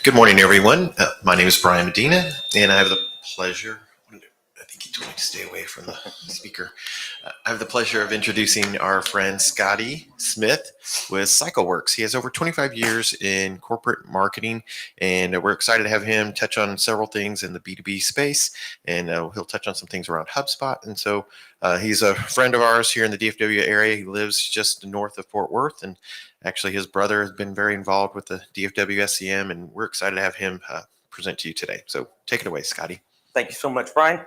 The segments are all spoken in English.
Good morning, everyone. My name is Brian Medina, and I have the pleasure. I think he told me to stay away from the speaker. I have the pleasure of introducing our friend Scotty Smith with CycleWorks. He has over 25 years in corporate marketing, and we're excited to have him touch on several things in the B2B space, and he'll touch on some things around HubSpot. And so he's a friend of ours here in the DFW area. He lives just north of Fort Worth, and actually his brother has been very involved with the DFW SEM, and we're excited to have him present to you today. So take it away, Scotty. Thank you so much, Brian.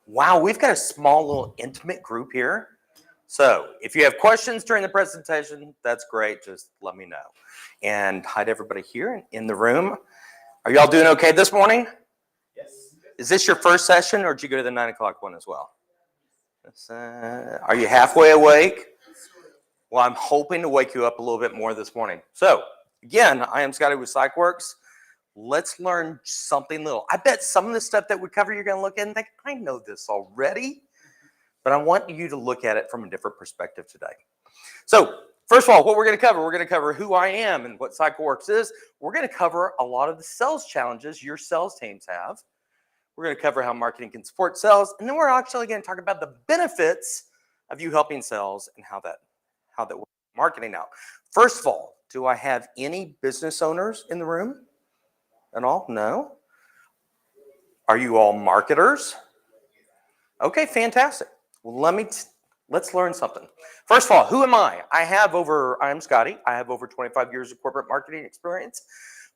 Wow, we've got a small little intimate group here. So if you have questions during the presentation, that's great. Just let me know. And hi to everybody here in the room. Are y'all doing okay this morning? Yes. Is this your first session, or did you go to the 9 o'clock one as well? Are you halfway awake? Well, I'm hoping to wake you up a little bit more this morning. So again, I am Scotty with CycleWorks. Let's learn something little. I bet some of the stuff that we cover, you're going to look at and think, I know this already, but I want you to look at it from a different perspective today. So first of all, what we're going to cover who I am and what CycleWorks is. We're going to cover a lot of the sales challenges your sales teams have. We're going to cover how marketing can support sales, and then we're actually going to talk about the benefits of you helping sales and how that works marketing out. First of all, do I have any business owners in the room? At all? No? Are you all marketers? Okay, fantastic. Well, let's learn something. First of all, who am I? I'm Scotty. I have over 25 years of corporate marketing experience.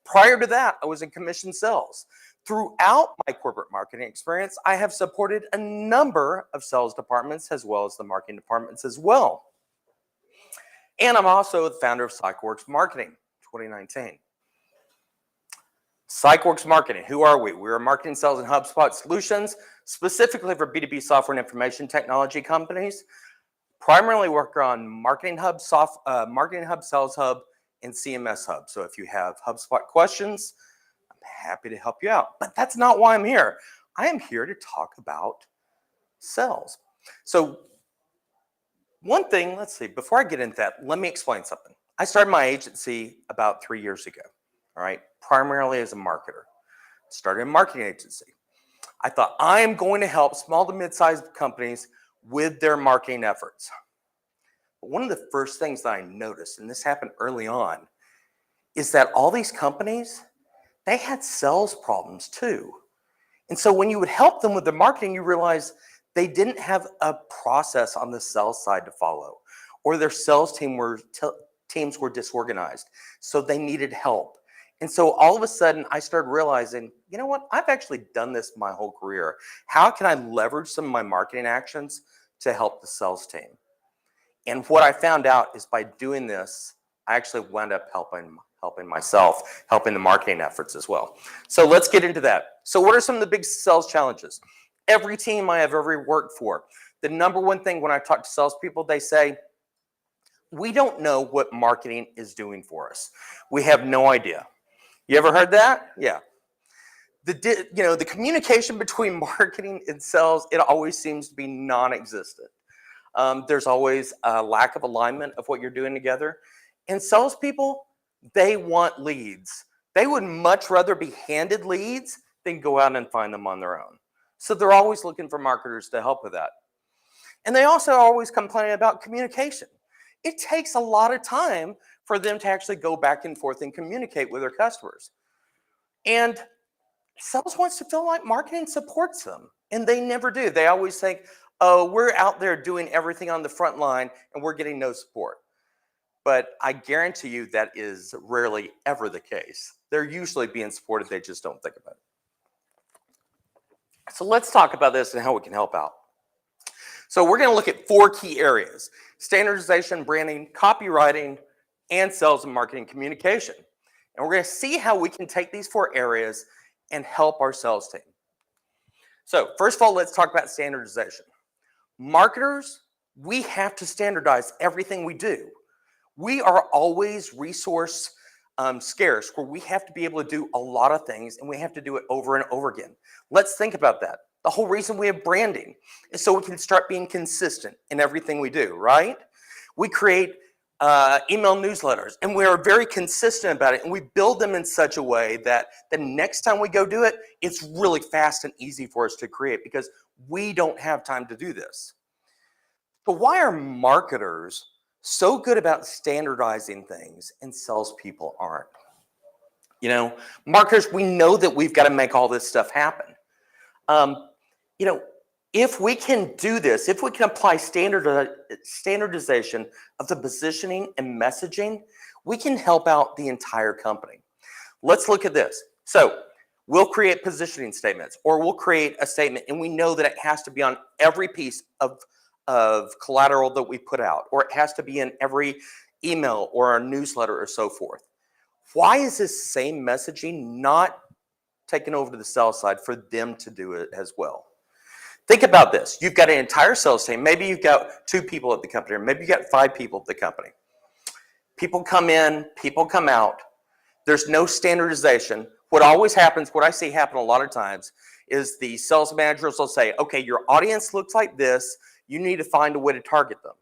Prior to that, I was in commission sales. Throughout my corporate marketing experience, I have supported a number of sales departments as well as the marketing departments as well. And I'm also the founder of CycleWorks Marketing 2019. CycleWorks Marketing, who are we? We're marketing, sales, and HubSpot solutions, specifically for B2B software and information technology companies. Primarily work on Marketing Hub, Sales Hub, and CMS Hub. So if you have HubSpot questions, I'm happy to help you out. But that's not why I'm here. I am here to talk about sales. So one thing, let's see, before I get into that, let me explain something. I started my agency about 3 years ago. All right, primarily as a marketer. Started a marketing agency. I thought I am going to help small to mid-sized companies with their marketing efforts. But one of the first things that I noticed, and this happened early on, is that all these companies, they had sales problems too. And so when you would help them with their marketing, you realize they didn't have a process on the sales side to follow, or their sales teams were disorganized, so they needed help. And so all of a sudden, I started realizing, you know what? I've actually done this my whole career. How can I leverage some of my marketing actions to help the sales team? And what I found out is by doing this, I actually wound up helping myself, helping the marketing efforts as well. So let's get into that. So what are some of the big sales challenges? Every team I have ever worked for, the number one thing when I talk to salespeople, they say, we don't know what marketing is doing for us. We have no idea. You ever heard that? Yeah. The communication between marketing and sales, it always seems to be non-existent. There's always a lack of alignment of what you're doing together. And salespeople, they want leads. They would much rather be handed leads than go out and find them on their own. So they're always looking for marketers to help with that. And they also are always complaining about communication. It takes a lot of time for them to actually go back and forth and communicate with their customers. And sales wants to feel like marketing supports them, and they never do. They always think, oh, we're out there doing everything on the front line and we're getting no support. But I guarantee you that is rarely ever the case. They're usually being supported, they just don't think about it. So let's talk about this and how we can help out. So we're going to look at 4 key areas: standardization, branding, copywriting, and sales and marketing communication. And we're going to see how we can take these 4 areas and help our sales team. So first of all, let's talk about standardization. Marketers, we have to standardize everything we do. We are always resource scarce, where we have to be able to do a lot of things and we have to do it over and over again. Let's think about that. The whole reason we have branding is so we can start being consistent in everything we do, right? We create email newsletters, and we are very consistent about it, and we build them in such a way that the next time we go do it, it's really fast and easy for us to create because we don't have time to do this. But why are marketers so good about standardizing things and salespeople aren't? You know, marketers, we know that we've got to make all this stuff happen. You know, if we can do this, if we can apply standardization of the positioning and messaging, we can help out the entire company. Let's look at this. So we'll create positioning statements, or we'll create a statement, and we know that it has to be on every piece of collateral that we put out, or it has to be in every email or our newsletter or so forth. Why is this same messaging not taken over to the sales side for them to do it as well? Think about this. You've got an entire sales team. Maybe you've got 2 people at the company, or maybe you've got 5 people at the company. People come in, people come out. There's no standardization. What always happens, what I see happen a lot of times, is the sales managers will say, okay, your audience looks like this. You need to find a way to target them.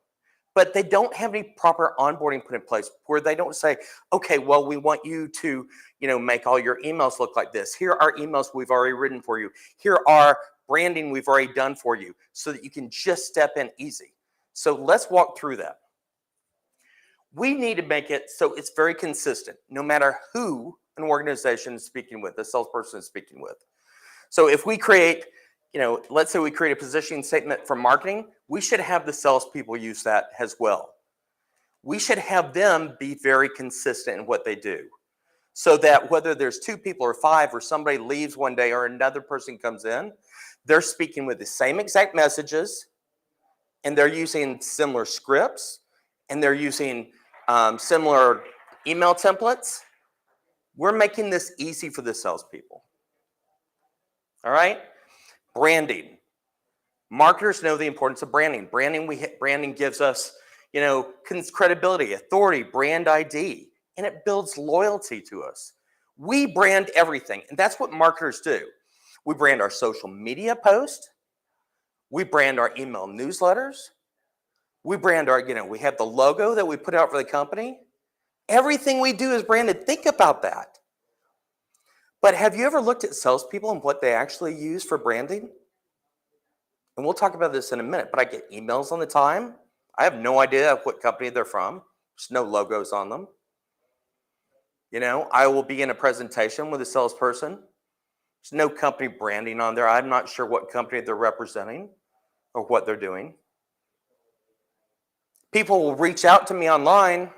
But they don't have any proper onboarding put in place where they don't say, okay, well, we want you to, make all your emails look like this. Here are emails we've already written for you. Here are branding we've already done for you so that you can just step in easy. So let's walk through that. We need to make it so it's very consistent, no matter who an organization is speaking with, a salesperson is speaking with. So if we create, let's say we create a positioning statement for marketing, we should have the salespeople use that as well. We should have them be very consistent in what they do, so that whether there's 2 people or 5, or somebody leaves one day or another person comes in, they're speaking with the same exact messages, and they're using similar scripts, and they're using similar email templates. We're making this easy for the salespeople. All right? Branding. Marketers know the importance of branding. Branding gives us, credibility, authority, brand ID, and it builds loyalty to us. We brand everything, and that's what marketers do. We brand our social media posts. We brand our email newsletters. We brand our, we have the logo that we put out for the company. Everything we do is branded. Think about that. But have you ever looked at salespeople and what they actually use for branding? And we'll talk about this in a minute, but I get emails on the time. I have no idea what company they're from. There's no logos on them. I will be in a presentation with a salesperson. There's no company branding on there. I'm not sure what company they're representing or what they're doing. People will reach out to me online.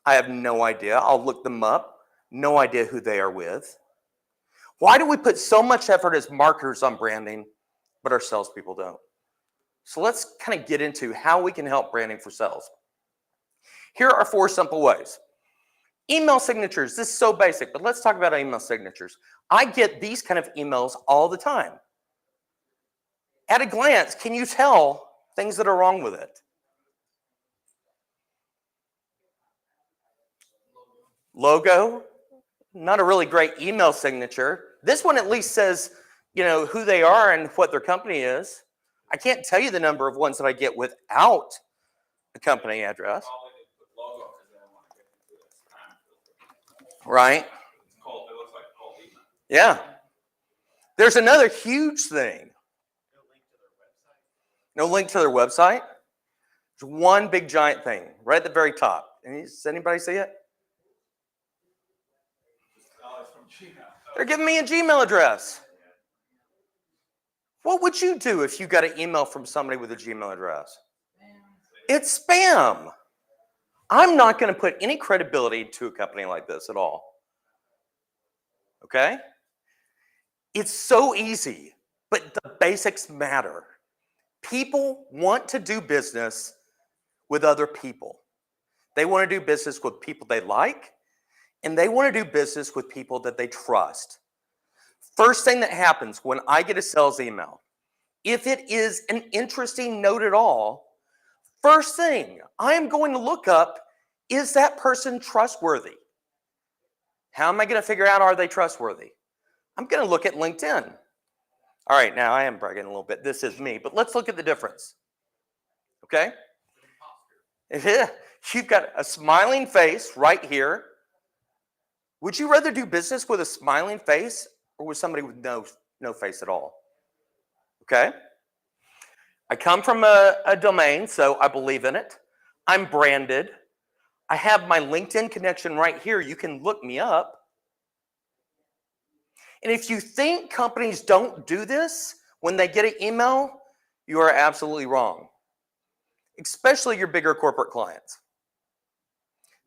I have no idea. I'll look them up. No idea who they are with. Why do we put so much effort as marketers on branding, but our salespeople don't? So let's kind of get into how we can help branding for sales. Here are 4 simple ways. Email signatures. This is so basic, but let's talk about email signatures. I get these kind of emails all the time. At a glance, can you tell things that are wrong with it? Logo, not a really great email signature. This one at least says, who they are and what their company is. I can't tell you the number of ones that I get without a company address. Right? Yeah. There's another huge thing. No link to their website. There's one big giant thing right at the very top. Does anybody see it? They're giving me a Gmail address. What would you do if you got an email from somebody with a Gmail address? It's spam. I'm not going to put any credibility to a company like this at all. Okay? It's so easy, but the basics matter. People want to do business with other people. They want to do business with people they like, and they want to do business with people that they trust. First thing that happens when I get a sales email, if it is an interesting note at all, first thing I am going to look up, is that person trustworthy? How am I going to figure out, are they trustworthy? I'm going to look at LinkedIn. All right, now I am bragging a little bit. This is me, but let's look at the difference. Okay? Yeah, you've got a smiling face right here. Would you rather do business with a smiling face or with somebody with no face at all? Okay. I come from a domain, so I believe in it. I'm branded. I have my LinkedIn connection right here. You can look me up. And if you think companies don't do this when they get an email, you are absolutely wrong, especially your bigger corporate clients.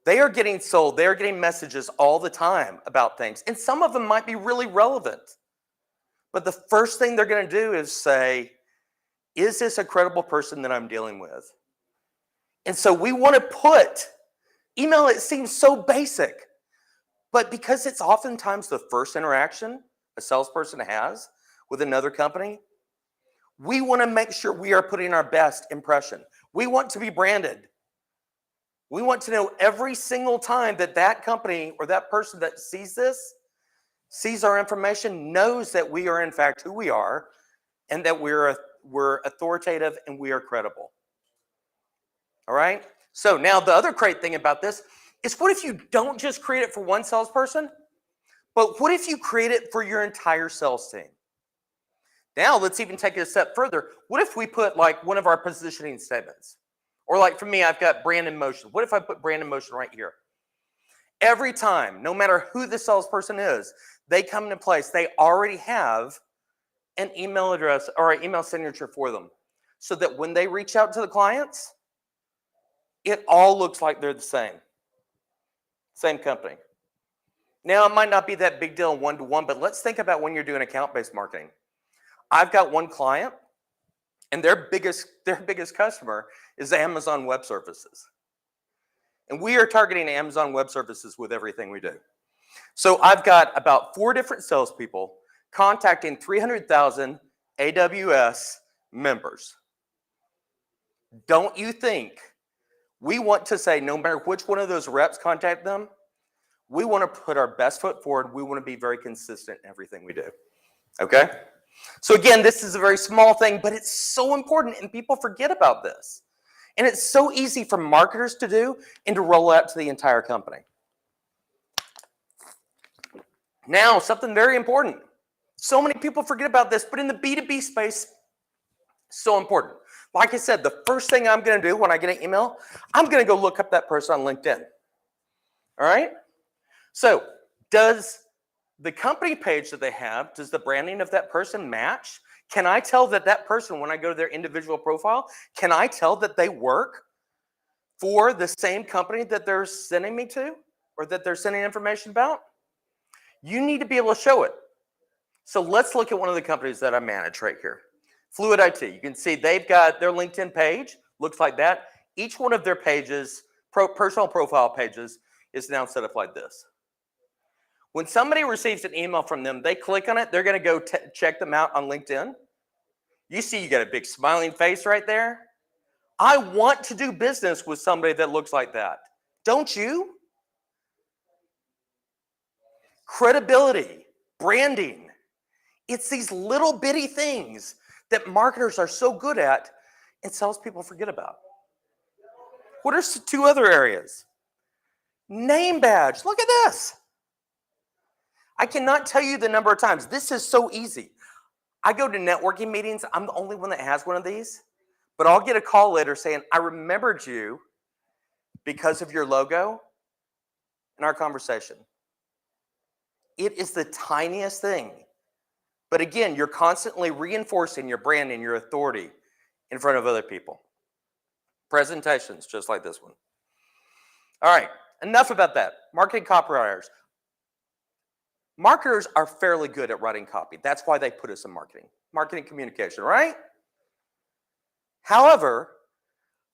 They are getting sold, they are getting messages all the time about things, and some of them might be really relevant. But the first thing they're going to do is say, is this a credible person that I'm dealing with? And so we want to put email, it seems so basic, but because it's oftentimes the first interaction a salesperson has with another company, we want to make sure we are putting our best impression. We want to be branded. We want to know every single time that that company or that person that sees this, sees our information, knows that we are in fact who we are and that we're authoritative and we are credible. All right? So now the other great thing about this is, what if you don't just create it for one salesperson, but what if you create it for your entire sales team? Now let's even take it a step further. What if we put like one of our positioning statements? Or like for me, I've got brand in motion. What if I put brand in motion right here? Every time, no matter who the salesperson is, they come into place, they already have an email address or an email signature for them, so that when they reach out to the clients, it all looks like they're the same company. Now, it might not be that big deal one-to-one, but let's think about when you're doing account-based marketing. I've got one client, and their biggest customer is Amazon Web Services. And we are targeting Amazon Web Services with everything we do. So I've got about 4 different salespeople contacting 300,000 AWS members. Don't you think we want to say, no matter which one of those reps contact them, we want to put our best foot forward. We want to be very consistent in everything we do. Okay? So again, this is a very small thing, but it's so important, and people forget about this. And it's so easy for marketers to do and to roll out to the entire company. Now, something very important. So many people forget about this, but in the B2B space, so important. Like I said, the first thing I'm going to do when I get an email, I'm going to go look up that person on LinkedIn. All right? So, does the company page that they have, does the branding of that person match? Can I tell that that person, when I go to their individual profile, can I tell that they work for the same company that they're sending me to or that they're sending information about? You need to be able to show it. So let's look at one of the companies that I manage right here. Fluid IT. You can see they've got their LinkedIn page, looks like that. Each one of their pages, personal profile pages, is now set up like this. When somebody receives an email from them, they click on it, they're going to go check them out on LinkedIn. You see you got a big smiling face right there. I want to do business with somebody that looks like that. Don't you? Credibility, branding. It's these little bitty things that marketers are so good at and salespeople forget about. What are 2 other areas? Name badge. Look at this. I cannot tell you the number of times. This is so easy. I go to networking meetings. I'm the only one that has one of these. But I'll get a call later saying, I remembered you because of your logo in our conversation. It is the tiniest thing. But again, you're constantly reinforcing your brand and your authority in front of other people. Presentations, just like this one. All right, enough about that. Marketing copywriters. Marketers are fairly good at writing copy. That's why they put us in marketing communication, right? However,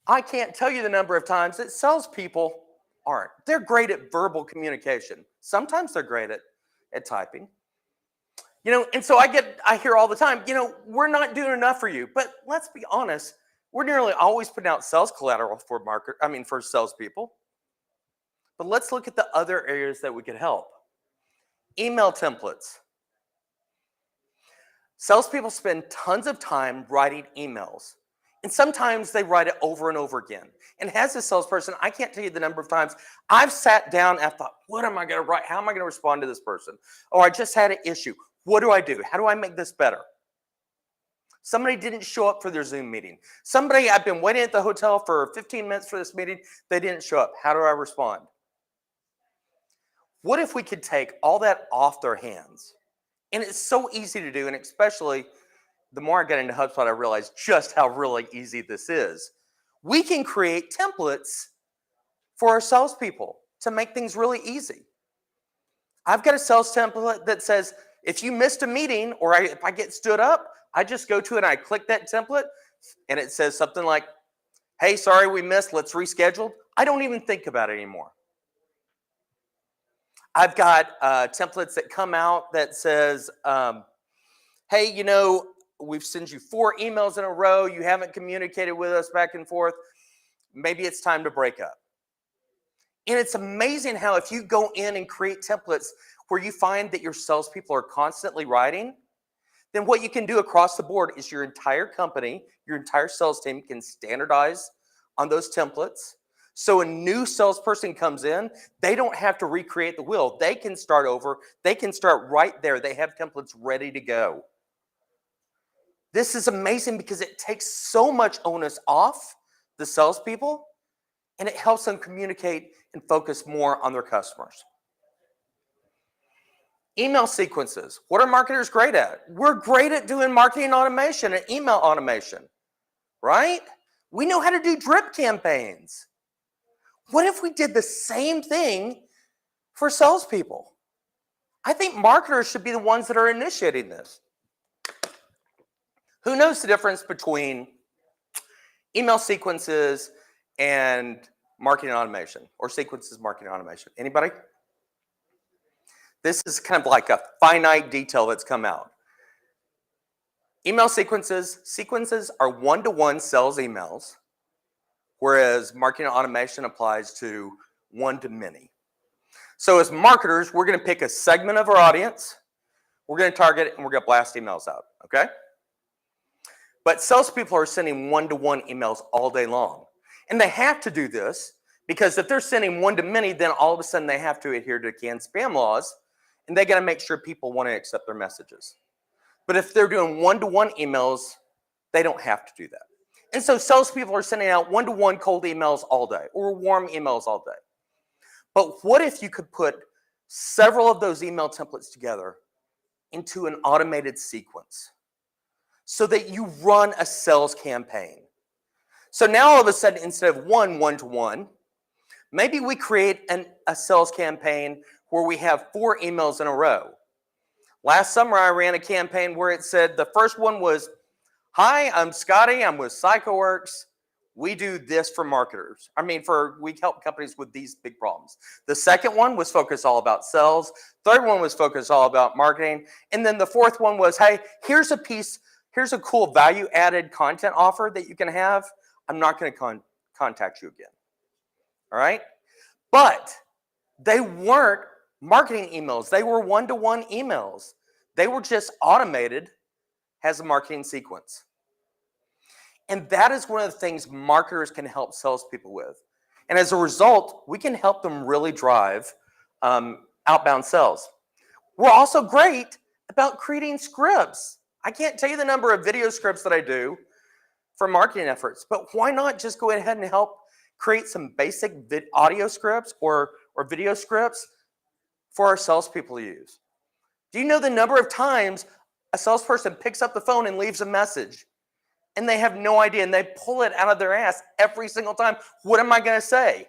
I can't tell you the number of times that salespeople aren't. They're great at verbal communication. Sometimes they're great at typing. You know, and so I hear all the time, we're not doing enough for you. But let's be honest, we're nearly always putting out sales collateral for salespeople. But let's look at the other areas that we could help. Email templates. Salespeople spend tons of time writing emails. And sometimes they write it over and over again. And as a salesperson, I can't tell you the number of times I've sat down and thought, what am I going to write? How am I going to respond to this person? Or I just had an issue. What do I do? How do I make this better? Somebody didn't show up for their Zoom meeting. Somebody, I've been waiting at the hotel for 15 minutes for this meeting. They didn't show up. How do I respond? What if we could take all that off their hands? And it's so easy to do, and especially the more I get into HubSpot, I realize just how really easy this is. We can create templates for our salespeople to make things really easy. I've got a sales template that says, if you missed a meeting or if I get stood up, I just go to it and I click that template and it says something like, hey, sorry we missed, let's reschedule. I don't even think about it anymore. I've got templates that come out that says, hey, you know, we've sent you 4 emails in a row. You haven't communicated with us back and forth. Maybe it's time to break up. And it's amazing how if you go in and create templates where you find that your salespeople are constantly writing, then what you can do across the board is your entire company, your entire sales team can standardize on those templates. So a new salesperson comes in, they don't have to recreate the wheel. They can start over. They can start right there. They have templates ready to go. This is amazing because it takes so much onus off the salespeople and it helps them communicate and focus more on their customers. Email sequences. What are marketers great at? We're great at doing marketing automation and email automation, right? We know how to do drip campaigns. What if we did the same thing for salespeople? I think marketers should be the ones that are initiating this. Who knows the difference between email sequences and marketing automation, or sequences marketing automation? Anybody? This is kind of like a finite detail that's come out. Email sequences are one-to-one sales emails, whereas marketing automation applies to one-to-many. So as marketers, we're going to pick a segment of our audience, we're going to target it, and we're going to blast emails out, okay? But salespeople are sending one-to-one emails all day long. And they have to do this because if they're sending one-to-many, then all of a sudden they have to adhere to canned spam laws, and they got to make sure people want to accept their messages. But if they're doing one-to-one emails, they don't have to do that. And so salespeople are sending out one-to-one cold emails all day or warm emails all day. But what if you could put several of those email templates together into an automated sequence so that you run a sales campaign? So now all of a sudden, instead of one-to-one, maybe we create a sales campaign where we have 4 emails in a row. Last summer, I ran a campaign where it said the first one was, hi, I'm Scotty, I'm with PsychoWorks. We do this for marketers. We help companies with these big problems. The second one was focused all about sales. Third one was focused all about marketing. And then the fourth one was, hey, here's a cool value-added content offer that you can have. I'm not going to contact you again. All right? But they weren't marketing emails. They were one-to-one emails. They were just automated as a marketing sequence. And that is one of the things marketers can help salespeople with. And as a result, we can help them really drive outbound sales. We're also great about creating scripts. I can't tell you the number of video scripts that I do for marketing efforts, but why not just go ahead and help create some basic audio scripts or video scripts for our salespeople to use? Do you know the number of times a salesperson picks up the phone and leaves a message and they have no idea and they pull it out of their ass every single time? What am I going to say?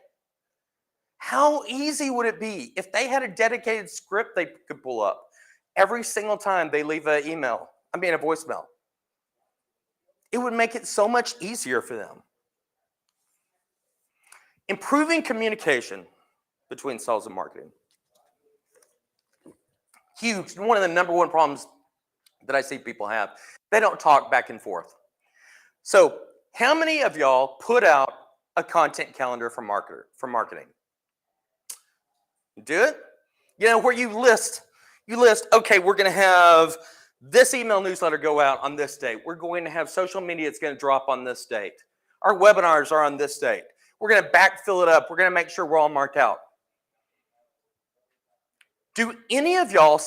How easy would it be if they had a dedicated script they could pull up every single time they leave a voicemail? It would make it so much easier for them. Improving communication between sales and marketing. Huge. One of the number one problems that I see people have, they don't talk back and forth. So how many of y'all put out a content calendar for marketing? Do it? You know, where you list, okay, we're going to have This email newsletter go out on this date. We're going to have social media that's going to drop on this date. Our webinars are on this date. We're going to backfill it up. We're going to make sure we're all marked out. Do any of y'all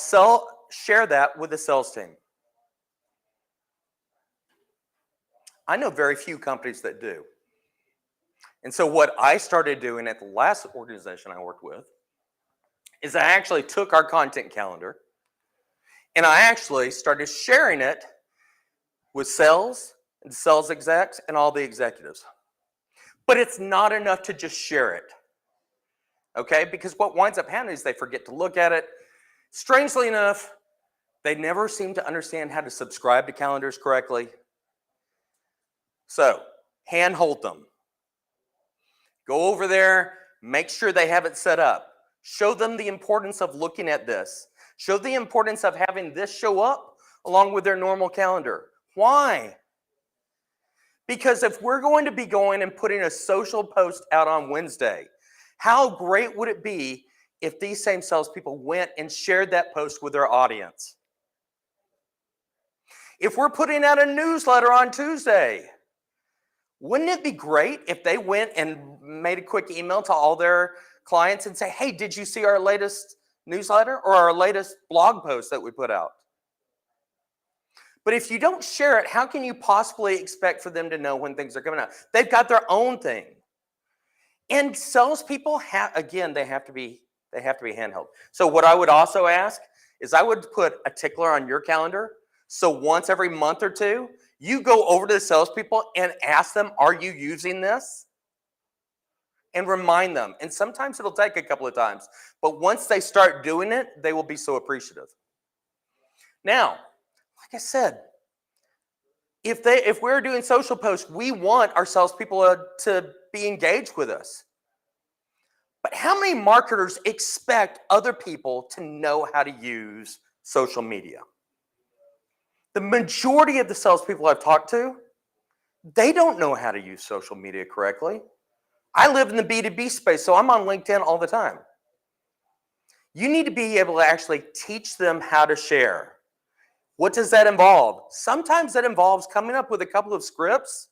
share that with the sales team? I know very few companies that do. And so what I started doing at the last organization I worked with is I actually took our content calendar and I actually started sharing it with sales and sales execs and all the executives. But it's not enough to just share it. Okay? Because what winds up happening is they forget to look at it. Strangely enough, they never seem to understand how to subscribe to calendars correctly. So, handhold them. Go over there, make sure they have it set up. Show them the importance of looking at this. Show the importance of having this show up along with their normal calendar. Why? Because if we're going to be going and putting a social post out on Wednesday, how great would it be if these same salespeople went and shared that post with their audience? If we're putting out a newsletter on Tuesday, wouldn't it be great if they went and made a quick email to all their clients and say, hey, did you see our latest newsletter or our latest blog post that we put out? But if you don't share it, how can you possibly expect for them to know when things are coming out? They've got their own thing. And salespeople, again, they have to be handheld. So what I would also ask is I would put a tickler on your calendar. So once every month or two, you go over to the salespeople and ask them, are you using this? And remind them. And sometimes it'll take a couple of times. But once they start doing it, they will be so appreciative. Now, like I said, if we're doing social posts, we want our salespeople to be engaged with us. But how many marketers expect other people to know how to use social media? The majority of the salespeople I've talked to, they don't know how to use social media correctly. I live in the B2B space, so I'm on LinkedIn all the time. You need to be able to actually teach them how to share. What does that involve? Sometimes that involves coming up with a couple of scripts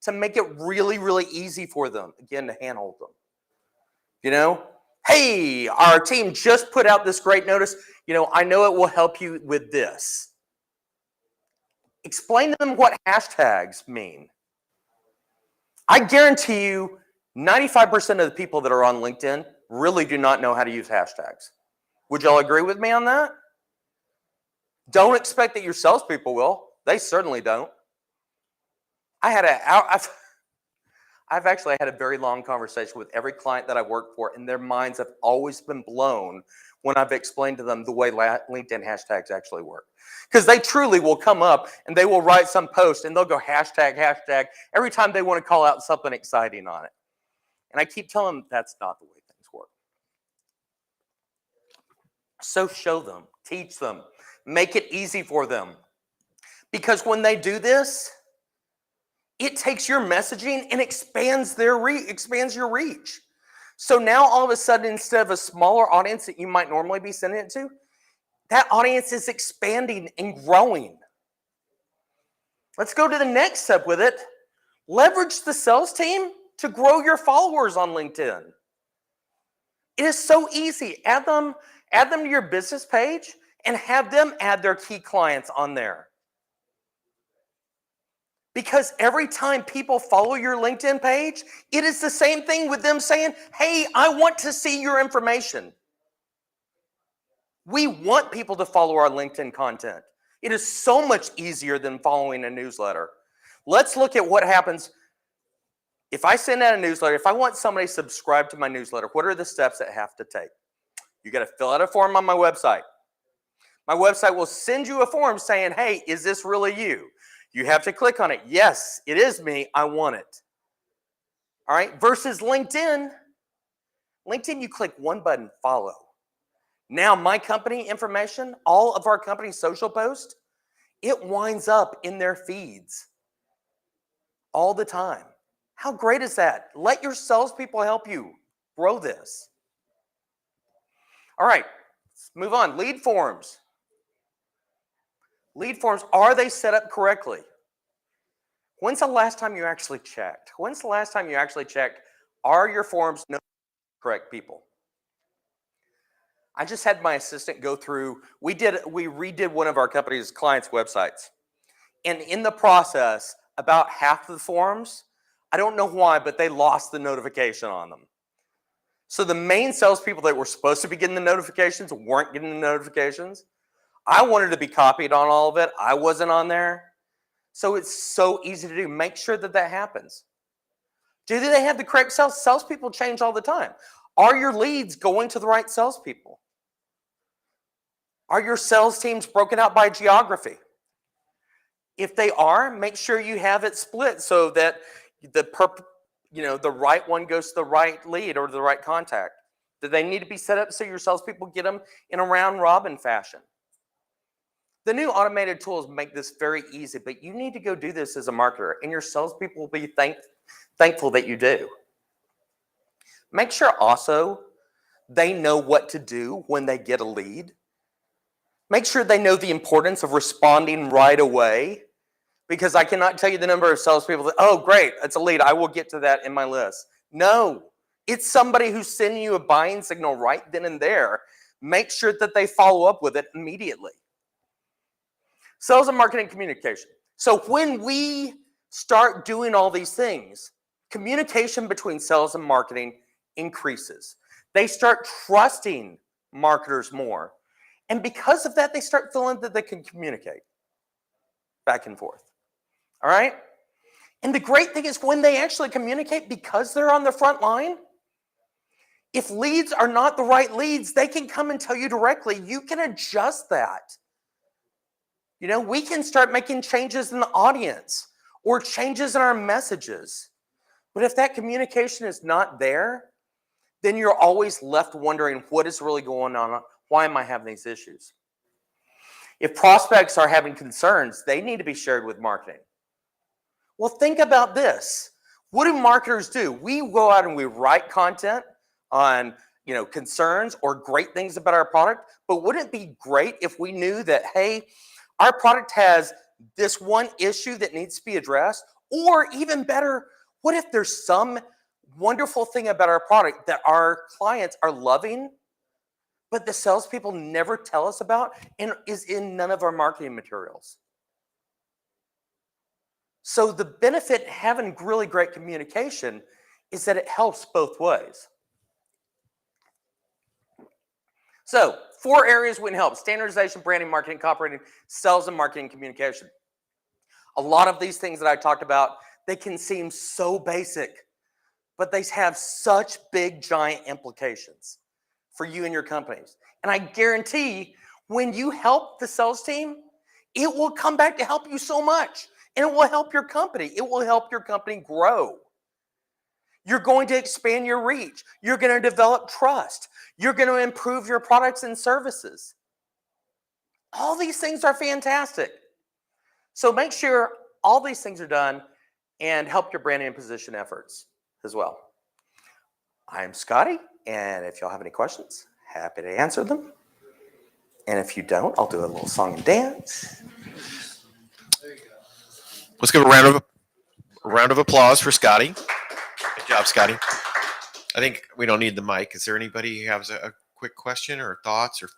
to make it really, really easy for them, again, to handhold them. You know, hey, our team just put out this great notice. You know, I know it will help you with this. Explain to them what hashtags mean. I guarantee you 95% of the people that are on LinkedIn really do not know how to use hashtags. Would y'all agree with me on that? Don't expect that your salespeople will. They certainly don't. I've actually had a very long conversation with every client that I've worked for, and their minds have always been blown when I've explained to them the way LinkedIn hashtags actually work. Because they truly will come up and they will write some post and they'll go hashtag, hashtag, every time they want to call out something exciting on it. And I keep telling them that's not the way things work. So show them, teach them, make it easy for them. Because when they do this, it takes your messaging and expands your reach. So now all of a sudden, instead of a smaller audience that you might normally be sending it to, that audience is expanding and growing. Let's go to the next step with it. Leverage the sales team to grow your followers on LinkedIn. It is so easy. Add them to your business page and have them add their key clients on there. Because every time people follow your LinkedIn page, it is the same thing with them saying, hey, I want to see your information. We want people to follow our LinkedIn content. It is so much easier than following a newsletter. Let's look at what happens if I send out a newsletter. If I want somebody to subscribe to my newsletter, what are the steps that have to take? You got to fill out a form on my website. My website will send you a form saying, hey, is this really you? You have to click on it. Yes, it is me. I want it. All right. Versus LinkedIn. LinkedIn, you click one button, follow. Now my company information, all of our company's social posts, it winds up in their feeds all the time. How great is that? Let your salespeople help you grow this. All right, let's move on. Lead forms. Lead forms, are they set up correctly? When's the last time you actually checked? When's the last time you actually checked, are your forms correct people? I just had my assistant go through, we redid one of our company's clients' websites. And in the process, about half of the forms, I don't know why, but they lost the notification on them. So the main salespeople that were supposed to be getting the notifications weren't getting the notifications. I wanted to be copied on all of it. I wasn't on there. So it's so easy to do. Make sure that that happens. Do they have the correct sales? Salespeople change all the time. Are your leads going to the right salespeople? Are your sales teams broken out by geography? If they are, make sure you have it split so that the right one goes to the right lead or the right contact. Do they need to be set up so your salespeople get them in a round robin fashion? The new automated tools make this very easy, but you need to go do this as a marketer, and your salespeople will be thankful that you do. Make sure also they know what to do when they get a lead. Make sure they know the importance of responding right away, because I cannot tell you the number of salespeople that, oh, great, it's a lead, I will get to that in my list. No, it's somebody who's sending you a buying signal right then and there. Make sure that they follow up with it immediately. Sales and marketing communication. So when we start doing all these things, communication between sales and marketing increases. They start trusting marketers more. And because of that, they start feeling that they can communicate back and forth. All right? And the great thing is when they actually communicate, because they're on the front line, if leads are not the right leads, they can come and tell you directly. You can adjust that. We can start making changes in the audience or changes in our messages. But if that communication is not there, then you're always left wondering what is really going on. Why am I having these issues? If prospects are having concerns, they need to be shared with marketing. Well, think about this. What do marketers do? We go out and we write content on concerns or great things about our product, but wouldn't it be great if we knew that, hey, our product has this one issue that needs to be addressed? Or even better, what if there's some wonderful thing about our product that our clients are loving, but the salespeople never tell us about and is in none of our marketing materials? So the benefit of having really great communication is that it helps both ways. So 4 areas we can help: standardization, branding, marketing, copywriting, sales and marketing communication. A lot of these things that I talked about, they can seem so basic, but they have such big, giant implications for you and your companies. And I guarantee when you help the sales team, it will come back to help you so much. And it will help your company. It will help your company grow. You're going to expand your reach. You're going to develop trust. You're going to improve your products and services. All these things are fantastic. So make sure all these things are done and help your branding and position efforts as well. I'm Scotty, and if y'all have any questions, happy to answer them. And if you don't, I'll do a little song and dance. Let's give a round of applause for Scotty. Good job, Scotty. I think we don't need the mic. Is there anybody who has a quick question or thoughts? Or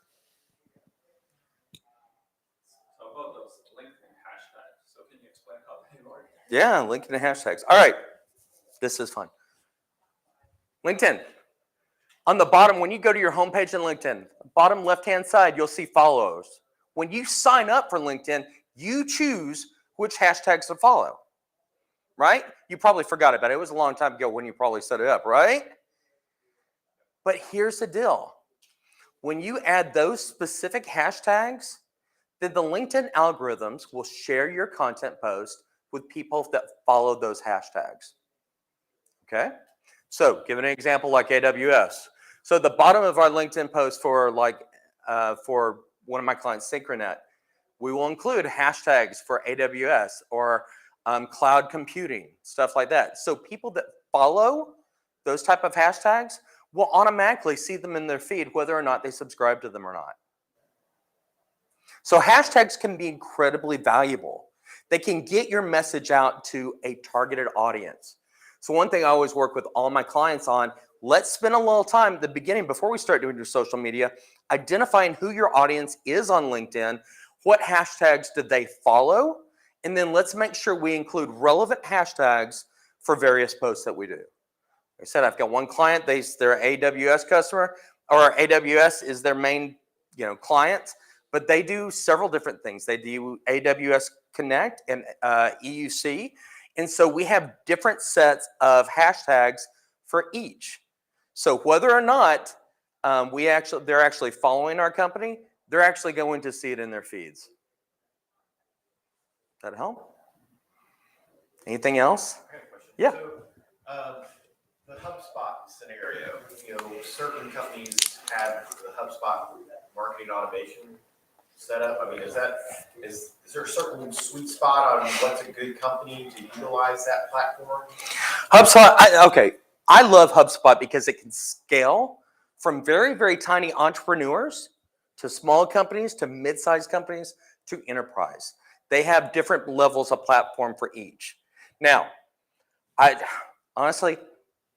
About those LinkedIn hashtags. So can you explain how they work? Yeah, LinkedIn hashtags. All right, this is fun. LinkedIn. On the bottom, when you go to your homepage in LinkedIn, bottom left-hand side, you'll see follows. When you sign up for LinkedIn, you choose which hashtags to follow, right? You probably forgot about it. It was a long time ago when you probably set it up, right? But here's the deal. When you add those specific hashtags, then the LinkedIn algorithms will share your content post with people that follow those hashtags. Okay? So give an example like AWS. So the bottom of our LinkedIn post for one of my clients, Synchronet, we will include hashtags for AWS or cloud computing, stuff like that. So people that follow those type of hashtags will automatically see them in their feed, whether or not they subscribe to them or not. So hashtags can be incredibly valuable. They can get your message out to a targeted audience. So one thing I always work with all my clients on, let's spend a little time at the beginning before we start doing your social media, identifying who your audience is on LinkedIn, what hashtags did they follow, and then let's make sure we include relevant hashtags for various posts that we do. Like I said, I've got one client, they're an AWS customer, or AWS is their main client, but they do several different things. They do AWS Connect and EUC. And so we have different sets of hashtags for each. So whether or not they're actually following our company, they're actually going to see it in their feeds. Does that help? Anything else? I got a question. Yeah. So, the HubSpot scenario, certain companies have the HubSpot marketing automation set up. I mean, is there a certain sweet spot on what's a good company to utilize that platform? HubSpot, I love HubSpot because it can scale from very, very tiny entrepreneurs to small companies to mid-sized companies to enterprise. They have different levels of platform for each. Now, honestly,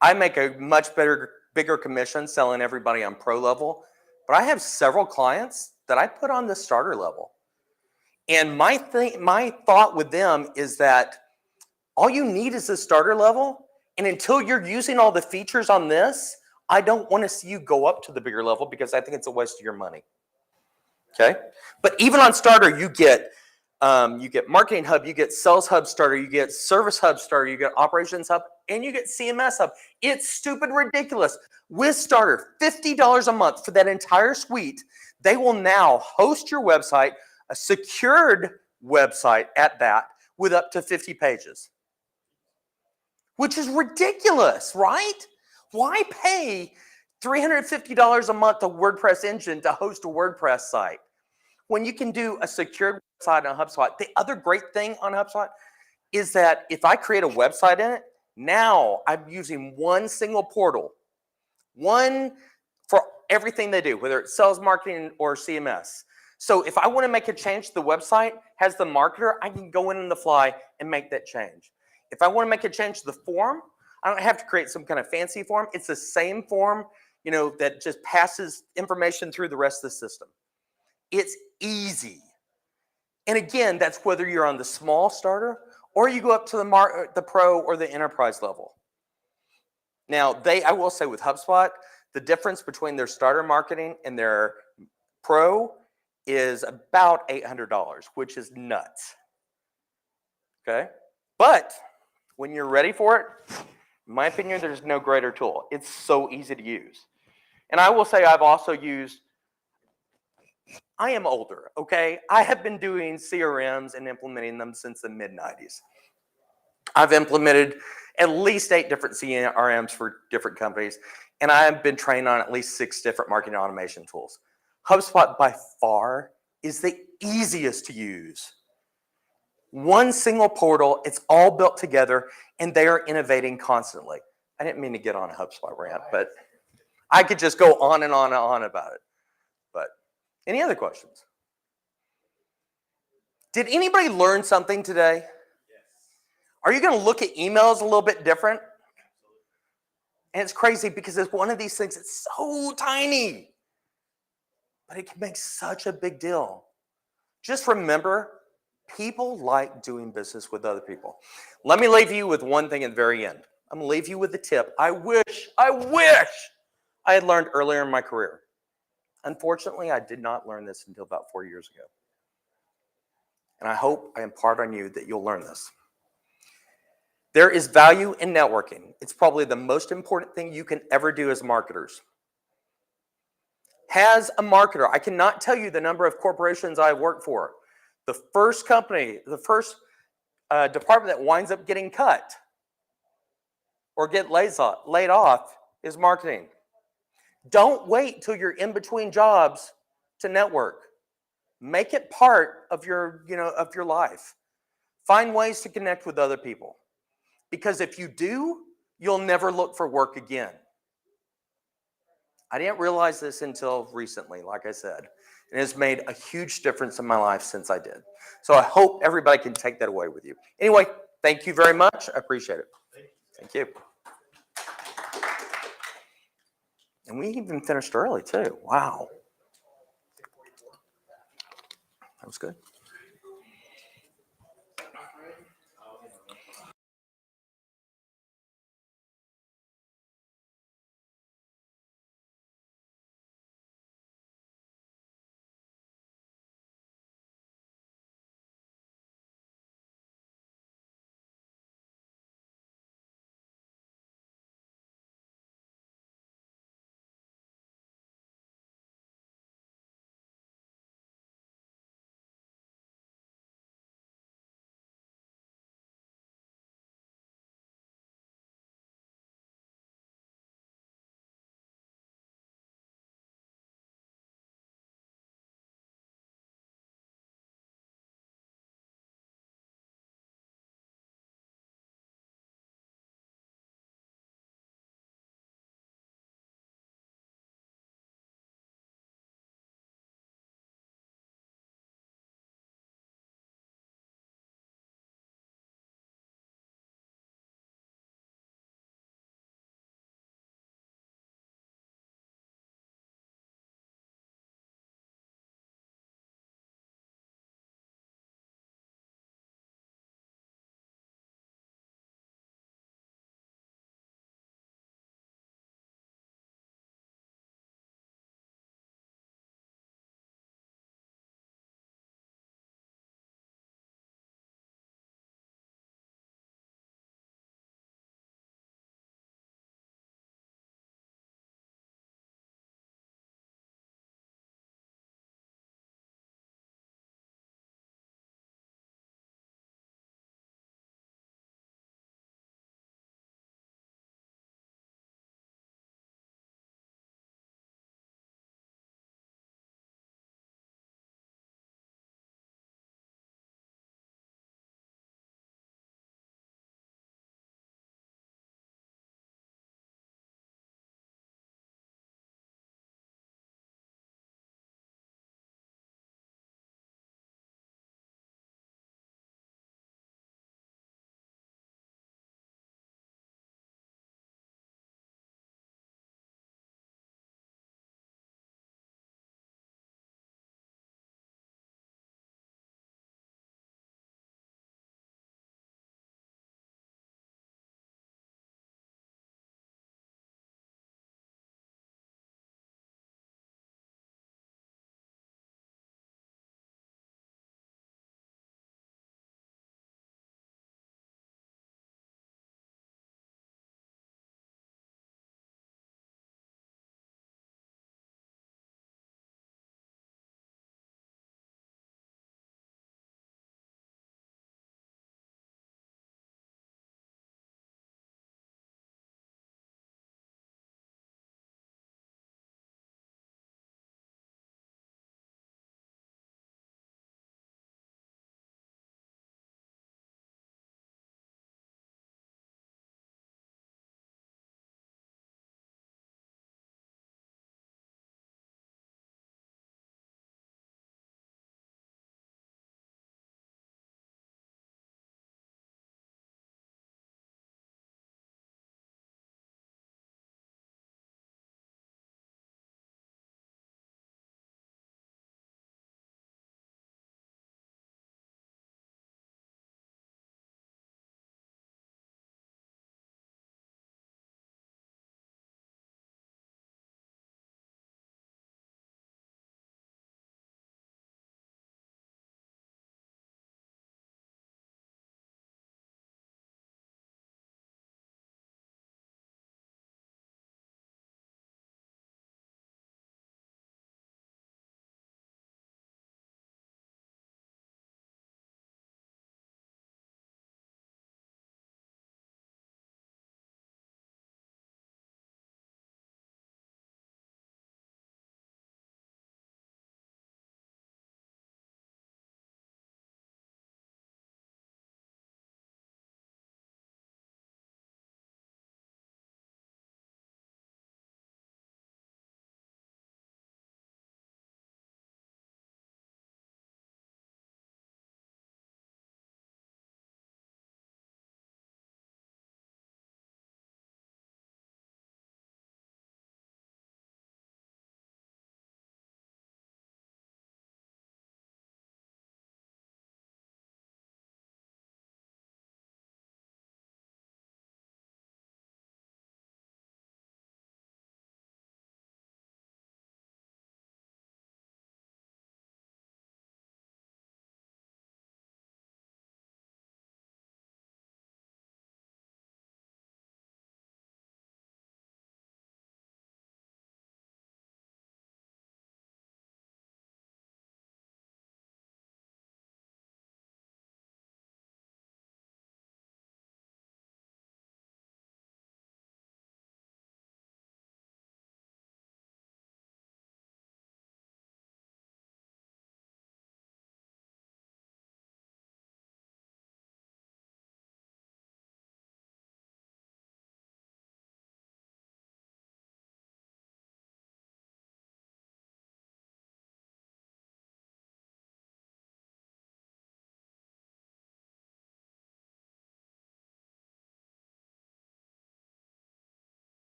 I make a much bigger commission selling everybody on pro level, but I have several clients that I put on the starter level. And my thought with them is that all you need is the starter level. And until you're using all the features on this, I don't want to see you go up to the bigger level because I think it's a waste of your money. Okay? But even on starter, you get Marketing Hub, you get Sales Hub Starter, you get Service Hub Starter, you get Operations Hub, and you get CMS Hub. It's stupid ridiculous. With Starter, $50 a month for that entire suite, they will now host your website, a secured website at that, with up to 50 pages. Which is ridiculous, right? Why pay $350 a month to WordPress engine to host a WordPress site when you can do a secured website on HubSpot? The other great thing on HubSpot is that if I create a website in it, now I'm using one single portal, one for everything they do, whether it's sales, marketing, or CMS. So if I want to make a change to the website, has the marketer, I can go in on the fly and make that change. If I want to make a change to the form, I don't have to create some kind of fancy form. It's the same form, that just passes information through the rest of the system. It's easy. And again, that's whether you're on the small starter or you go up to the pro or the enterprise level. Now, I will say with HubSpot, the difference between their starter marketing and their pro is about $800, which is nuts. Okay? But when you're ready for it, in my opinion, there's no greater tool. It's so easy to use. And I will say I've also used, I am older, okay? I have been doing CRMs and implementing them since the mid-90s. I've implemented at least 8 different CRMs for different companies, and I have been trained on at least 6 different marketing automation tools. HubSpot by far is the easiest to use. One single portal, it's all built together, and they are innovating constantly. I didn't mean to get on a HubSpot rant, but I could just go on and on and on about it. But any other questions? Did anybody learn something today? Yes. Are you going to look at emails a little bit different? And it's crazy because it's one of these things that's so tiny, but it can make such a big deal. Just remember, people like doing business with other people. Let me leave you with one thing at the very end. I'm going to leave you with a tip I wish I had learned earlier in my career. Unfortunately, I did not learn this until about 4 years ago. And I hope I impart on you that you'll learn this. There is value in networking. It's probably the most important thing you can ever do as marketers. As a marketer, I cannot tell you the number of corporations I've worked for. The first company, the first department that winds up getting cut or get laid off is marketing. Don't wait till you're in between jobs to network. Make it part of your life. Find ways to connect with other people. Because if you do, you'll never look for work again. I didn't realize this until recently, like I said. And it's made a huge difference in my life since I did. So I hope everybody can take that away with you. Anyway, thank you very much. I appreciate it. Thank you. And we even finished early too. Wow. That was good.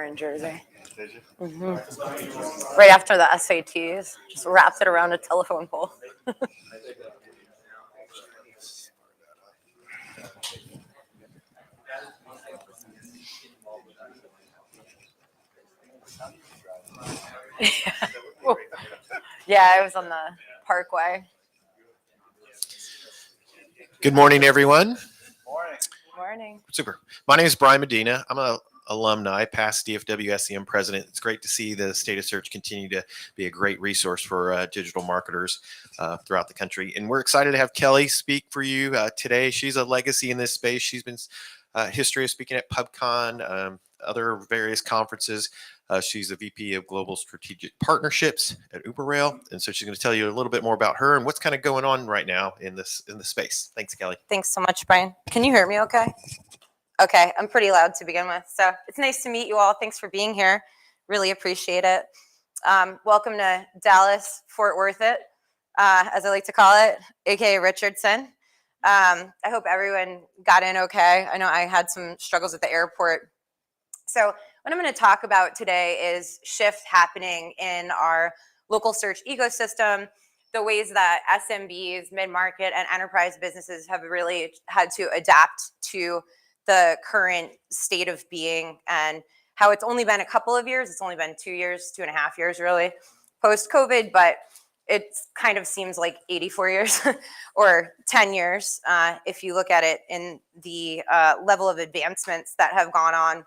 in Jersey. Right after the SATs, just wrapped it around a telephone pole. Yeah, I was on the Parkway. Good morning, everyone. Morning. Super. My name is Brian Medina. I'm a alumni, past DFW SEM president. It's great to see the State of Search continue to be a great resource for digital marketers throughout the country. And we're excited to have Kelly speak for you today. She's a legacy in this space. She's been history of speaking at PubCon, other various conferences. She's the VP of Global Strategic Partnerships at UberRail. And so she's going to tell you a little bit more about her and what's kind of going on right now in the space. Thanks, Kelly. Thanks so much, Brian. Can you hear me okay? Okay, I'm pretty loud to begin with. So it's nice to meet you all. Thanks for being here. Really appreciate it. Welcome to Dallas, Fort Worth it, as I like to call it, aka Richardson. I hope everyone got in okay. I know I had some struggles at the airport. So what I'm going to talk about today is shift happening in our local search ecosystem, the ways that SMBs, mid-market, and enterprise businesses have really had to adapt to the current state of being, and how it's only been a couple of years. It's only been 2 years, 2.5 years really, post-COVID, but it kind of seems like 84 years or 10 years if you look at it in the level of advancements that have gone on.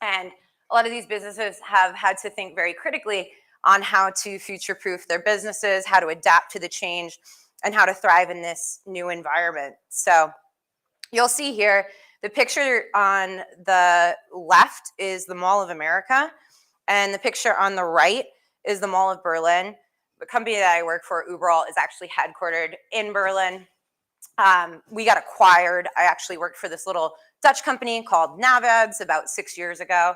And a lot of these businesses have had to think very critically on how to future-proof their businesses, how to adapt to the change, and how to thrive in this new environment. So you'll see here, the picture on the left is the Mall of America, and the picture on the right is the Mall of Berlin. The company that I work for, UberAll, is actually headquartered in Berlin. We got acquired. I actually worked for this little Dutch company called Navads about 6 years ago,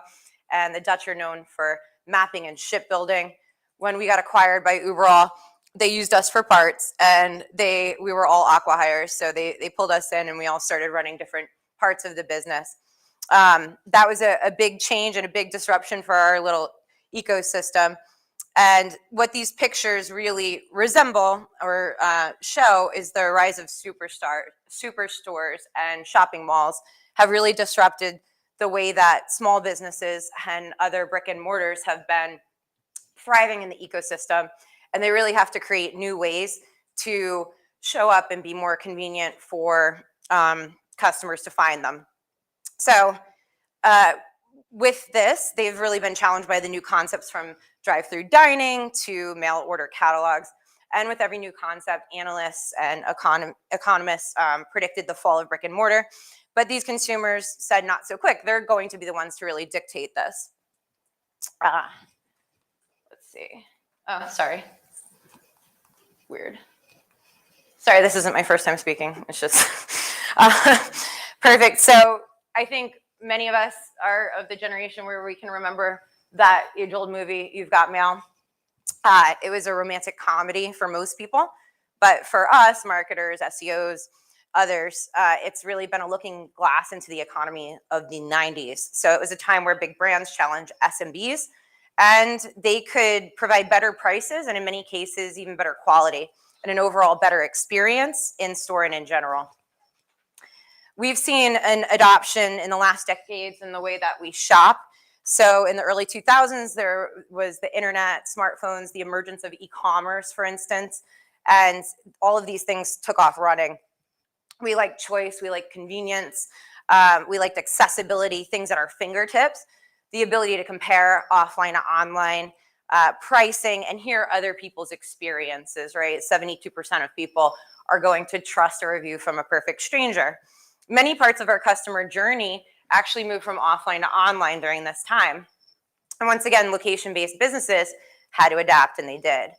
and the Dutch are known for mapping and shipbuilding. When we got acquired by UberAll, they used us for parts, and we were all acqui-hires, so they pulled us in, and we all started running different parts of the business. That was a big change and a big disruption for our little ecosystem. And what these pictures really resemble or show is the rise of superstores and shopping malls have really disrupted the way that small businesses and other brick and mortars have been thriving in the ecosystem. And they really have to create new ways to show up and be more convenient for customers to find them. So with this, they've really been challenged by the new concepts from drive-through dining to mail order catalogs. And with every new concept, analysts and economists predicted the fall of brick and mortar. But these consumers said not so quick. They're going to be the ones to really dictate this. Let's see. Oh, sorry. Weird. Sorry, this isn't my first time speaking. It's just perfect. So I think many of us are of the generation where we can remember that age-old movie, You've Got Mail. It was a romantic comedy for most people, but for us, marketers, SEOs, others, it's really been a looking glass into the economy of the 90s. So it was a time where big brands challenged SMBs, and they could provide better prices and in many cases, even better quality and an overall better experience in store and in general. We've seen an adoption in the last decades in the way that we shop. So in the early 2000s, there was the internet, smartphones, the emergence of e-commerce, for instance, and all of these things took off running. We like choice, we like convenience, we liked accessibility, things at our fingertips, the ability to compare offline to online, pricing, and hear other people's experiences, right? 72% of people are going to trust a review from a perfect stranger. Many parts of our customer journey actually moved from offline to online during this time. And once again, location-based businesses had to adapt, and they did.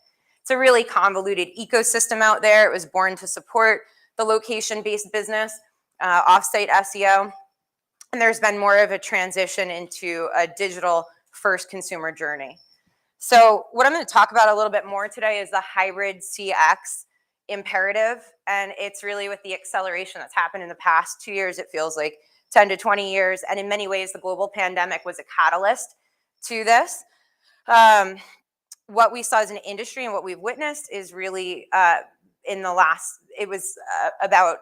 It's a really convoluted ecosystem out there. It was born to support the location-based business, offsite SEO, and there's been more of a transition into a digital-first consumer journey. So what I'm going to talk about a little bit more today is the hybrid CX imperative, and it's really with the acceleration that's happened in the past 2 years, it feels like 10 to 20 years. And in many ways, the global pandemic was a catalyst to this. What we saw as an industry and what we've witnessed is really it was about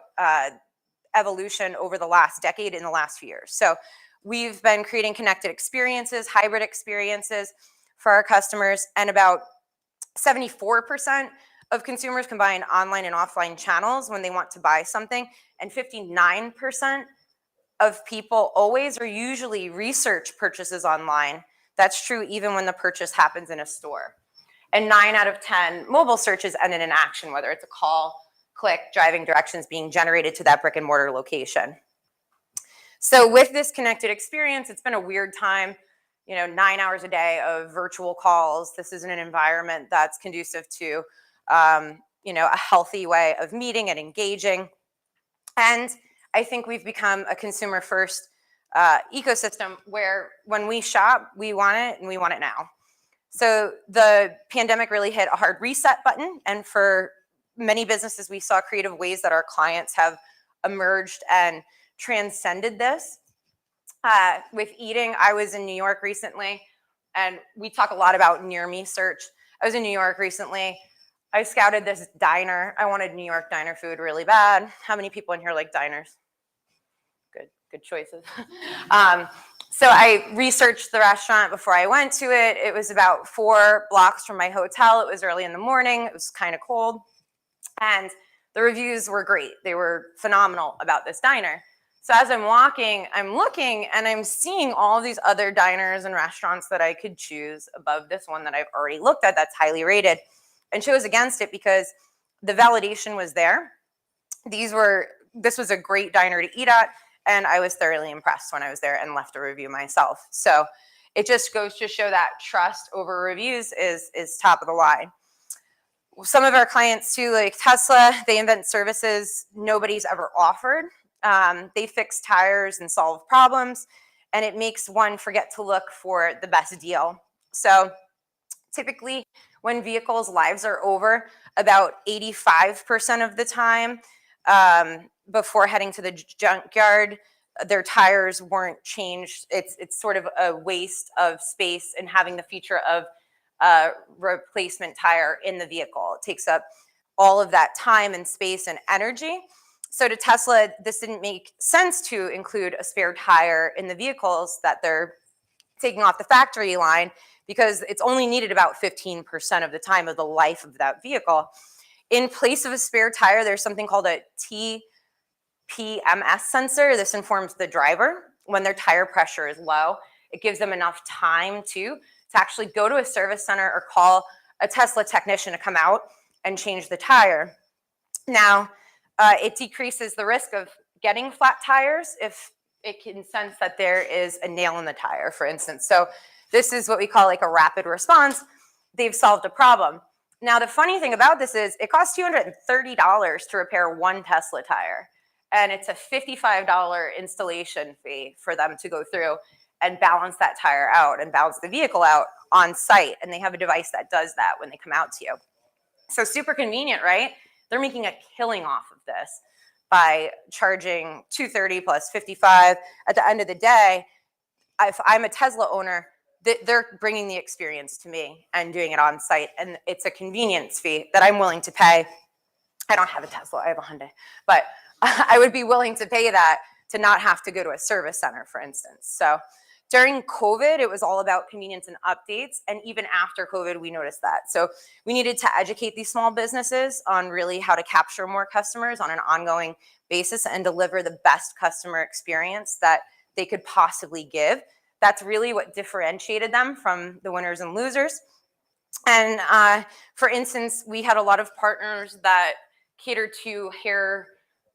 evolution over the last decade, in the last few years. So we've been creating connected experiences, hybrid experiences for our customers, and about 74% of consumers combine online and offline channels when they want to buy something, and 59% of people always or usually research purchases online. That's true even when the purchase happens in a store. And 9 out of 10 mobile searches end in an action, whether it's a call, click, driving directions being generated to that brick and mortar location. So with this connected experience, it's been a weird time, 9 hours a day of virtual calls. This isn't an environment that's conducive to, a healthy way of meeting and engaging. And I think we've become a consumer first ecosystem where when we shop, we want it and we want it now. So the pandemic really hit a hard reset button. And for many businesses, we saw creative ways that our clients have emerged and transcended this. With eating, I was in New York recently, and we talk a lot about near me search. I was in New York recently. I scouted this diner. I wanted New York diner food really bad. How many people in here like diners? Good choices. So I researched the restaurant before I went to it. It was about 4 blocks from my hotel. It was early in the morning. It was kind of cold. And the reviews were great. They were phenomenal about this diner. So as I'm walking, I'm looking and I'm seeing all of these other diners and restaurants that I could choose above this one that I've already looked at that's highly rated, and chose against it because the validation was there. This was a great diner to eat at, and I was thoroughly impressed when I was there and left a review myself. So it just goes to show that trust over reviews is top of the line. Some of our clients too, like Tesla, they invent services nobody's ever offered. They fix tires and solve problems, and it makes one forget to look for the best deal. So typically when vehicles' lives are over, about 85% of the time, before heading to the junkyard, their tires weren't changed. It's sort of a waste of space in having the feature of a replacement tire in the vehicle. It takes up all of that time and space and energy. So to Tesla, this didn't make sense to include a spare tire in the vehicles that they're taking off the factory line, because it's only needed about 15% of the time of the life of that vehicle. In place of a spare tire, there's something called a TPMS sensor. This informs the driver when their tire pressure is low. It gives them enough time to actually go to a service center or call a Tesla technician to come out and change the tire. Now, it decreases the risk of getting flat tires if it can sense that there is a nail in the tire, for instance. So this is what we call like a rapid response. They've solved a problem. Now, the funny thing about this is it costs $230 to repair one Tesla tire. And it's a $55 installation fee for them to go through and balance that tire out and balance the vehicle out on site. And they have a device that does that when they come out to you. So super convenient, right? They're making a killing off of this by charging $230 plus $55. At the end of the day, if I'm a Tesla owner, they're bringing the experience to me and doing it on site. And it's a convenience fee that I'm willing to pay. I don't have a Tesla, I have a Hyundai, but I would be willing to pay that to not have to go to a service center, for instance. So during COVID, it was all about convenience and updates. And even after COVID, we noticed that. So we needed to educate these small businesses on really how to capture more customers on an ongoing basis and deliver the best customer experience that they could possibly give. That's really what differentiated them from the winners and losers. And for instance, we had a lot of partners that cater to hair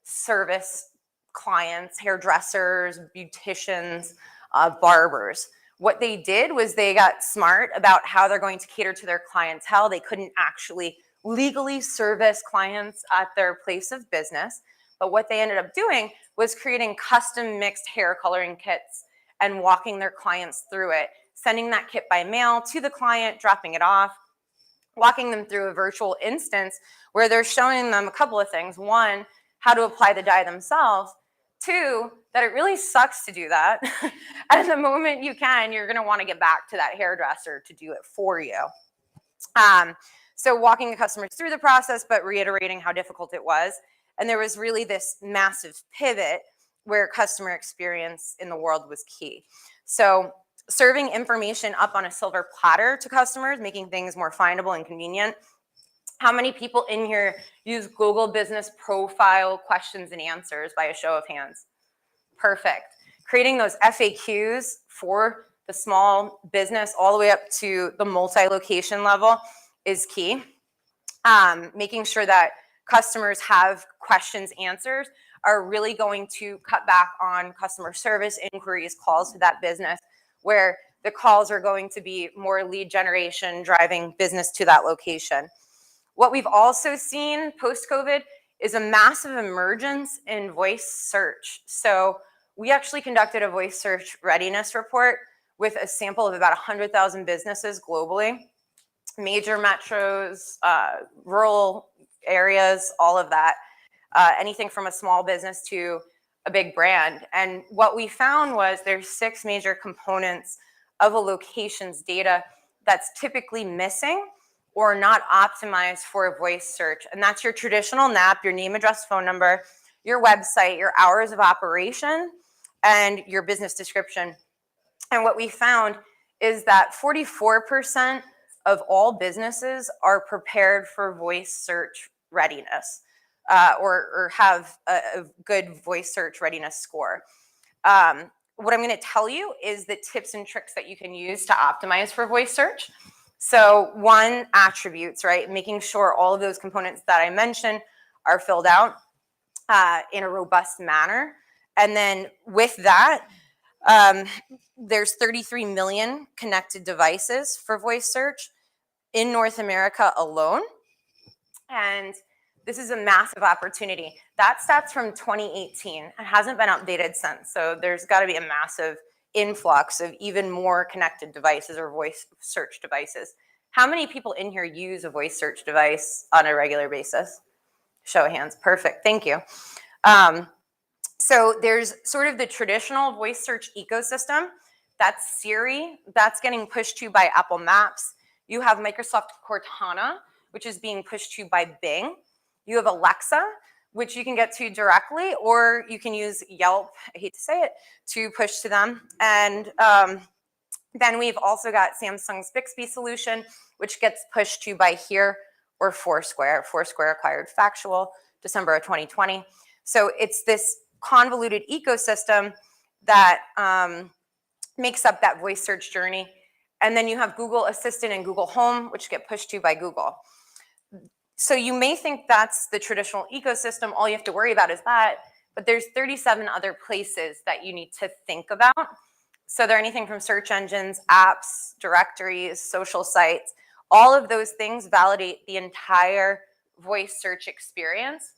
service clients, hairdressers, beauticians, barbers. What they did was they got smart about how they're going to cater to their clientele. They couldn't actually legally service clients at their place of business. But what they ended up doing was creating custom mixed hair coloring kits and walking their clients through it, sending that kit by mail to the client, dropping it off, walking them through a virtual instance where they're showing them a couple of things. One, how to apply the dye themselves. Two, that it really sucks to do that. And the moment you can, you're going to want to get back to that hairdresser to do it for you. So walking the customers through the process, but reiterating how difficult it was. And there was really this massive pivot where customer experience in the world was key. So serving information up on a silver platter to customers, making things more findable and convenient. How many people in here use Google Business Profile questions and answers by a show of hands? Perfect. Creating those FAQs for the small business all the way up to the multi-location level is key. Making sure that customers have questions, answers are really going to cut back on customer service inquiries, calls to that business, where the calls are going to be more lead generation, driving business to that location. What we've also seen post-COVID is a massive emergence in voice search. So we actually conducted a voice search readiness report with a sample of about 100,000 businesses globally, major metros, rural areas, all of that, anything from a small business to a big brand. And what we found was there's 6 major components of a location's data that's typically missing or not optimized for a voice search. And that's your traditional NAP, your name, address, phone number, your website, your hours of operation, and your business description. And what we found is that 44% of all businesses are prepared for voice search readiness, or have a good voice search readiness score. What I'm going to tell you is the tips and tricks that you can use to optimize for voice search. So one, attributes, right? Making sure all of those components that I mentioned are filled out in a robust manner. And then with that, there's 33 million connected devices for voice search in North America alone. And this is a massive opportunity. That stat's from 2018. It hasn't been updated since. So there's got to be a massive influx of even more connected devices or voice search devices. How many people in here use a voice search device on a regular basis? Show of hands. Perfect. Thank you. So there's sort of the traditional voice search ecosystem. That's Siri. That's getting pushed to by Apple Maps. You have Microsoft Cortana, which is being pushed to by Bing. You have Alexa, which you can get to directly, or you can use Yelp, I hate to say it, to push to them. And then we've also got Samsung's Bixby solution, which gets pushed to by Here or Foursquare. Foursquare acquired Factual December of 2020. So it's this convoluted ecosystem that makes up that voice search journey. And then you have Google Assistant and Google Home, which get pushed to by Google. So you may think that's the traditional ecosystem. All you have to worry about is that, but there's 37 other places that you need to think about. So they're anything from search engines, apps, directories, social sites. All of those things validate the entire voice search experience.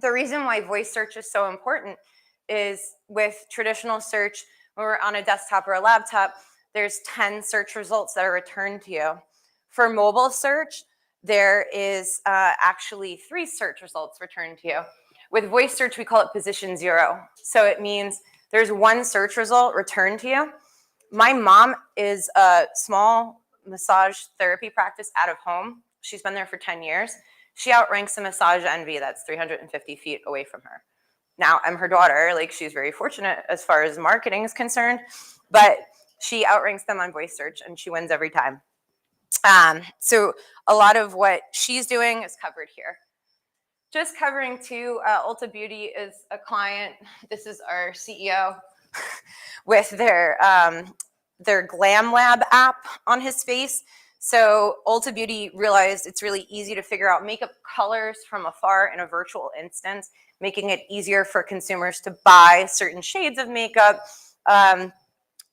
The reason why voice search is so important is with traditional search, when we're on a desktop or a laptop, there's 10 search results that are returned to you. For mobile search, there is actually 3 search results returned to you. With voice search, we call it position 0. So it means there's 1 search result returned to you. My mom is a small massage therapy practice out of home. She's been there for 10 years. She outranks a Massage Envy that's 350 feet away from her. Now, I'm her daughter, like she's very fortunate as far as marketing is concerned, but she outranks them on voice search and she wins every time. So a lot of what she's doing is covered here. Just covering too, Ulta Beauty is a client. This is our CEO with their Glam Lab app on his face. So Ulta Beauty realized it's really easy to figure out makeup colors from afar in a virtual instance, making it easier for consumers to buy certain shades of makeup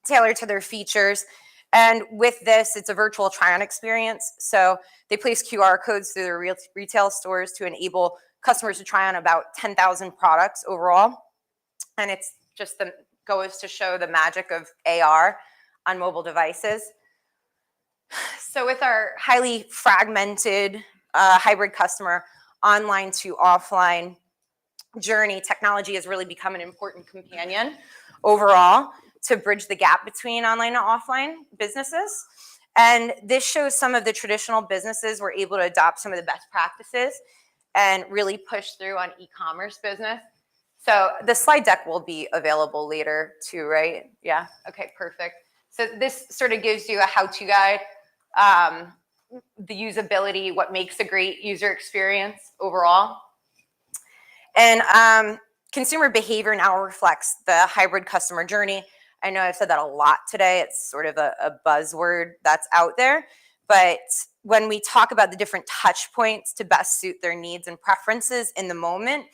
tailored to their features. And with this, it's a virtual try-on experience. So they place QR codes through their retail stores to enable customers to try on about 10,000 products overall. And it's just goes to show the magic of AR on mobile devices. So with our highly fragmented hybrid customer, online to offline, journey, technology has really become an important companion overall to bridge the gap between online and offline businesses. And this shows some of the traditional businesses were able to adopt some of the best practices and really push through on e-commerce business. So the slide deck will be available later too, right? Yeah, okay, perfect. So this sort of gives you a how-to guide, the usability, what makes a great user experience overall. And consumer behavior now reflects the hybrid customer journey. I know I've said that a lot today. It's sort of a buzzword that's out there. But when we talk about the different touch points to best suit their needs and preferences in the moment,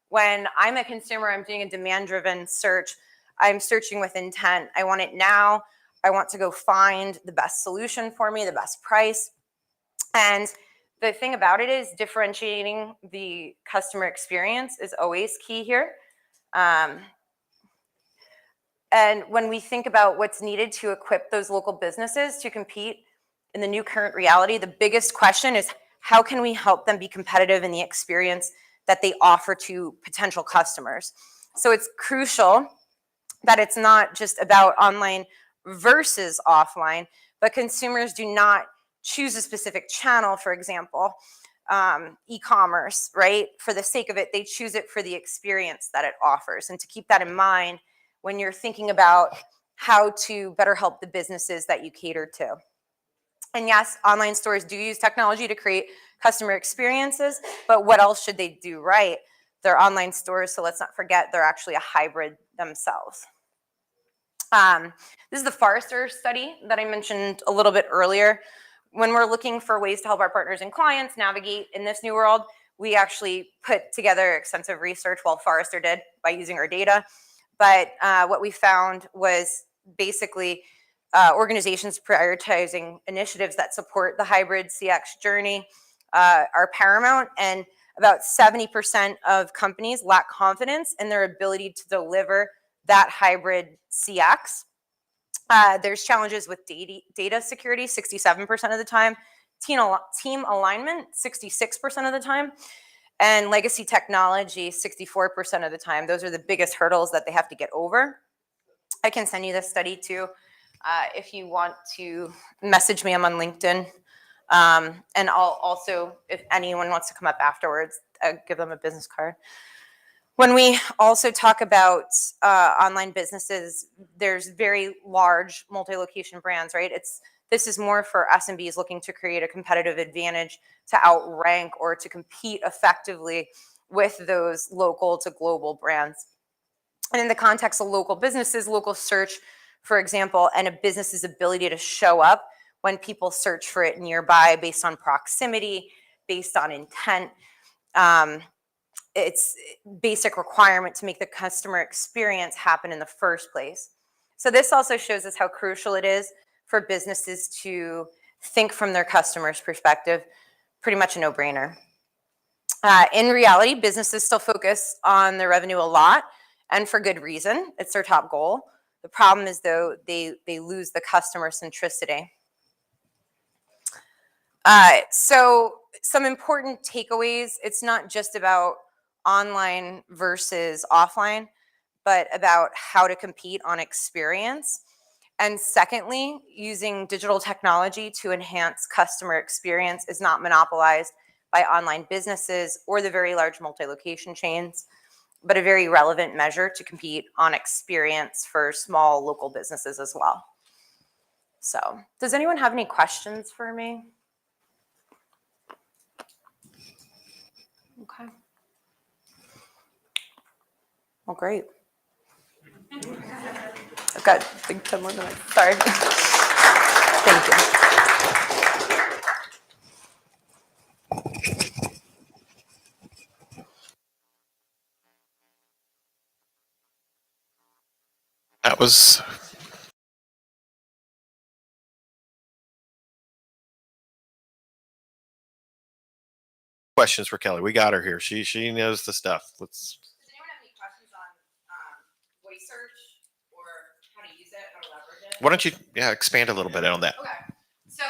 when I'm a consumer, I'm doing a demand-driven search. I'm searching with intent. I want it now. I want to go find the best solution for me, the best price. And the thing about it is differentiating the customer experience is always key here. And when we think about what's needed to equip those local businesses to compete in the new current reality, the biggest question is how can we help them be competitive in the experience that they offer to potential customers? So it's crucial that it's not just about online versus offline, but consumers do not choose a specific channel, for example, e-commerce, right? For the sake of it, they choose it for the experience that it offers. And to keep that in mind when you're thinking about how to better help the businesses that you cater to. And yes, online stores do use technology to create customer experiences, but what else should they do right? They're online stores, so let's not forget they're actually a hybrid themselves. This is the Forrester study that I mentioned a little bit earlier. When we're looking for ways to help our partners and clients navigate in this new world, we actually put together extensive research, well, Forrester did, by using our data. But what we found was basically organizations prioritizing initiatives that support the hybrid CX journey are paramount, and about 70% of companies lack confidence in their ability to deliver that hybrid CX. There's challenges with data security, 67% of the time, team alignment, 66% of the time, and legacy technology, 64% of the time. Those are the biggest hurdles that they have to get over. I can send you this study too. If you want to message me, I'm on LinkedIn. And I'll also, if anyone wants to come up afterwards, give them a business card. When we also talk about online businesses, there's very large multi-location brands, right? This is more for SMBs looking to create a competitive advantage to outrank or to compete effectively with those local to global brands. And in the context of local businesses, local search, for example, and a business's ability to show up when people search for it nearby based on proximity, based on intent, it's basic requirement to make the customer experience happen in the first place. So this also shows us how crucial it is for businesses to think from their customer's perspective. Pretty much a no-brainer. In reality, businesses still focus on their revenue a lot, and for good reason. It's their top goal. The problem is, though, they lose the customer centricity. So some important takeaways. It's not just about online versus offline, but about how to compete on experience. And secondly, using digital technology to enhance customer experience is not monopolized by online businesses or the very large multi-location chains, but a very relevant measure to compete on experience for small local businesses as well. So, does anyone have any questions for me? Okay. Well, great. I've got like 10 more minutes. Sorry. Thank you. That was questions for Kelly. We got her here. She knows the stuff. Let's. Does anyone have any questions on voice search or how to use it, how to leverage it? Why don't you expand a little bit on that? Okay. So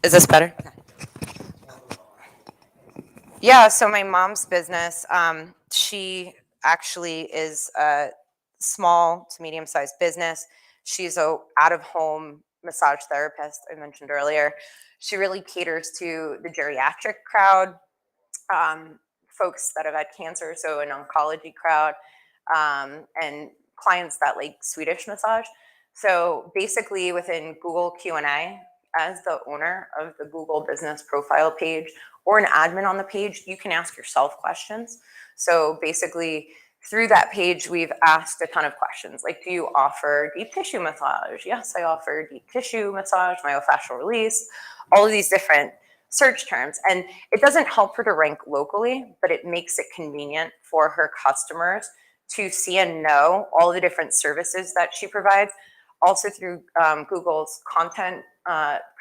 Is this better? Yeah, so my mom's business, she actually is a small to medium-sized business. She's a out-of-home massage therapist I mentioned earlier. She really caters to the geriatric crowd, folks that have had cancer, so an oncology crowd, and clients that like Swedish massage. So basically within Google Q&A, as the owner of the Google business profile page or an admin on the page, you can ask yourself questions. So basically through that page, we've asked a ton of questions like, do you offer deep tissue massage? Yes, I offer deep tissue massage, myofascial release, all of these different search terms. And it doesn't help her to rank locally, but it makes it convenient for her customers to see and know all the different services that she provides. Also through Google's content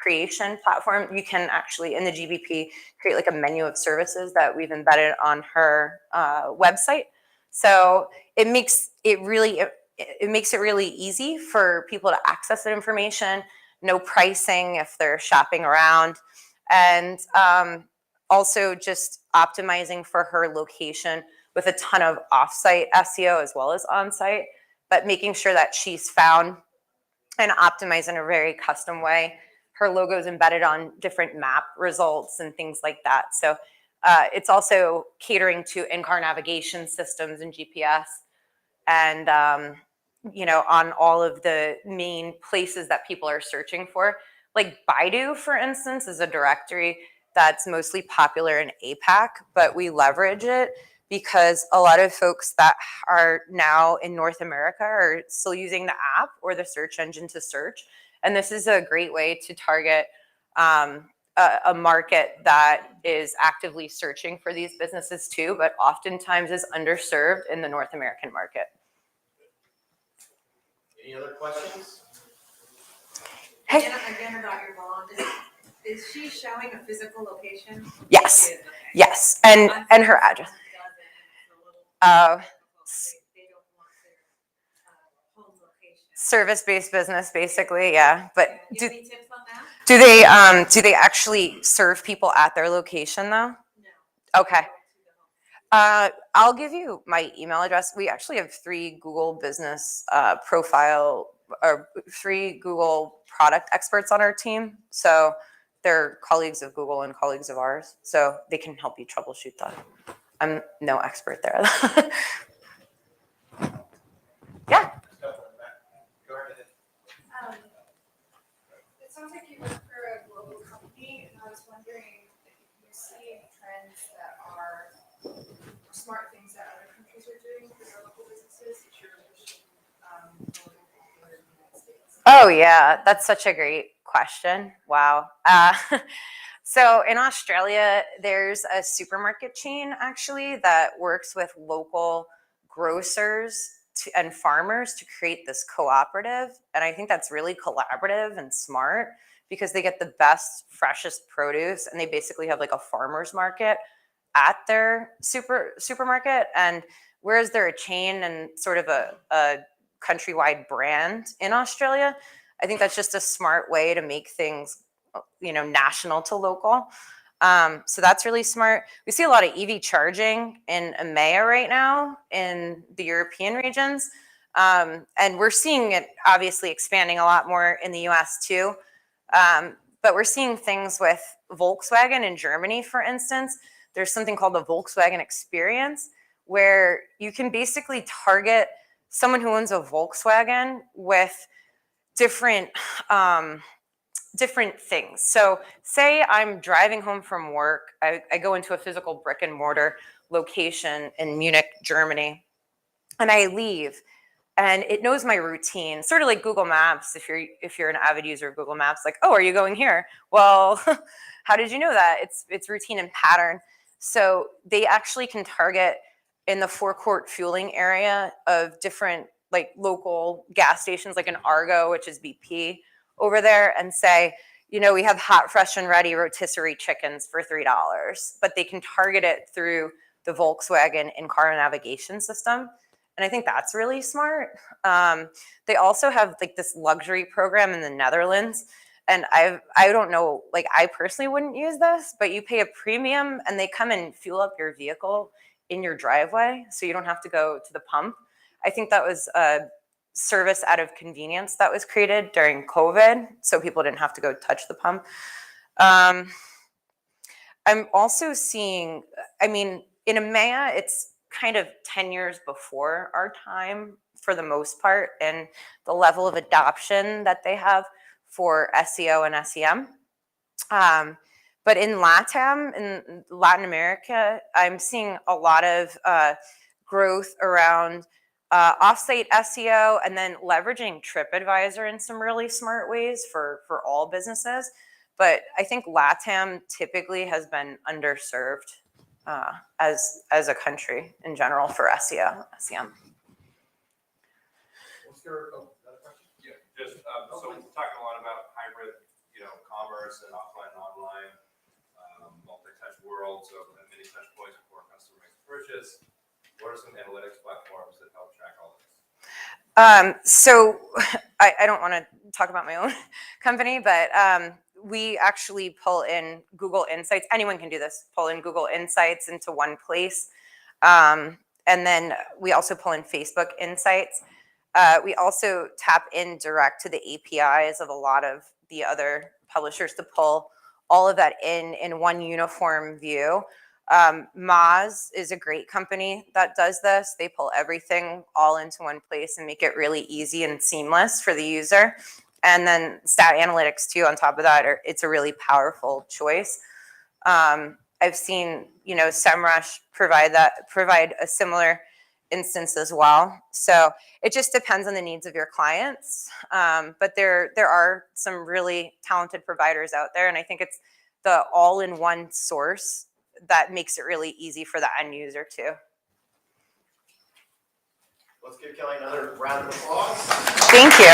creation platform, you can actually in the GBP create like a menu of services that we've embedded on her website. So it makes it really easy for people to access that information, know pricing if they're shopping around, and also just optimizing for her location with a ton of offsite SEO as well as onsite, but making sure that she's found and optimized in a very custom way. Her logo is embedded on different map results and things like that. So it's also catering to in-car navigation systems and GPS, and on all of the main places that people are searching for. Like Baidu, for instance, is a directory that's mostly popular in APAC, but we leverage it because a lot of folks that are now in North America are still using the app or the search engine to search. And this is a great way to target a market that is actively searching for these businesses too, but oftentimes is underserved in the North American market. Any other questions? Hey. Again about your mom, is she showing a physical location? Yes. She is, okay. Yes, and her address. They don't want their home location. Service-based business, basically, yeah. But Do you have any tips on that? do they actually serve people at their location though? No. Okay. I'll give you my email address. We actually have 3 Google business profile or 3 Google product experts on our team. So they're colleagues of Google and colleagues of ours. So they can help you troubleshoot that. I'm no expert there. Yeah. Go right ahead. It sounds like you work for a global company, and I was wondering if you see any trends that are smart things that other countries are doing for their local businesses that you're pushing forward in the United States. Oh yeah, that's such a great question. Wow. So in Australia, there's a supermarket chain actually that works with local grocers and farmers to create this cooperative. And I think that's really collaborative and smart because they get the best, freshest produce, and they basically have like a farmer's market at their supermarket. And whereas they're a chain and sort of a countrywide brand in Australia, I think that's just a smart way to make things national to local. So that's really smart. We see a lot of EV charging in EMEA right now in the European regions. And we're seeing it obviously expanding a lot more in the US too. But we're seeing things with Volkswagen in Germany, for instance. There's something called the Volkswagen Experience, where you can basically target someone who owns a Volkswagen with different things. So say I'm driving home from work, I go into a physical brick and mortar location in Munich, Germany, and I leave, and it knows my routine, sort of like Google Maps. If you're an avid user of Google Maps, like, oh, are you going here? Well, how did you know that? It's routine and pattern. So they actually can target in the forecourt fueling area of different like local gas stations, like an Argo, which is BP over there, and say, we have hot, fresh, and ready rotisserie chickens for $3, but they can target it through the Volkswagen in-car navigation system. And I think that's really smart. They also have like this luxury program in the Netherlands, And I don't know, like I personally wouldn't use this, but you pay a premium and they come and fuel up your vehicle in your driveway so you don't have to go to the pump. I think that was a service out of convenience that was created during COVID, so people didn't have to go touch the pump. I'm also seeing, I mean, in EMEA, it's kind of 10 years before our time for the most part, and the level of adoption that they have for SEO and SEM. But in LATAM, in Latin America, I'm seeing a lot of growth around offsite SEO and then leveraging TripAdvisor in some really smart ways for all businesses. But I think LATAM typically has been underserved as a country in general for SEO, SEM. What's your, another question? Yeah, just, so we're talking a lot about hybrid, commerce and offline and online, multi-touch world, so many touch points before a customer makes a purchase. What are some analytics platforms that help track all of this? So I don't want to talk about my own company, but we actually pull in Google Insights. Anyone can do this, pull in Google Insights into one place. And then we also pull in Facebook Insights. We also tap in direct to the APIs of a lot of the other publishers to pull all of that in one uniform view. Moz is a great company that does this. They pull everything all into one place and make it really easy and seamless for the user. And then Stat Analytics too, on top of that, it's a really powerful choice. I've seen, SEMrush provide a similar instance as well. So it just depends on the needs of your clients. But there are some really talented providers out there, and I think it's the all-in-one source that makes it really easy for the end user too. Let's give Kelly another round of applause. Thank you.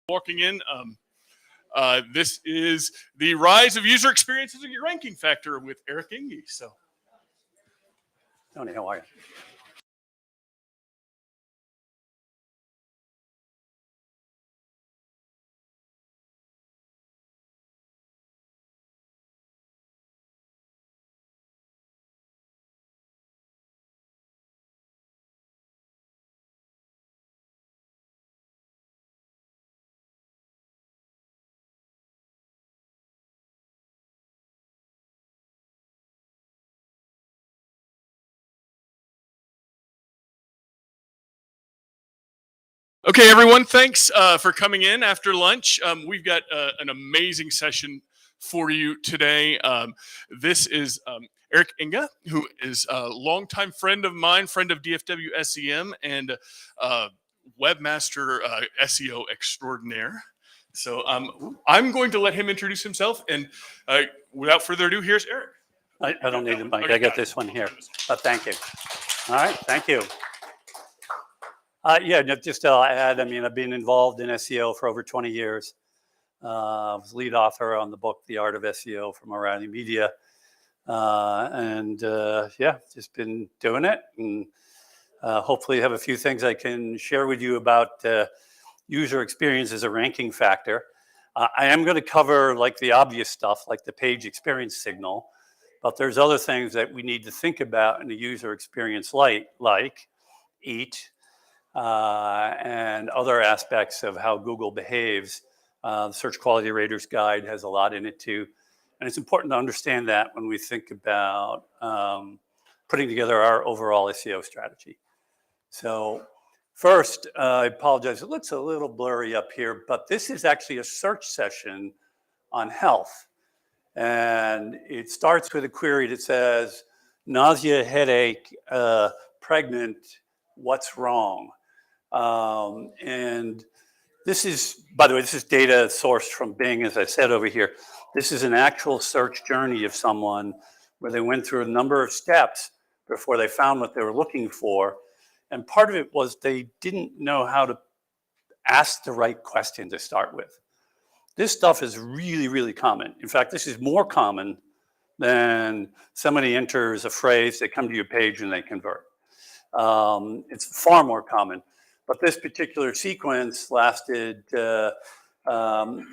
walking in. This is the rise of user experience as a ranking factor with Eric Inge. So, Tony, how are you? okay, everyone, thanks for coming in after lunch. We've got an amazing session for you today. This is Eric Inga, who is a longtime friend of mine, friend of DFW SEM, and webmaster SEO extraordinaire. So I'm going to let him introduce himself, and without further ado, here's Eric. I don't need a mic. Okay, I got got it. this one here. Thank you. All right, thank you. Yeah, just to add, I mean, I've been involved in SEO for over 20 years. I was lead author on the book, The Art of SEO from O'Reilly Media. Yeah, just been doing it. And hopefully have a few things I can share with you about user experience as a ranking factor. I am going to cover like the obvious stuff, like the page experience signal. But there's other things that we need to think about in the user experience like EAT, and other aspects of how Google behaves. The Search Quality Raters Guide has a lot in it too. And it's important to understand that when we think about putting together our overall SEO strategy. So first, I apologize, it looks a little blurry up here, but this is actually a search session on health. And it starts with a query that says, nausea, headache, pregnant, what's wrong? And this is, by the way, this is data sourced from Bing, as I said over here. This is an actual search journey of someone where they went through a number of steps before they found what they were looking for. And part of it was they didn't know how to ask the right question to start with. This stuff is really, really common. In fact, this is more common than somebody enters a phrase, they come to your page and they convert. It's far more common. But this particular sequence lasted, 15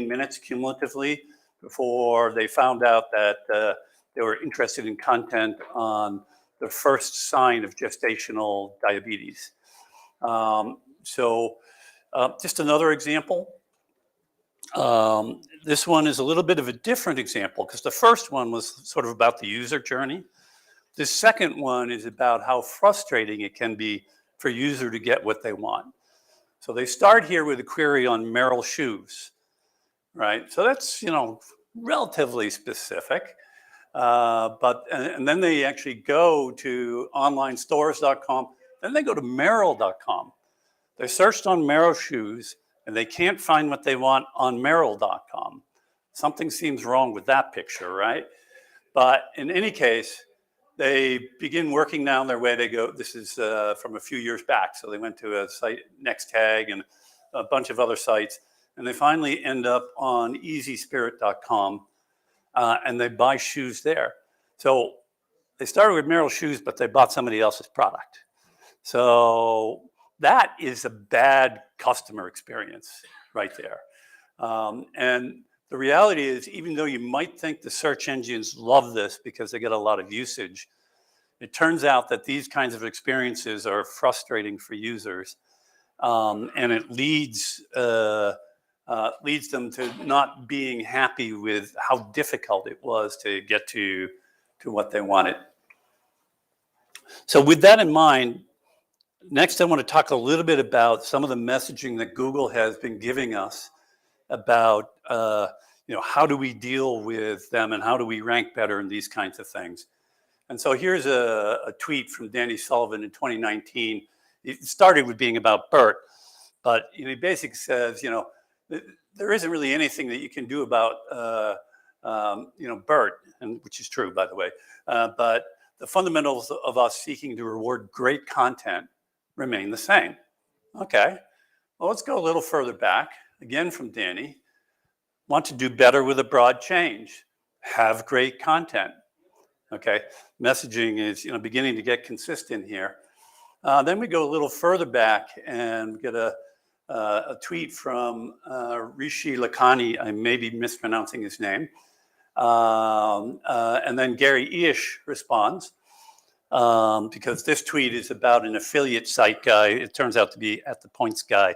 minutes cumulatively before they found out that they were interested in content on the first sign of gestational diabetes. Just another example. This one is a little bit of a different example because the first one was sort of about the user journey. The second one is about how frustrating it can be for a user to get what they want. So they start here with a query on Merrill shoes, right? So that's, relatively specific. And then they actually go to onlinestores.com, then they go to Merrill.com. They searched on Merrill shoes and they can't find what they want on Merrill.com. Something seems wrong with that picture, right? But in any case, they begin working down their way. They go, this is from a few years back. So they went to a site, NextTag, and a bunch of other sites. And they finally end up on easyspirit.com, and they buy shoes there. So they started with Merrill shoes, but they bought somebody else's product. So that is a bad customer experience right there. And the reality is, even though you might think the search engines love this because they get a lot of usage, it turns out that these kinds of experiences are frustrating for users, and it leads them to not being happy with how difficult it was to get to what they wanted. So with that in mind, next I want to talk a little bit about some of the messaging that Google has been giving us about how do we deal with them and how do we rank better and these kinds of things. And so here's a tweet from Danny Sullivan in 2019. It started with being about BERT, but he basically says, there isn't really anything that you can do about BERT, and which is true, by the way. But the fundamentals of us seeking to reward great content remain the same. Okay, Well, let's go a little further back, again from Danny. Want to do better with a broad change. Have great content. Okay, messaging is beginning to get consistent here. Then we go a little further back and get a tweet from Rishi Lakhani. I may be mispronouncing his name. And then Gary Ish responds because this tweet is about an affiliate site guy. It turns out to be At the Points guy,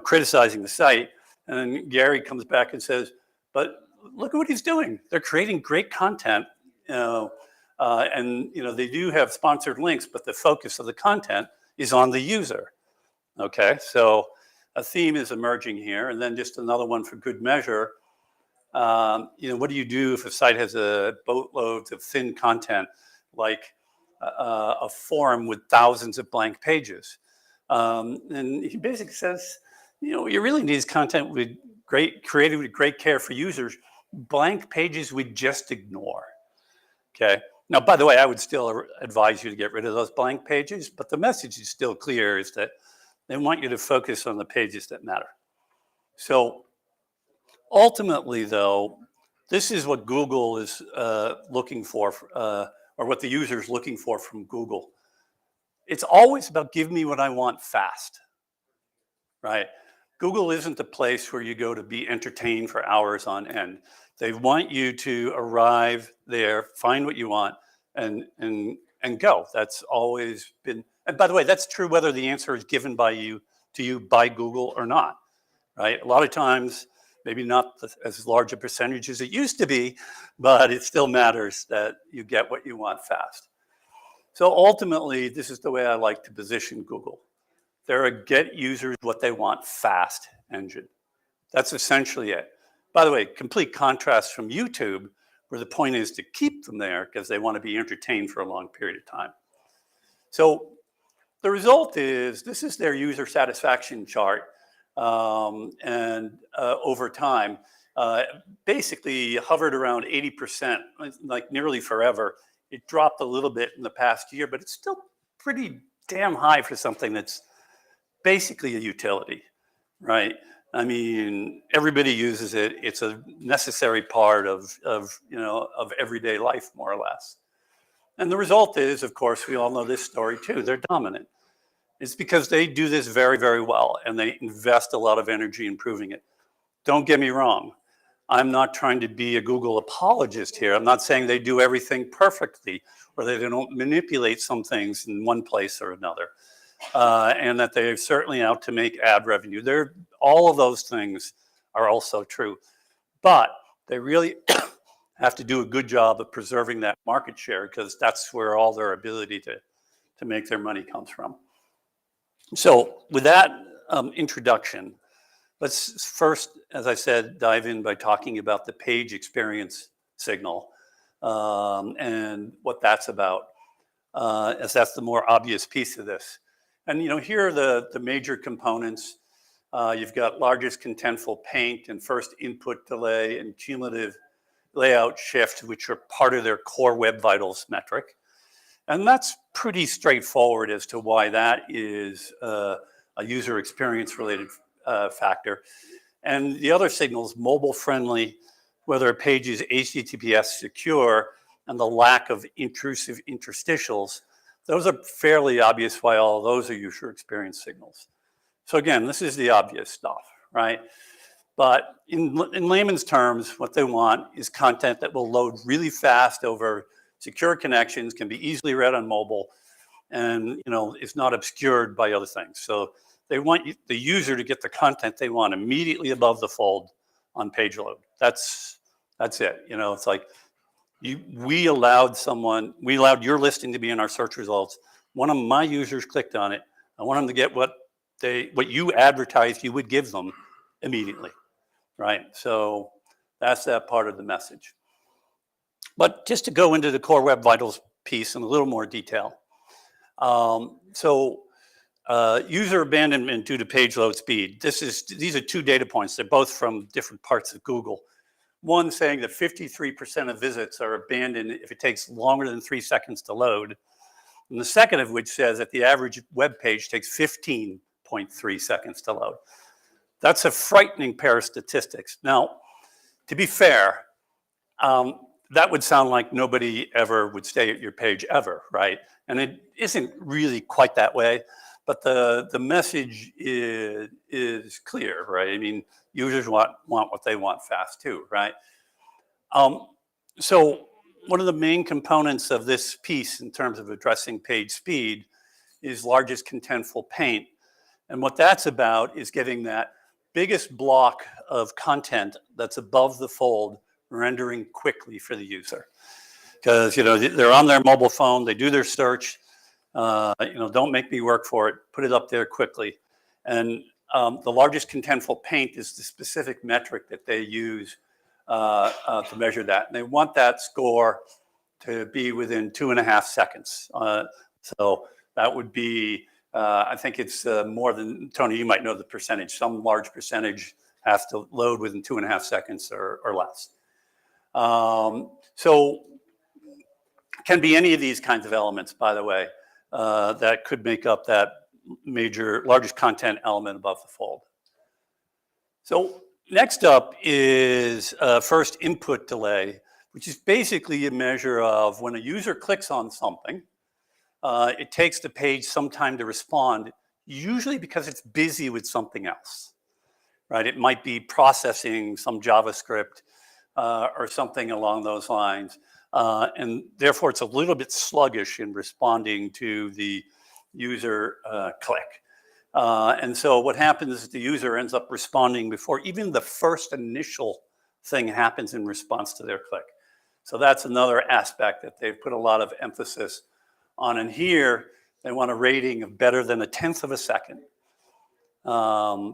criticizing the site. And then Gary comes back and says, but look at what he's doing. They're creating great content, and they do have sponsored links, but the focus of the content is on the user. Okay, so a theme is emerging here. And then just another one for good measure. What do you do if a site has a boatload of thin content, like a forum with thousands of blank pages? And he basically says, you really need content with created with great care for users. Blank pages we just ignore. Okay. Now, by the way, I would still advise you to get rid of those blank pages, but the message is still clear: is that they want you to focus on the pages that matter. So ultimately, though, this is what Google is looking for, or what the user is looking for from Google. It's always about give me what I want fast, right? Google isn't the place where you go to be entertained for hours on end. They want you to arrive there, find what you want, and go. That's always been, and by the way, that's true whether the answer is given to you by Google or not, right? A lot of times, maybe not as large a percentage as it used to be, but it still matters that you get what you want fast. So ultimately, this is the way I like to position Google. They're a get users what they want fast engine. That's essentially it. By the way, complete contrast from YouTube, where the point is to keep them there because they want to be entertained for a long period of time. So the result is, this is their user satisfaction chart. And over time, basically hovered around 80%, like nearly forever. It dropped a little bit in the past year, but it's still pretty damn high for something that's basically a utility, right? I mean, everybody uses it. It's a necessary part of everyday life, more or less. And the result is, of course, we all know this story too. They're dominant. It's because they do this very, very well, and they invest a lot of energy improving it. Don't get me wrong. I'm not trying to be a Google apologist here. I'm not saying they do everything perfectly, or they don't manipulate some things in one place or another, and that they're certainly out to make ad revenue. All of those things are also true, but they really have to do a good job of preserving that market share, because that's where all their ability to make their money comes from. So with that introduction, let's first, as I said, dive in by talking about the page experience signal and what that's about, as that's the more obvious piece of this. And here are the major components. You've got largest contentful paint and first input delay and cumulative layout shift, which are part of their core web vitals metric. And that's pretty straightforward as to why that is a user experience related factor. And the other signals, mobile friendly, whether a page is HTTPS secure, and the lack of intrusive interstitials, those are fairly obvious why all of those are user experience signals. So again, this is the obvious stuff, right? But in layman's terms, what they want is content that will load really fast over secure connections, can be easily read on mobile, and is not obscured by other things. So they want the user to get the content they want immediately above the fold on page load. That's it. It's like we allowed your listing to be in our search results. One of my users clicked on it. I want them to get what you advertised you would give them immediately, right? So that's that part of the message. But just to go into the core web vitals piece in a little more detail. User abandonment due to page load speed. These are two data points. They're both from different parts of Google. One saying that 53% of visits are abandoned if it takes longer than 3 seconds to load. And the second of which says that the average web page takes 15 0.3 seconds to load. That's a frightening pair of statistics. Now, to be fair, that would sound like nobody ever would stay at your page ever, right? And it isn't really quite that way, but the message is clear, right? I mean, users want what they want fast too, right? So one of the main components of this piece in terms of addressing page speed is largest contentful paint. And what that's about is getting that biggest block of content that's above the fold rendering quickly for the user. Because, they're on their mobile phone, they do their search, don't make me work for it, put it up there quickly. And the largest contentful paint is the specific metric that they use to measure that. And they want that score to be within 2.5 seconds. So that would be, I think it's more than, Tony, you might know the percentage. Some large percentage has to load within 2.5 seconds or less. So can be any of these kinds of elements, by the way, that could make up that largest content element above the fold. So next up is first input delay, which is basically a measure of when a user clicks on something, it takes the page some time to respond, usually because it's busy with something else, right? It might be processing some JavaScript or something along those lines. And therefore, it's a little bit sluggish in responding to the user click. And so what happens is the user ends up responding before even the first initial thing happens in response to their click. So that's another aspect that they've put a lot of emphasis on. And here, they want a rating of better than 1/10 of a second,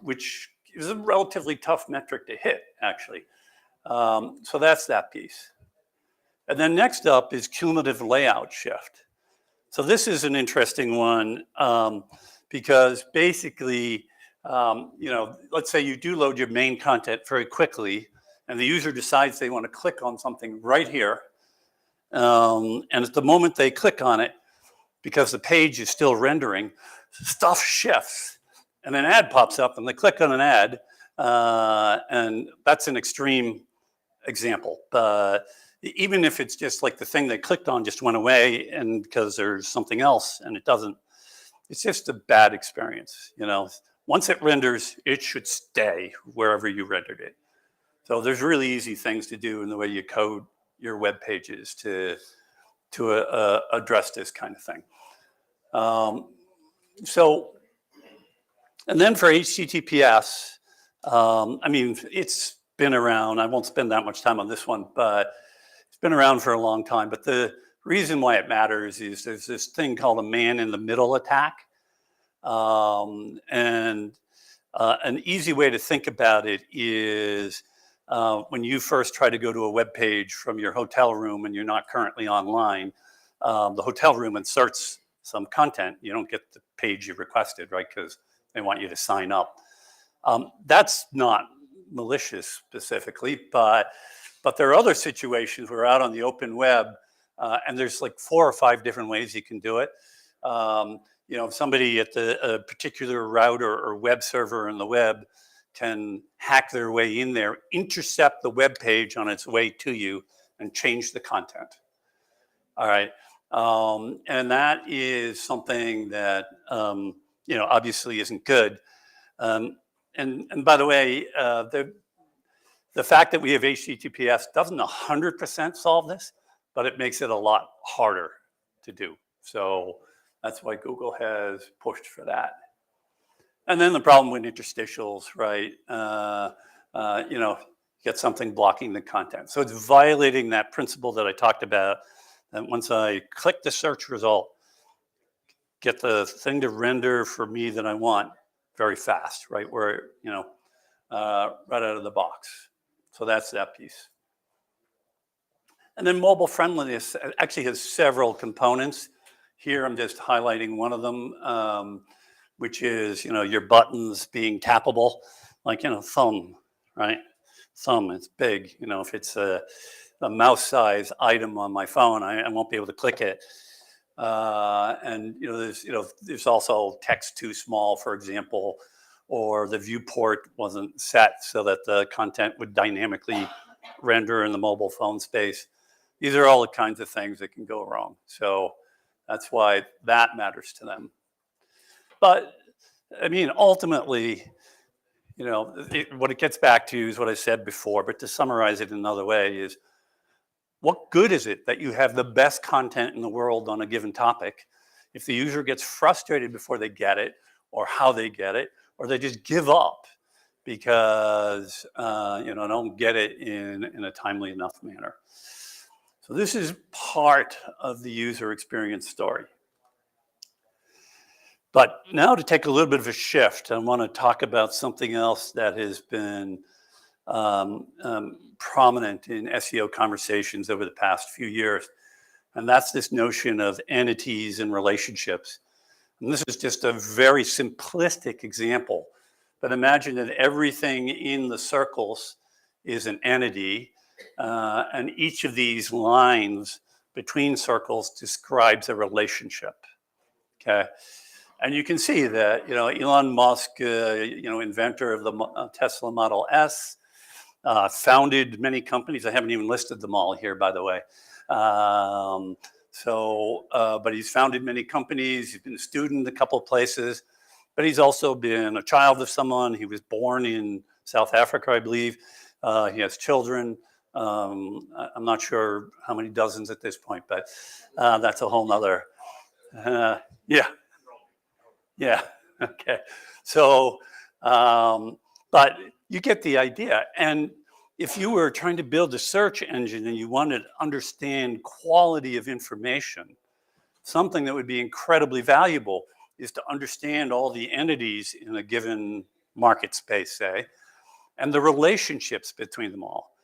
which is a relatively tough metric to hit, actually. So that's that piece. And then next up is cumulative layout shift. So this is an interesting one because basically, let's say you do load your main content very quickly and the user decides they want to click on something right here. And at the moment they click on it, because the page is still rendering, stuff shifts and an ad pops up and they click on an ad. And that's an extreme example. Even if it's just like the thing they clicked on just went away and because there's something else and it doesn't, it's just a bad experience. Once it renders, it should stay wherever you rendered it. So there's really easy things to do in the way you code your web pages to address this kind of thing. And then for HTTPS, it's been around. I won't spend that much time on this one, but it's been around for a long time. But the reason why it matters is there's this thing called a man-in-the-middle attack. And an easy way to think about it is when you first try to go to a web page from your hotel room and you're not currently online, the hotel room inserts some content. You don't get the page you requested, right? Because they want you to sign up. That's not malicious specifically, but there are other situations where out on the open web, and there's like 4 or 5 different ways you can do it. Somebody at a particular router or web server in the web can hack their way in there, intercept the web page on its way to you, and change the content. All right. And that is something that, obviously isn't good. And by the way, the fact that we have HTTPS doesn't 100% solve this, but it makes it a lot harder to do. So that's why Google has pushed for that. And then the problem with interstitials, right? Get something blocking the content. So it's violating that principle that I talked about. And once I click the search result, get the thing to render for me that I want very fast, right? Where, right out of the box. So that's that piece. And then mobile friendliness actually has several components. Here I'm just highlighting one of them, which is, your buttons being tappable, like, thumb, right? Thumb, it's big. If it's a mouse size item on my phone, I won't be able to click it. And there's also text too small, for example, or the viewport wasn't set so that the content would dynamically render in the mobile phone space. These are all the kinds of things that can go wrong. So that's why that matters to them. But I mean, ultimately, what it gets back to is what I said before, but to summarize it in another way is, what good is it that you have the best content in the world on a given topic if the user gets frustrated before they get it, or how they get it, or they just give up because don't get it in a timely enough manner? So this is part of the user experience story. But now to take a little bit of a shift, I want to talk about something else that has been prominent in SEO conversations over the past few years. And that's this notion of entities and relationships. And this is just a very simplistic example. But imagine that everything in the circles is an entity, and each of these lines between circles describes a relationship. Okay. And you can see that, Elon Musk, inventor of the Tesla Model S, founded many companies. I haven't even listed them all here, by the way. But he's founded many companies. He's been a student a couple of places, but he's also been a child of someone. He was born in South Africa, I believe. He has children. I'm not sure how many dozens at this point, but that's a whole nother. Yeah. Okay. So, but you get the idea. And if you were trying to build a search engine and you wanted to understand quality of information, something that would be incredibly valuable is to understand all the entities in a given market space, say, and the relationships between them all.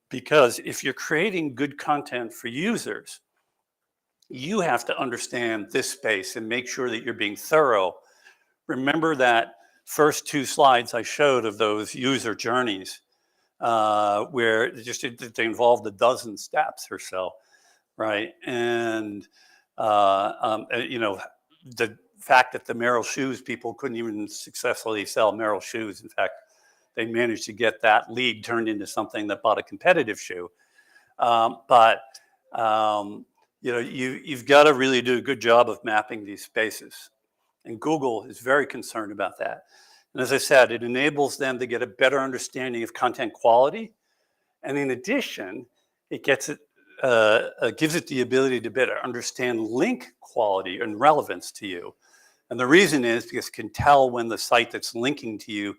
Because if you're creating good content for users, you have to understand this space and make sure that you're being thorough. Remember that first two slides I showed of those user journeys, where they involved a dozen steps or so, right? And the fact that the Merrill shoes people couldn't even successfully sell Merrill shoes. In fact, they managed to get that lead turned into something that bought a competitive shoe. You've got to really do a good job of mapping these spaces. And Google is very concerned about that. And as I said, it enables them to get a better understanding of content quality. And in addition, it gives it the ability to better understand link quality and relevance to you. And the reason is because it can tell when the site that's linking to you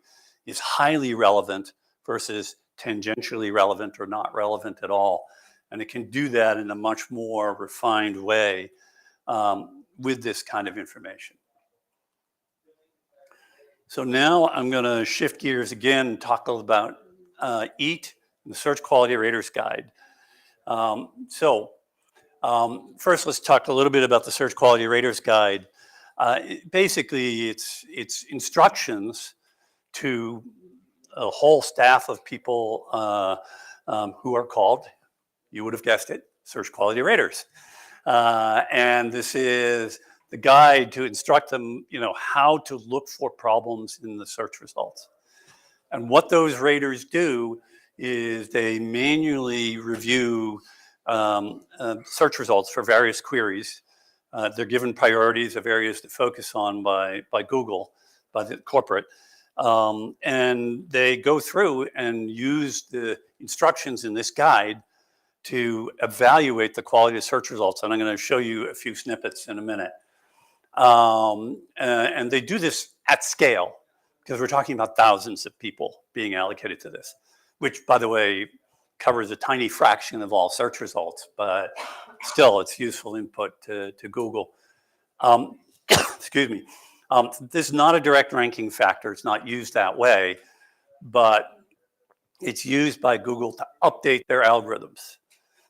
is highly relevant versus tangentially relevant or not relevant at all. And it can do that in a much more refined way with this kind of information. So now I'm going to shift gears again and talk a little about EAT, the Search Quality Rater's Guide. First, let's talk a little bit about the Search Quality Rater's Guide. Basically, it's instructions to a whole staff of people who are called, you would have guessed it, search quality raters. And this is the guide to instruct them, how to look for problems in the search results. And what those raters do is they manually review search results for various queries. They're given priorities of areas to focus on by Google, by the corporate. And they go through and use the instructions in this guide to evaluate the quality of search results. And I'm going to show you a few snippets in a minute. And they do this at scale, because we're talking about thousands of people being allocated to this, which, by the way, covers a tiny fraction of all search results, but still it's useful input to Google. Excuse me. This is not a direct ranking factor. It's not used that way, but it's used by Google to update their algorithms.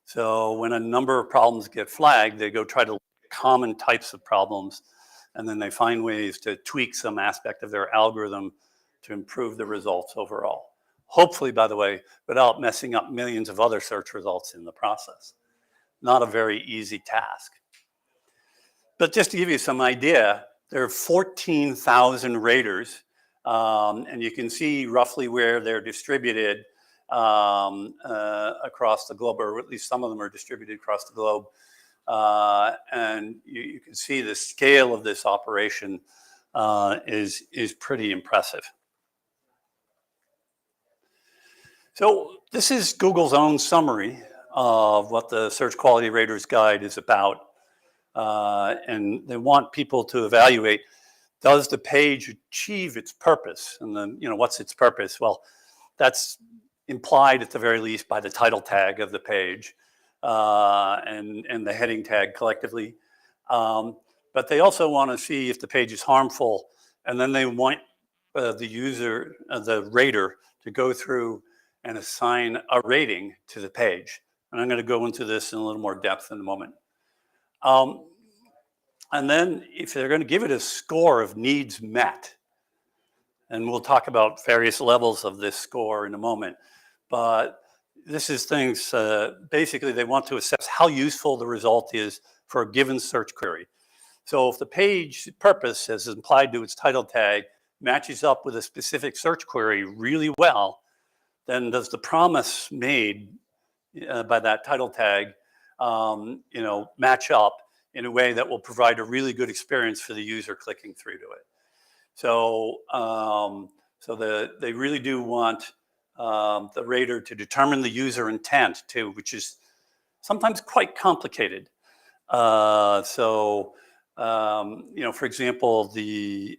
So when a number of problems get flagged, they go try to look at common types of problems, and then they find ways to tweak some aspect of their algorithm to improve the results overall. Hopefully, by the way, without messing up millions of other search results in the process. Not a very easy task. But just to give you some idea, there are 14,000 raters, and you can see roughly where they're distributed across the globe, or at least some of them are distributed across the globe. And you can see the scale of this operation is pretty impressive. So this is Google's own summary of what the Search Quality Raters Guide is about. And they want people to evaluate, does the page achieve its purpose? And then, what's its purpose? Well, that's implied at the very least by the title tag of the page and the heading tag collectively. But they also want to see if the page is harmful, and then they want the user, the rater, to go through and assign a rating to the page. And I'm going to go into this in a little more depth in a moment. And then if they're going to give it a score of needs met, and we'll talk about various levels of this score in a moment, but this is things, basically they want to assess how useful the result is for a given search query. So if the page purpose, as implied to its title tag, matches up with a specific search query really well, then does the promise made by that title tag, match up in a way that will provide a really good experience for the user clicking through to it. So, they really do want the rater to determine the user intent too, which is sometimes quite complicated. For example, the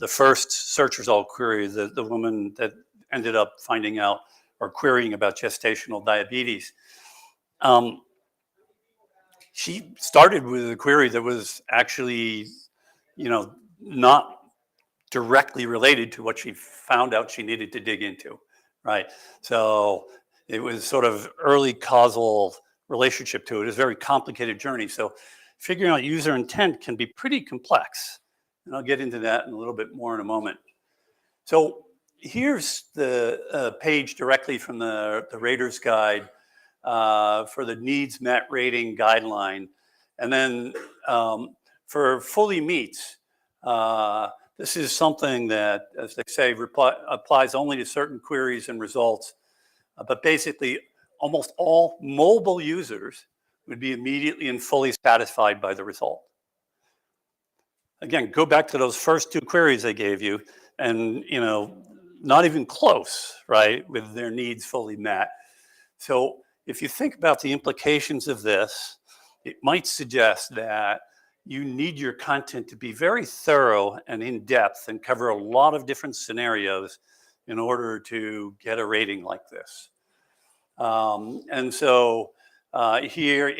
first search result query, the woman that ended up finding out or querying about gestational diabetes, she started with a query that was actually, not directly related to what she found out she needed to dig into, right? So it was sort of early causal relationship to it. It was a very complicated journey. So figuring out user intent can be pretty complex. And I'll get into that in a little bit more in a moment. So here's the page directly from the Rater's Guide for the needs met rating guideline. And then for fully meets, this is something that, as they say, applies only to certain queries and results. But basically, almost all mobile users would be immediately and fully satisfied by the result. Again, go back to those first two queries I gave you, and not even close, right, with their needs fully met. So if you think about the implications of this, it might suggest that you need your content to be very thorough and in-depth and cover a lot of different scenarios in order to get a rating like this. And so here,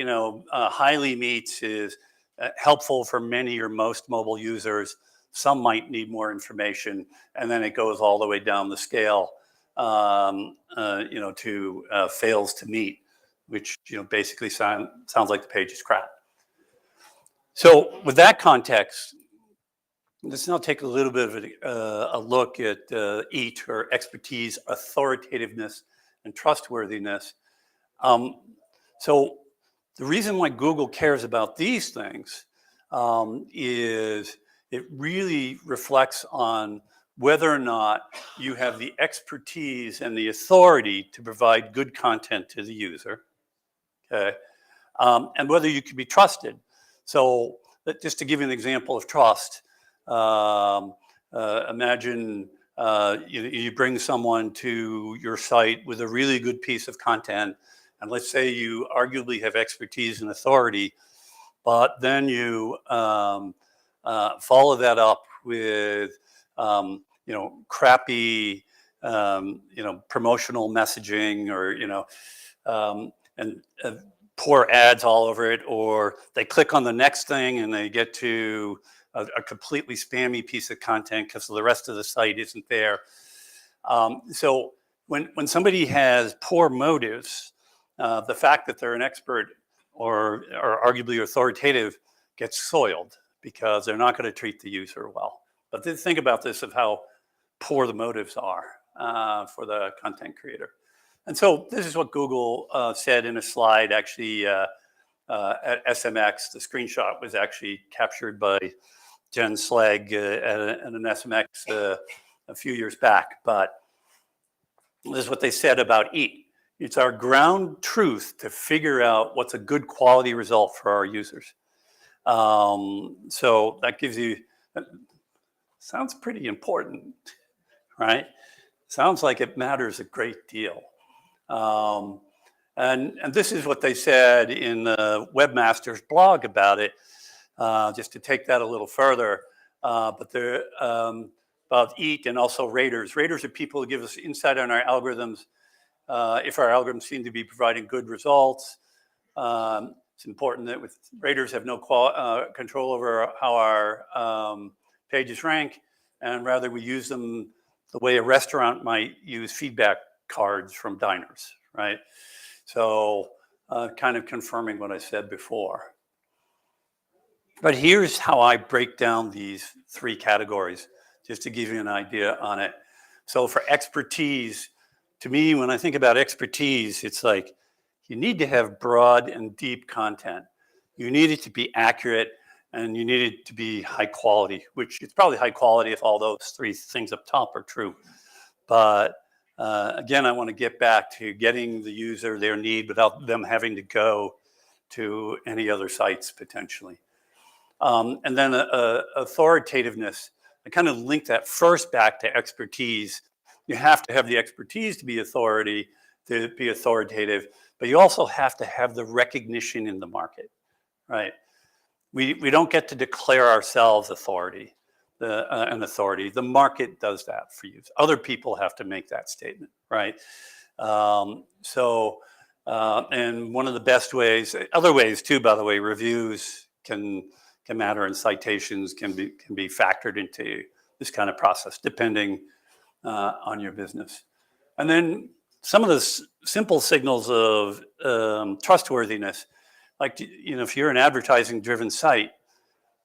highly meets is helpful for many or most mobile users. Some might need more information, and then it goes all the way down the scale, to fails to meet, which basically sounds like the page is crap. So with that context, let's now take a little bit of a look at EAT, or expertise, authoritativeness, and trustworthiness. So the reason why Google cares about these things is it really reflects on whether or not you have the expertise and the authority to provide good content to the user, okay, and whether you can be trusted. So just to give you an example of trust, imagine you bring someone to your site with a really good piece of content, and let's say you arguably have expertise and authority, but then you follow that up with crappy promotional messaging, or and poor ads all over it, or they click on the next thing and they get to a completely spammy piece of content because the rest of the site isn't there. So when somebody has poor motives, the fact that they're an expert or arguably authoritative gets soiled because they're not going to treat the user well. But then think about this, of how poor the motives are for the content creator. And so this is what Google said in a slide, actually, at SMX. The screenshot was actually captured by Jen Slag at an SMX a few years back. But this is what they said about EAT. It's our ground truth to figure out what's a good quality result for our users. So that gives you, sounds pretty important, right? Sounds like it matters a great deal. And this is what they said in the Webmaster's blog about it, just to take that a little further. But they're about EAT and also raters. Raters are people who give us insight on our algorithms. If our algorithms seem to be providing good results, it's important that with raters have no control over how our pages rank, and rather we use them the way a restaurant might use feedback cards from diners, right? So kind of confirming what I said before. But here's how I break down these three categories, just to give you an idea on it. So for expertise, to me, when I think about expertise, it's like you need to have broad and deep content. You need it to be accurate, and you need it to be high quality, which it's probably high quality if all those three things up top are true. But again, I want to get back to getting the user their need without them having to go to any other sites potentially. And then authoritativeness. I kind of link that first back to expertise. You have to have the expertise to be authoritative, but you also have to have the recognition in the market, right? We don't get to declare ourselves an authority. The market does that for you. Other people have to make that statement, right? And one of the best ways, other ways too, by the way, reviews can matter, and citations can be factored into this kind of process, depending on your business. And then some of the simple signals of trustworthiness, like, if you're an advertising-driven site,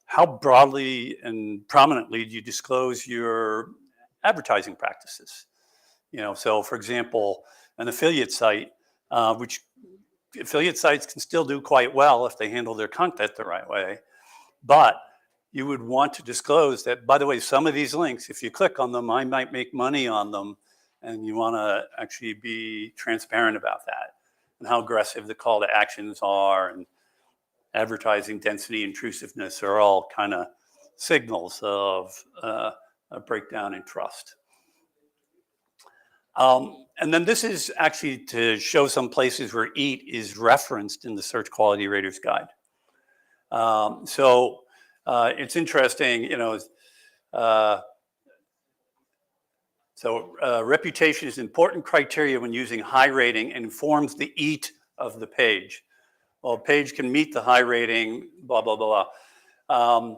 how broadly and prominently do you disclose your advertising practices? So for example, an affiliate site, which affiliate sites can still do quite well if they handle their content the right way, but you would want to disclose that, by the way, some of these links, if you click on them, I might make money on them, and you want to actually be transparent about that and how aggressive the call to actions are, and advertising density, intrusiveness are all kind of signals of a breakdown in trust. And then this is actually to show some places where EAT is referenced in the Search Quality Raters Guide. So it's interesting, reputation is an important criteria when using high rating and informs the EAT of the page. Well, a page can meet the high rating, blah, blah, blah, blah.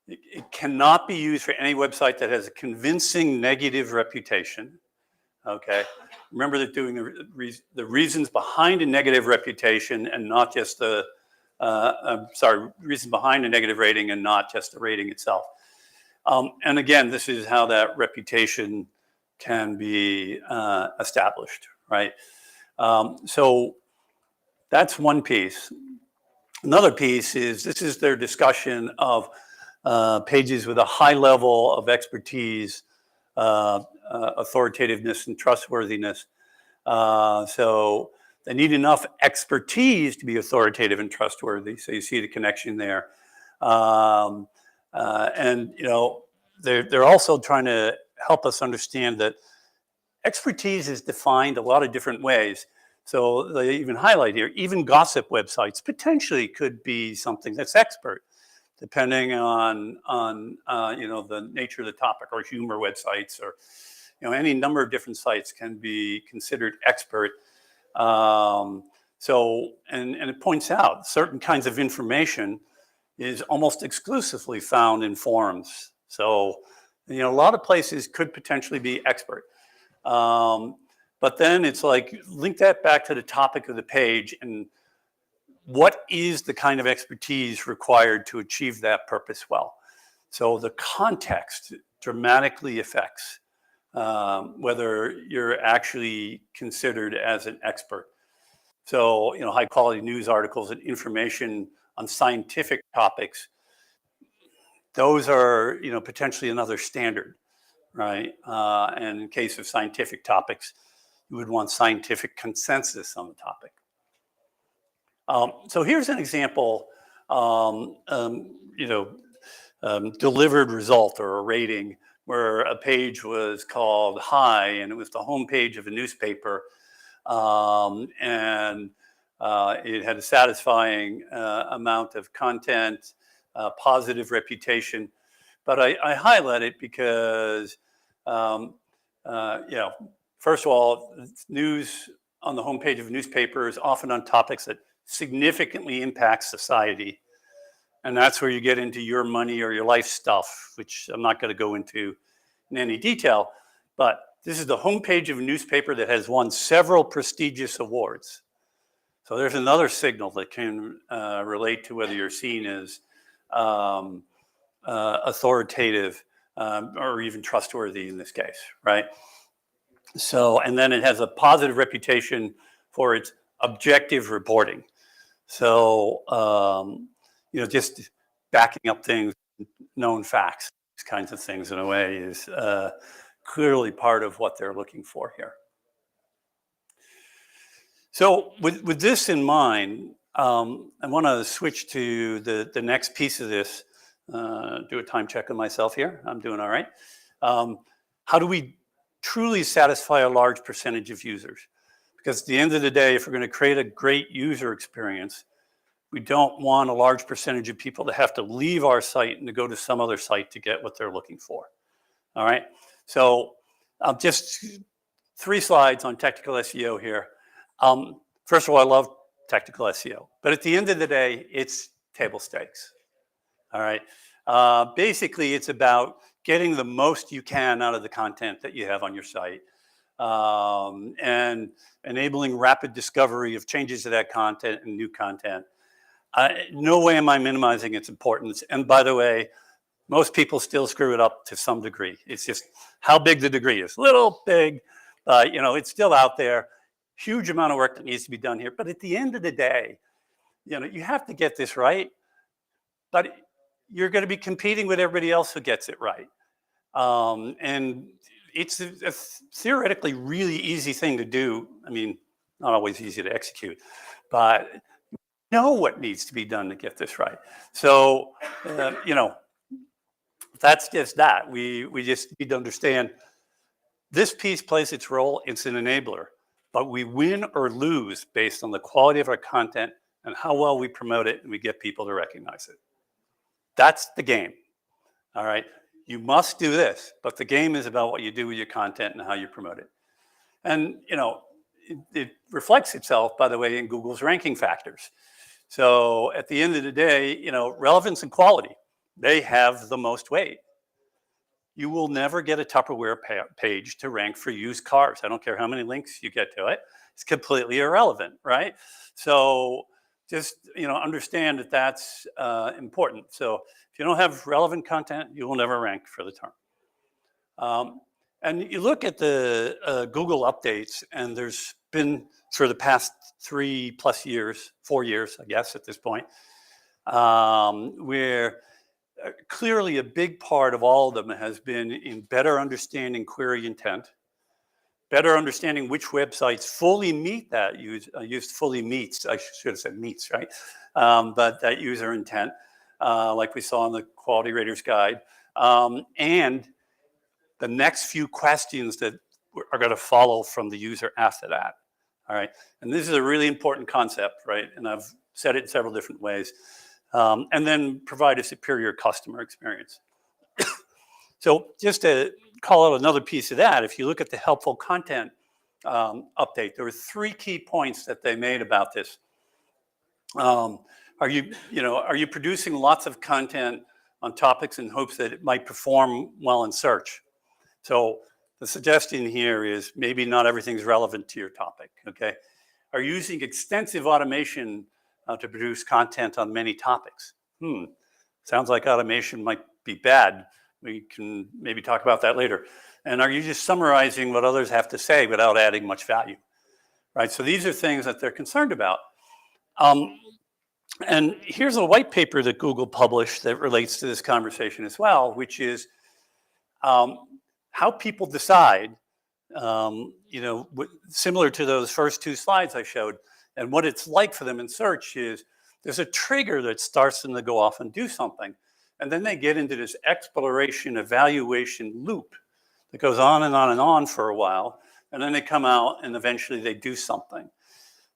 It cannot be used for any website that has a convincing negative reputation. Okay, remember that doing the reasons behind a negative reputation, and not just reasons behind a negative rating and not just the rating itself. And again, this is how that reputation can be established, right? So that's one piece. Another piece is, this is their discussion of pages with a high level of expertise, authoritativeness, and trustworthiness. So they need enough expertise to be authoritative and trustworthy. So you see the connection there. And they're also trying to help us understand that expertise is defined a lot of different ways. So they even highlight here, even gossip websites potentially could be something that's expert, depending on the nature of the topic, or humor websites, or any number of different sites can be considered expert. And it points out certain kinds of information is almost exclusively found in forums. So a lot of places could potentially be expert. But then it's like, link that back to the topic of the page, and what is the kind of expertise required to achieve that purpose well? So the context dramatically affects whether you're actually considered as an expert. So, high quality news articles and information on scientific topics, those are, potentially another standard, right? And in case of scientific topics, you would want scientific consensus on the topic. So here's an example, delivered result or a rating where a page was called Hi, and it was the homepage of a newspaper, and it had a satisfying amount of content, positive reputation. But I highlight it because, first of all, news on the homepage of a newspaper is often on topics that significantly impact society. And that's where you get into your money or your life stuff, which I'm not going to go into in any detail. But this is the homepage of a newspaper that has won several prestigious awards. So there's another signal that can relate to whether you're seen as authoritative or even trustworthy in this case, right? So, and then it has a positive reputation for its objective reporting. So, just backing up things, known facts, these kinds of things in a way is clearly part of what they're looking for here. So with this in mind, I want to switch to the next piece of this, do a time check on myself here. I'm doing all right. How do we truly satisfy a large percentage of users? Because at the end of the day, if we're going to create a great user experience, we don't want a large percentage of people to have to leave our site and to go to some other site to get what they're looking for. All right. So just 3 slides on technical SEO here. First of all, I love technical SEO, but at the end of the day, it's table stakes. All right. Basically, it's about getting the most you can out of the content that you have on your site, and enabling rapid discovery of changes to that content and new content. No way am I minimizing its importance. And by the way, most people still screw it up to some degree. It's just how big the degree is. Little, big, it's still out there. Huge amount of work that needs to be done here. But at the end of the day, you have to get this right. But you're going to be competing with everybody else who gets it right. And it's a theoretically really easy thing to do. I mean, not always easy to execute, but know what needs to be done to get this right. So, that's just that. We just need to understand this piece plays its role. It's an enabler, but we win or lose based on the quality of our content and how well we promote it and we get people to recognize it. That's the game. All right. You must do this, but the game is about what you do with your content and how you promote it. And, it reflects itself, by the way, in Google's ranking factors. So at the end of the day, relevance and quality, they have the most weight. You will never get a Tupperware page to rank for used cars. I don't care how many links you get to it. It's completely irrelevant, right? So just, understand that that's important. So if you don't have relevant content, you will never rank for the term. And you look at the Google updates, and there's been for the past 3+ years, 4 years, I guess, at this point, where clearly a big part of all of them has been in better understanding query intent, better understanding which websites fully meet that fully meets, I should have said meets, right? But that user intent, like we saw in the Quality Raters Guide, and the next few questions that are going to follow from the user after that. All right. And this is a really important concept, right? And I've said it in several different ways. And then provide a superior customer experience. So just to call out another piece of that, if you look at the helpful content update, there were 3 key points that they made about this. Are you producing lots of content on topics in hopes that it might perform well in search? So the suggestion here is maybe not everything's relevant to your topic, okay? Are you using extensive automation to produce content on many topics? Sounds like automation might be bad. We can maybe talk about that later. And are you just summarizing what others have to say without adding much value, right? So these are things that they're concerned about. And here's a white paper that Google published that relates to this conversation as well, which is how people decide, similar to those first two slides I showed, and what it's like for them in search is there's a trigger that starts them to go off and do something. And then they get into this exploration, evaluation loop that goes on and on and on for a while. And then they come out and eventually they do something.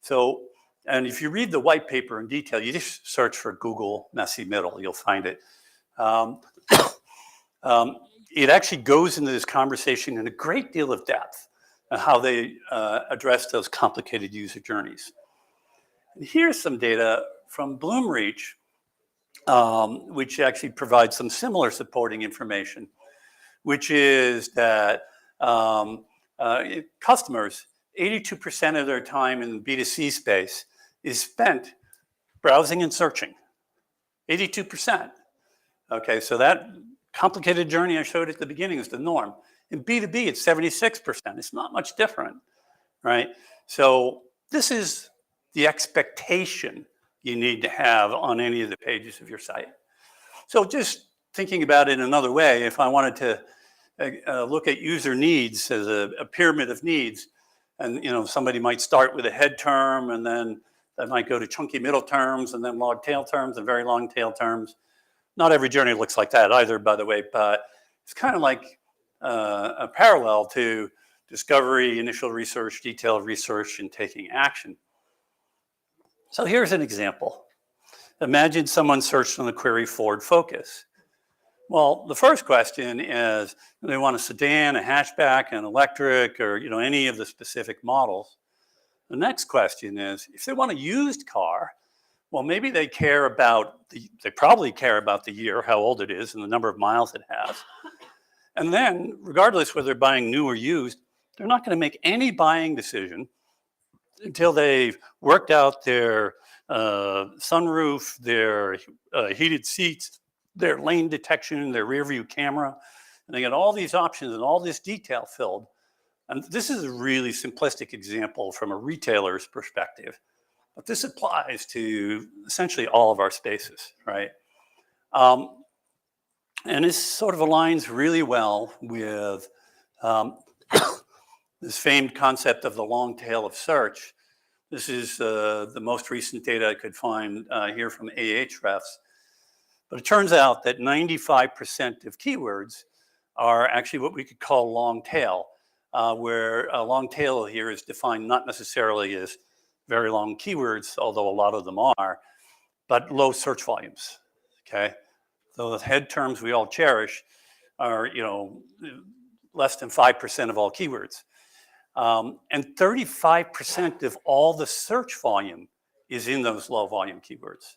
So, and if you read the white paper in detail, you just search for Google messy middle, you'll find it. It actually goes into this conversation in a great deal of depth on how they address those complicated user journeys. And here's some data from Bloomreach, which actually provides some similar supporting information, which is that customers, 82% of their time in the B2C space is spent browsing and searching. 82%. Okay, so that complicated journey I showed at the beginning is the norm. In B2B, it's 76%. It's not much different, right? So this is the expectation you need to have on any of the pages of your site. So just thinking about it another way, if I wanted to look at user needs as a pyramid of needs, and somebody might start with a head term, and then that might go to chunky middle terms, and then long tail terms, and very long tail terms. Not every journey looks like that either, by the way, but it's kind of like a parallel to discovery, initial research, detailed research, and taking action. So here's an example. Imagine someone searched on the query Ford Focus. Well, the first question is, do they want a sedan, a hatchback, an electric, or any of the specific models? The next question is, if they want a used car, well, maybe they probably care about the year, how old it is, and the number of miles it has. And then, regardless whether they're buying new or used, they're not going to make any buying decision until they've worked out their sunroof, their heated seats, their lane detection, their rear view camera. And they get all these options and all this detail filled. And this is a really simplistic example from a retailer's perspective. But this applies to essentially all of our spaces, right? And this sort of aligns really well with this famed concept of the long tail of search. This is the most recent data I could find here from Ahrefs. But it turns out that 95% of keywords are actually what we could call long tail, where a long tail here is defined not necessarily as very long keywords, although a lot of them are, but low search volumes, okay? So the head terms we all cherish are, less than 5% of all keywords. And 35% of all the search volume is in those low volume keywords.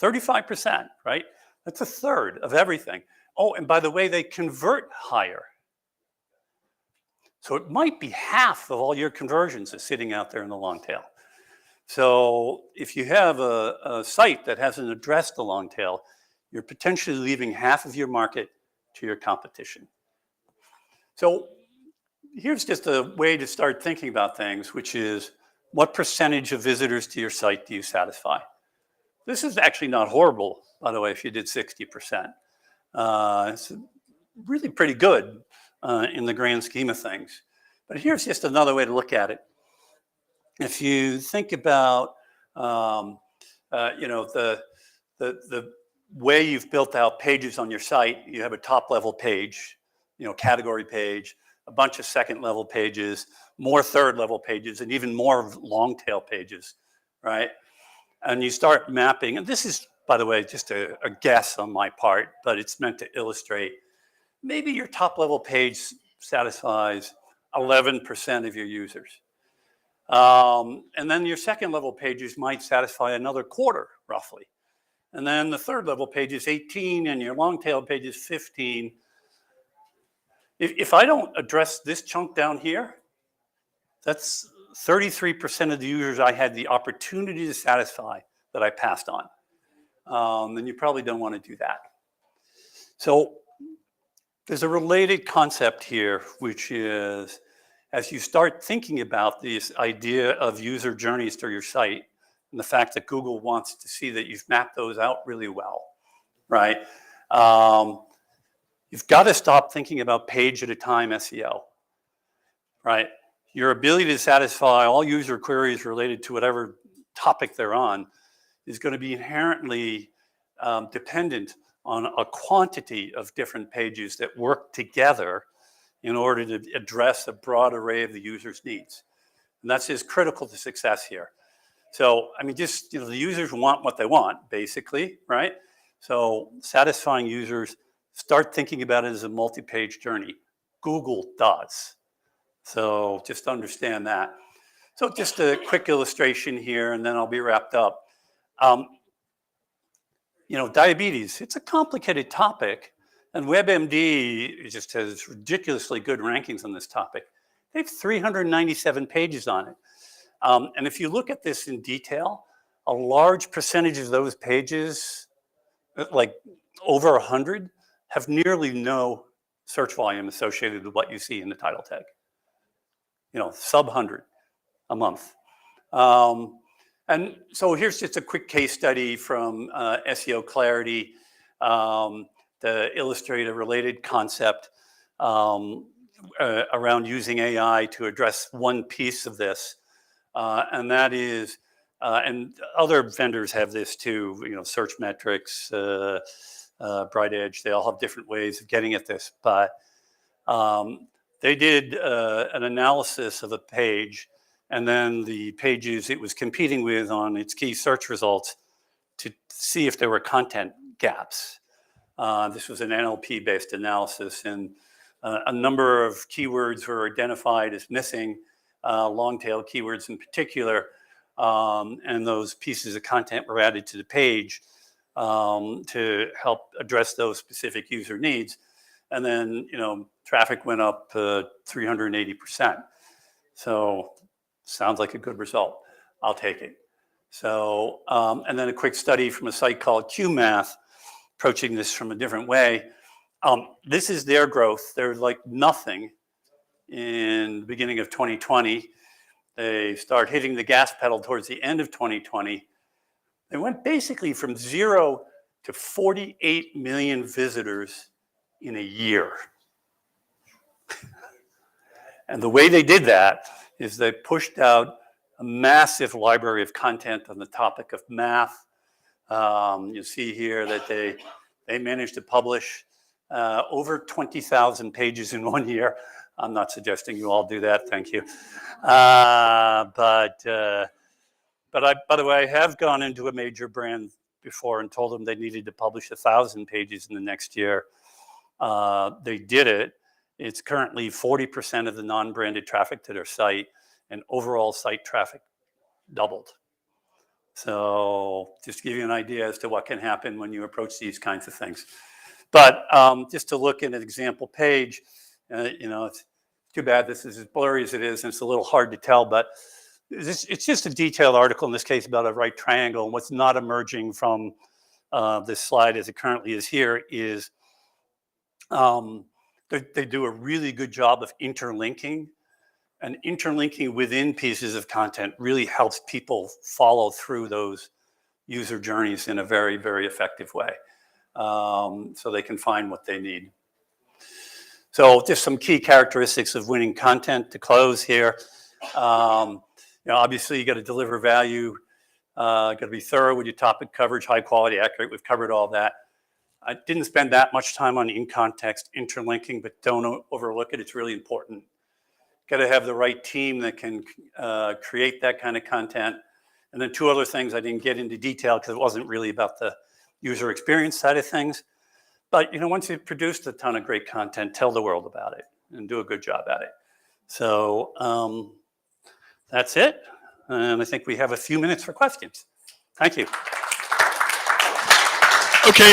35%, right? That's a third of everything. Oh, and by the way, they convert higher. So it might be half of all your conversions is sitting out there in the long tail. So if you have a site that hasn't addressed the long tail, you're potentially leaving half of your market to your competition. So here's just a way to start thinking about things, which is what percentage of visitors to your site do you satisfy? This is actually not horrible, by the way, if you did 60%. It's really pretty good in the grand scheme of things. But here's just another way to look at it. If you think about, the way you've built out pages on your site, you have a top level page, category page, a bunch of second level pages, more third level pages, and even more long tail pages, right? And you start mapping, and this is, by the way, just a guess on my part, but it's meant to illustrate, maybe your top level page satisfies 11% of your users. And then your second level pages might satisfy another quarter, roughly. And then the third level page is 18, and your long tail page is 15. If I don't address this chunk down here, that's 33% of the users I had the opportunity to satisfy that I passed on. And you probably don't want to do that. So there's a related concept here, which is as you start thinking about this idea of user journeys to your site and the fact that Google wants to see that you've mapped those out really well, right? You've got to stop thinking about page at a time SEO, right? Your ability to satisfy all user queries related to whatever topic they're on is going to be inherently dependent on a quantity of different pages that work together in order to address a broad array of the user's needs. And that's just critical to success here. So, I mean, just, the users want what they want, basically, right? So satisfying users, start thinking about it as a multi-page journey. Google does. So just understand that. So just a quick illustration here, and then I'll be wrapped up. Diabetes, it's a complicated topic, and WebMD just has ridiculously good rankings on this topic. They have 397 pages on it. And if you look at this in detail, a large percentage of those pages, like over 100, have nearly no search volume associated with what you see in the title tag. Sub 100 a month. And so here's just a quick case study from SEO Clarity to illustrate a related concept around using AI to address one piece of this. And that is, and other vendors have this too, Search Metrics, Bright Edge, they all have different ways of getting at this. But they did an analysis of a page and then the pages it was competing with on its key search results to see if there were content gaps. This was an NLP-based analysis, and a number of keywords were identified as missing, long-tail keywords in particular, and those pieces of content were added to the page to help address those specific user needs. And then, traffic went up 380%. So sounds like a good result. I'll take it. So, and then a quick study from a site called QMath, approaching this from a different way. This is their growth. They're like nothing in the beginning of 2020. They start hitting the gas pedal towards the end of 2020. They went basically from 0 to 48 million visitors in a year. And the way they did that is they pushed out a massive library of content on the topic of math. You see here that they managed to publish over 20,000 pages in 1 year. I'm not suggesting you all do that, thank you. But by the way, I have gone into a major brand before and told them they needed to publish 1,000 pages in the next year. They did it. It's currently 40% of the non-branded traffic to their site, and overall site traffic doubled. So just to give you an idea as to what can happen when you approach these kinds of things. But just to look at an example page, it's too bad this is as blurry as it is, and it's a little hard to tell, but it's just a detailed article in this case about a right triangle. And what's not emerging from this slide as it currently is here is they do a really good job of interlinking, and interlinking within pieces of content really helps people follow through those user journeys in a very, very effective way, so they can find what they need. So just some key characteristics of winning content to close here. Obviously you got to deliver value, got to be thorough with your topic coverage, high quality, accurate. We've covered all that. I didn't spend that much time on in-context interlinking, but don't overlook it. It's really important. Got to have the right team that can create that kind of content. And then two other things I didn't get into detail because it wasn't really about the user experience side of things. But once you've produced a ton of great content, tell the world about it and do a good job at it. So that's it. And I think we have a few minutes for questions. Thank you. Okay,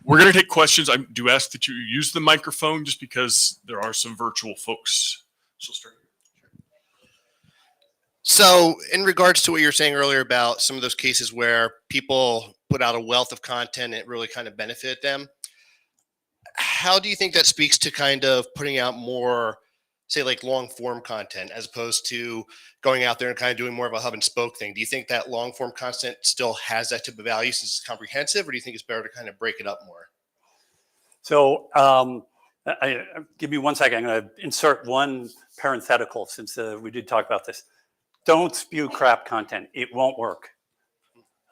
we're going to take questions. I do ask that you use the microphone just because there are some virtual folks. So start. So in regards to what you were saying earlier about some of those cases where people put out a wealth of content and it really kind of benefited them, how do you think that speaks to kind of putting out more say like long form content as opposed to going out there and kind of doing more of a hub and spoke thing? Do you think that long form content still has that type of value since it's comprehensive, or do you think it's better to kind of break it up more? So give me 1 second. I'm going to insert one parenthetical since we did talk about this. Don't spew crap content. It won't work.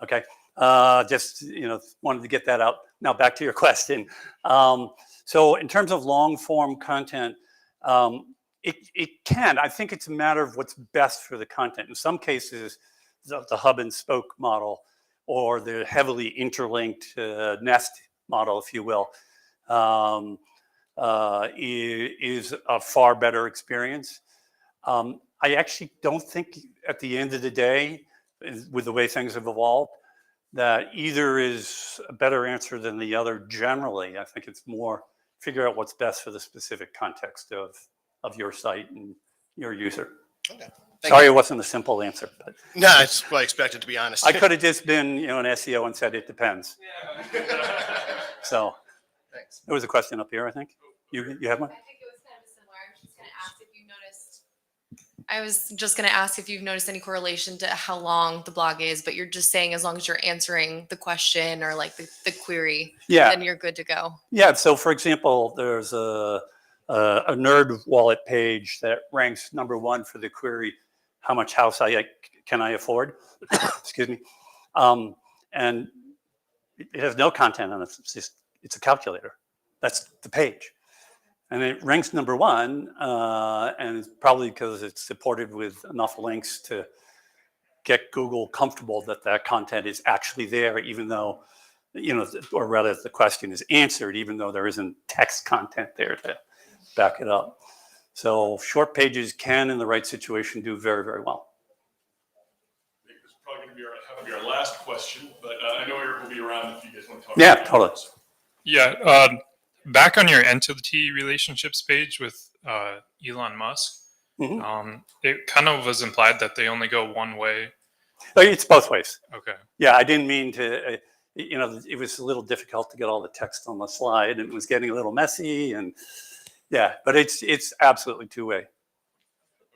Okay. Just wanted to get that out. Now back to your question. So in terms of long form content, it can. I think it's a matter of what's best for the content. In some cases, the hub and spoke model or the heavily interlinked nest model, if you will, is a far better experience. I actually don't think at the end of the day, with the way things have evolved, that either is a better answer than the other generally. I think it's more figure out what's best for the specific context of your site and your user. Okay. Sorry, it wasn't a simple answer, but No, it's what I expected, to be honest. I could have just been, an SEO and said it depends. So Thanks. there was a question up here, I think. You have one? I think it was kind of similar. I was just going to ask if you've noticed any correlation to how long the blog is, but you're just saying as long as you're answering the question or like the query, then you're good to go. Yeah. So for example, there's a nerd wallet page that ranks #1 for the query, how much house can I afford? Excuse me. And it has no content on it. It's a calculator. That's the page. And it ranks #1, and it's probably because it's supported with enough links to get Google comfortable that that content is actually there, even though, or rather the question is answered, even though there isn't text content there to back it up. So short pages can, in the right situation, do very, very well. I think this is probably going to be our last question, but I know Eric will be around if you guys want to talk. Yeah, totally. Yeah. Back on your entity relationships page with Elon Musk, it kind of was implied that they only go one way. It's both ways. Okay. Yeah, I didn't mean to, it was a little difficult to get all the text on the slide, and it was getting a little messy, and yeah, but it's absolutely two-way.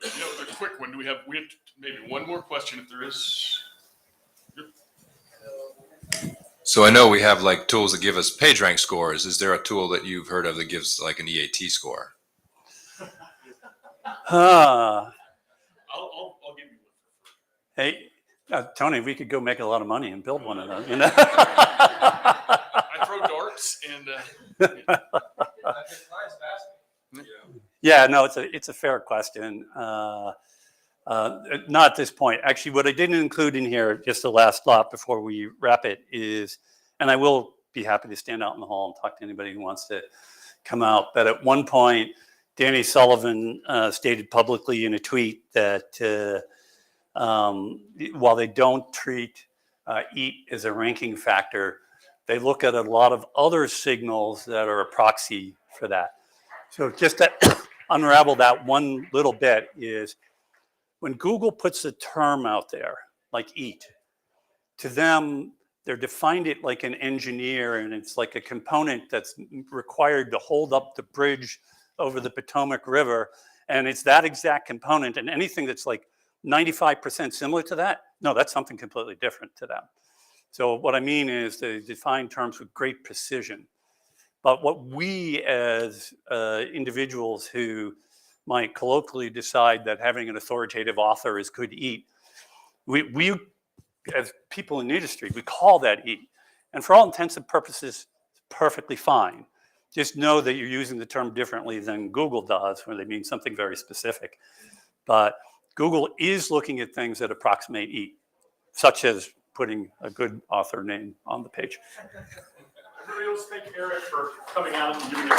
A quick one. We have maybe one more question if there is. So I know we have like tools that give us PageRank scores. Is there a tool that you've heard of that gives like an EAT score? I'll give you one. Hey, Tony, we could go make a lot of money and build one of those. I throw darts and. Yeah, no, it's a fair question. Not at this point. Actually, what I didn't include in here, just the last thought before we wrap it is, and I will be happy to stand out in the hall and talk to anybody who wants to come out, but at one point, Danny Sullivan stated publicly in a tweet that while they don't treat EAT as a ranking factor, they look at a lot of other signals that are a proxy for that. So just to unravel that one little bit is when Google puts a term out there like EAT, to them, they're defined it like an engineer, and it's like a component that's required to hold up the bridge over the Potomac River. And it's that exact component, and anything that's like 95% similar to that, no, that's something completely different to them. So what I mean is they define terms with great precision. But what we as individuals who might colloquially decide that having an authoritative author is good EAT, we as people in the industry, we call that EAT. And for all intents and purposes, it's perfectly fine. Just know that you're using the term differently than Google does, where they mean something very specific. But Google is looking at things that approximate EAT, such as putting a good author name on the page. Everybody else, thank Eric for coming out and doing this.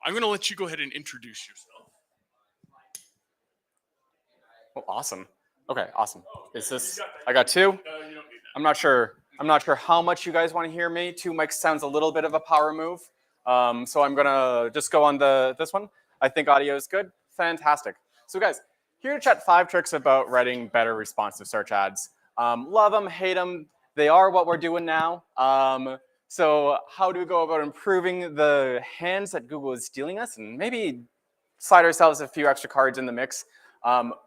I'm going to let you go ahead and introduce yourself. Oh, awesome. Okay, awesome. Is this, I got two? I'm not sure how much you guys want to hear me. 2 mics sounds a little bit of a power move. So I'm gonna just go on this one. I think audio is good. Fantastic. So guys, here to chat 5 tricks about writing better responsive search ads. Love them, hate them. They are what we're doing now. So how do we go about improving the hands that Google is dealing us and maybe slide ourselves a few extra cards in the mix?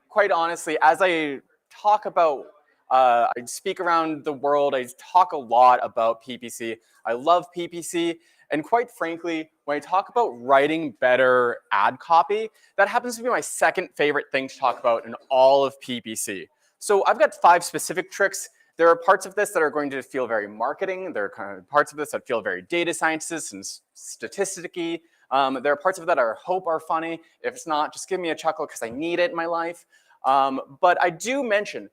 Quite honestly, as I talk about, I speak around the world, I talk a lot about PPC. I love PPC. And quite frankly, when I talk about writing better ad copy, that happens to be my second favorite thing to talk about in all of PPC. So I've got 5 specific tricks. There are parts of this that are going to feel very marketing. There are kind of parts of this that feel very data scientist and statisticky. There are parts of it that I hope are funny. If it's not, just give me a chuckle because I need it in my life. But I do mention,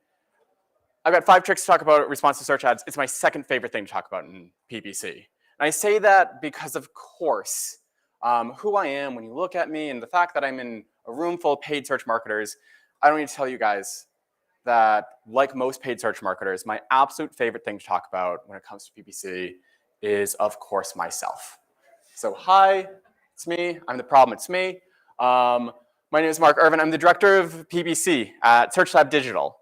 I've got 5 tricks to talk about responsive search ads. It's my second favorite thing to talk about in PPC. And I say that because, of course, who I am, when you look at me and the fact that I'm in a room full of paid search marketers, I don't need to tell you guys that, like most paid search marketers, my absolute favorite thing to talk about when it comes to PPC is, of course, myself. So hi, it's me. I'm the problem. It's me. My name is Mark Irvin. I'm the director of PPC at SearchLab Digital.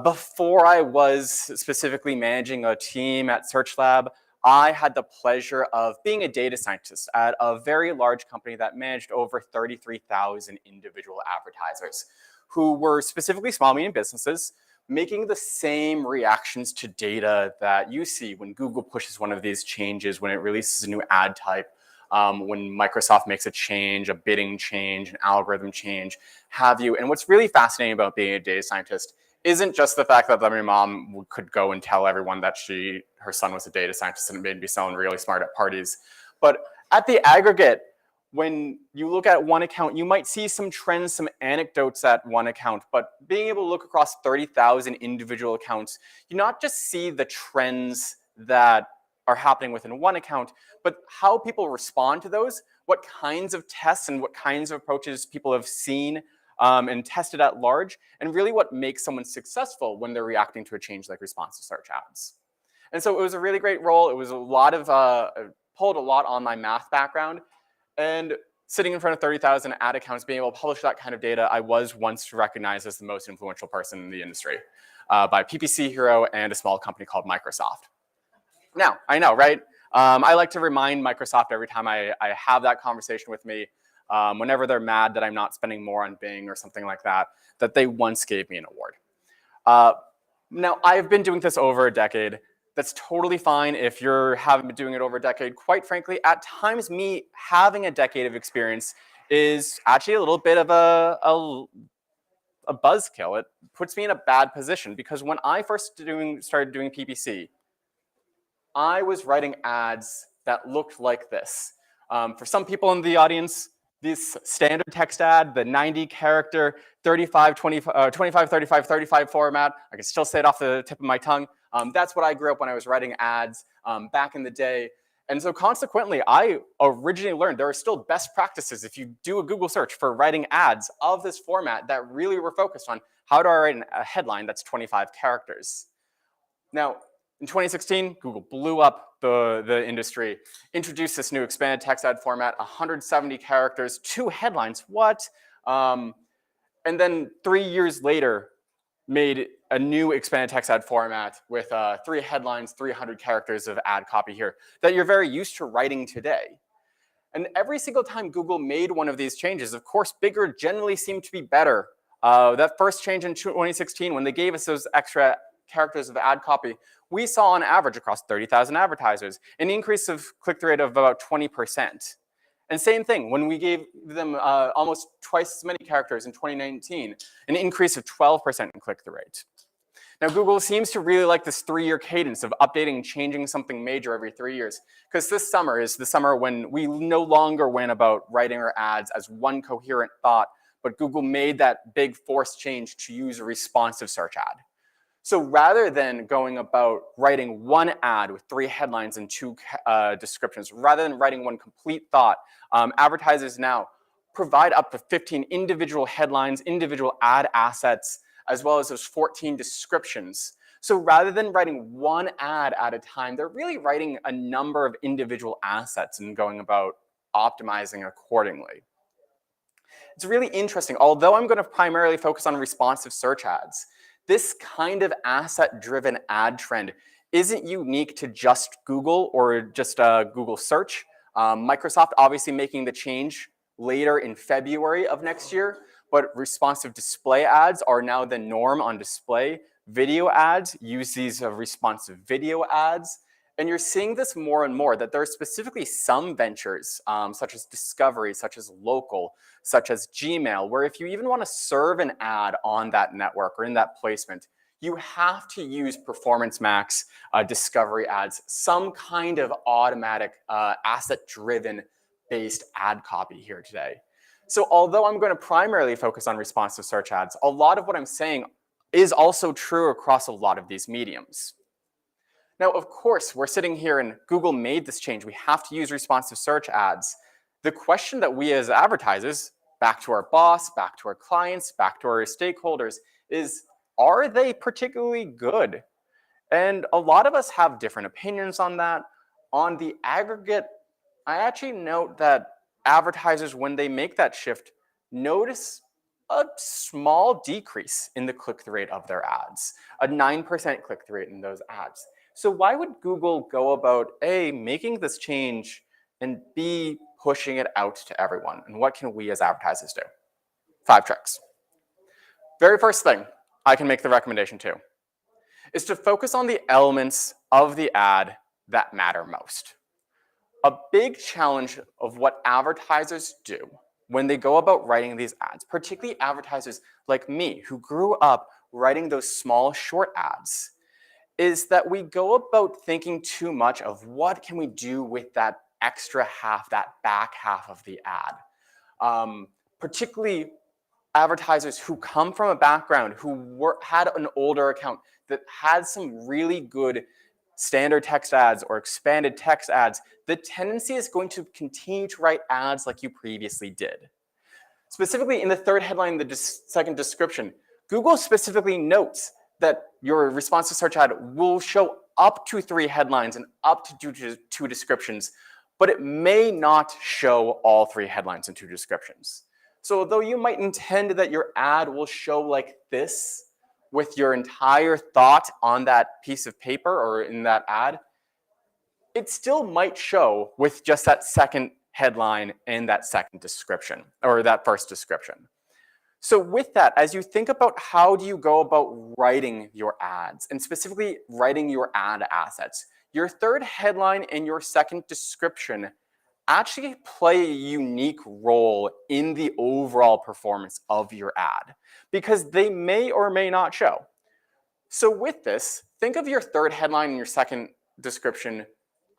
Before I was specifically managing a team at SearchLab, I had the pleasure of being a data scientist at a very large company that managed over 33,000 individual advertisers who were specifically small, medium businesses making the same reactions to data that you see when Google pushes one of these changes, when it releases a new ad type, when Microsoft makes a change, a bidding change, an algorithm change, have you. And what's really fascinating about being a data scientist isn't just the fact that my mom could go and tell everyone that her son was a data scientist and maybe sound really smart at parties. But at the aggregate, when you look at one account, you might see some trends, some anecdotes at one account, but being able to look across 30,000 individual accounts, you not just see the trends that are happening within one account, but how people respond to those, what kinds of tests and what kinds of approaches people have seen and tested at large, and really what makes someone successful when they're reacting to a change like responsive search ads. And so it was a really great role. It was a lot of, pulled a lot on my math background, and sitting in front of 30,000 ad accounts, being able to publish that kind of data, I was once recognized as the most influential person in the industry by PPC Hero and a small company called Microsoft. Now, I know, right? I like to remind Microsoft every time I have that conversation with me, whenever they're mad that I'm not spending more on Bing or something like that, that they once gave me an award. Now, I've been doing this over a decade. That's totally fine if you haven't been doing it over a decade. Quite frankly, at times, me having a decade of experience is actually a little bit of a buzzkill. It puts me in a bad position because when I first started doing PPC, I was writing ads that looked like this. For some people in the audience, this standard text ad, the 90-character 25, 35, 35 format, I can still say it off the tip of my tongue. That's what I grew up when I was writing ads back in the day. And so consequently, I originally learned there are still best practices if you do a Google search for writing ads of this format that really were focused on how do I write a headline that's 25 characters. Now, in 2016, Google blew up the industry, introduced this new expanded text ad format, 170 characters, 2 headlines, what? And then 3 years later, made a new expanded text ad format with 3 headlines, 300 characters of ad copy here that you're very used to writing today. And every single time Google made one of these changes, of course, bigger generally seemed to be better. That first change in 2016, when they gave us those extra characters of ad copy, we saw on average across 30,000 advertisers an increase of click-through rate of about 20%. And same thing, when we gave them almost twice as many characters in 2019, an increase of 12% in click-through rate. Now, Google seems to really like this 3-year cadence of updating and changing something major every 3 years, because this summer is the summer when we no longer went about writing our ads as one coherent thought, but Google made that big force change to use a responsive search ad. So rather than going about writing one ad with 3 headlines and 2 descriptions, rather than writing one complete thought, advertisers now provide up to 15 individual headlines, individual ad assets, as well as those 14 descriptions. So rather than writing one ad at a time, they're really writing a number of individual assets and going about optimizing accordingly. It's really interesting. Although I'm going to primarily focus on responsive search ads, this kind of asset-driven ad trend isn't unique to just Google or just Google search. Microsoft obviously making the change later in February of next year, but responsive display ads are now the norm on display. Video ads use these responsive video ads. And you're seeing this more and more, that there are specifically some ventures, such as Discovery, such as Local, such as Gmail, where if you even want to serve an ad on that network or in that placement, you have to use Performance Max Discovery ads, some kind of automatic asset-driven based ad copy here today. So although I'm going to primarily focus on responsive search ads, a lot of what I'm saying is also true across a lot of these mediums. Now, of course, we're sitting here and Google made this change. We have to use responsive search ads. The question that we as advertisers, back to our boss, back to our clients, back to our stakeholders, is, are they particularly good? And a lot of us have different opinions on that. On the aggregate, I actually note that advertisers, when they make that shift, notice a small decrease in the click-through rate of their ads, a 9% click-through rate in those ads. So why would Google go about A, making this change, and B, pushing it out to everyone? And what can we as advertisers do? 5 tricks. Very first thing I can make the recommendation to is to focus on the elements of the ad that matter most. A big challenge of what advertisers do when they go about writing these ads, particularly advertisers like me who grew up writing those small short ads, is that we go about thinking too much of what can we do with that extra half, that back half of the ad. Particularly advertisers who come from a background, who had an older account that had some really good standard text ads or expanded text ads, the tendency is going to continue to write ads like you previously did. Specifically in the third headline, the second description, Google specifically notes that your responsive search ad will show up to 3 headlines and up to 2 descriptions, but it may not show all 3 headlines and 2 descriptions. So although you might intend that your ad will show like this with your entire thought on that piece of paper or in that ad, it still might show with just that second headline and that second description, or that first description. So with that, as you think about how do you go about writing your ads, and specifically writing your ad assets, your third headline and your second description actually play a unique role in the overall performance of your ad, because they may or may not show. So with this, think of your third headline and your second description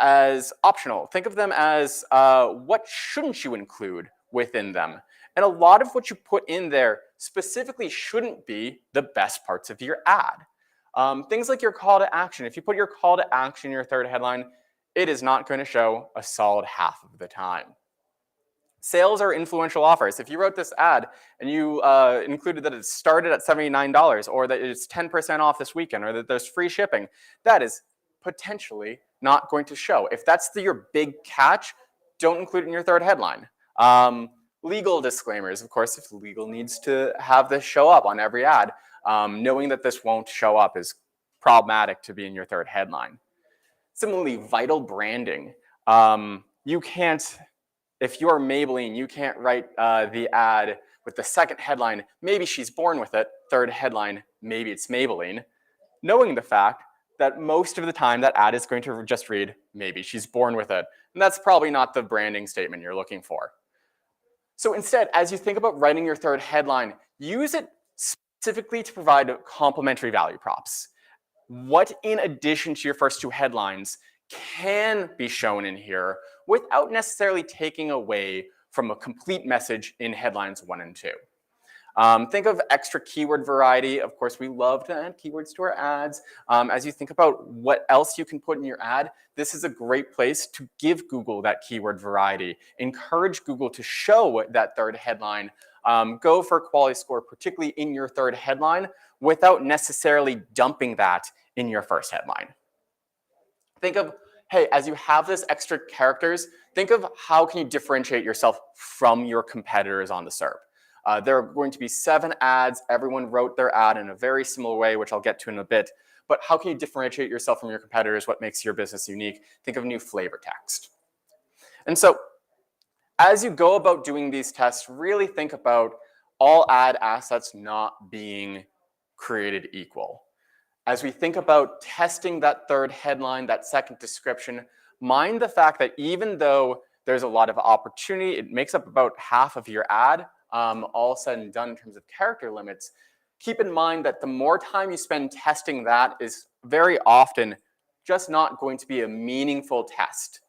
as optional. Think of them as what shouldn't you include within them. And a lot of what you put in there specifically shouldn't be the best parts of your ad. Things like your call to action. If you put your call to action in your third headline, it is not going to show a solid half of the time. Sales or influential offers. If you wrote this ad and you included that it started at $79 or that it's 10% off this weekend or that there's free shipping, that is potentially not going to show. If that's your big catch, don't include it in your third headline. Legal disclaimers, of course, if legal needs to have this show up on every ad, knowing that this won't show up is problematic to be in your third headline. Similarly, vital branding. You can't, if you're Maybelline, you can't write the ad with the second headline, maybe she's born with it, third headline, maybe it's Maybelline, knowing the fact that most of the time that ad is going to just read, maybe she's born with it. And that's probably not the branding statement you're looking for. So instead, as you think about writing your third headline, use it specifically to provide complementary value props. What, in addition to your first 2 headlines, can be shown in here without necessarily taking away from a complete message in headlines 1 and 2. Think of extra keyword variety. Of course, we love to add keywords to our ads. As you think about what else you can put in your ad, this is a great place to give Google that keyword variety. Encourage Google to show that third headline. Go for a quality score, particularly in your third headline, without necessarily dumping that in your first headline. Think of, hey, as you have this extra characters, think of how can you differentiate yourself from your competitors on the SERP. There are going to be 7 ads. Everyone wrote their ad in a very similar way, which I'll get to in a bit. But how can you differentiate yourself from your competitors? What makes your business unique? Think of new flavor text. And so as you go about doing these tests, really think about all ad assets not being created equal. As we think about testing that third headline, that second description, mind the fact that even though there's a lot of opportunity, it makes up about half of your ad, all said and done in terms of character limits. Keep in mind that the more time you spend testing that is very often just not going to be a meaningful test.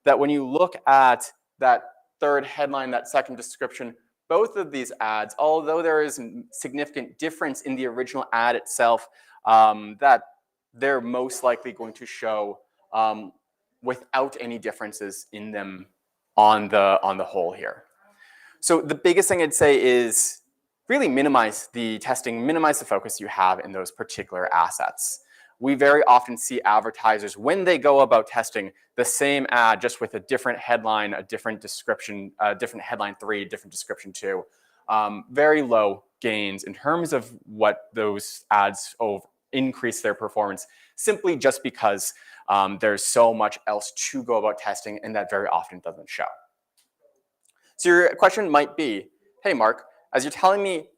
That when you look at that third headline, that second description, both of these ads, although there is a significant difference in the original ad itself, that they're most likely going to show without any differences in them on the whole here. So the biggest thing I'd say is really minimize the testing, minimize the focus you have in those particular assets. We very often see advertisers, when they go about testing the same ad, just with a different headline, a different description, different headline 3, different description 2, very low gains in terms of what those ads increase their performance, simply just because there's so much else to go about testing, and that very often doesn't show. So your question might be, hey, Mark, as you're telling me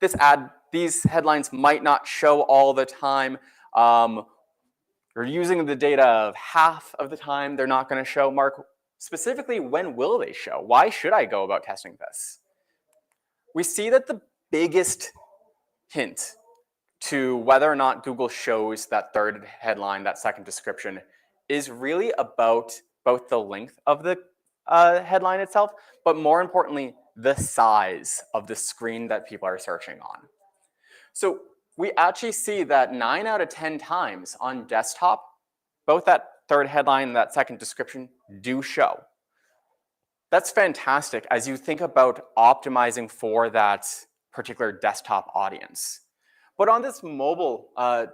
this ad, these headlines might not show all the time, you're using the data of half of the time they're not going to show. Mark, specifically, when will they show? Why should I go about testing this? We see that the biggest hint to whether or not Google shows that third headline, that second description, is really about both the length of the headline itself, but more importantly, the size of the screen that people are searching on. So we actually see that 9 out of 10 times on desktop, both that third headline and that second description do show. That's fantastic as you think about optimizing for that particular desktop audience. But on this mobile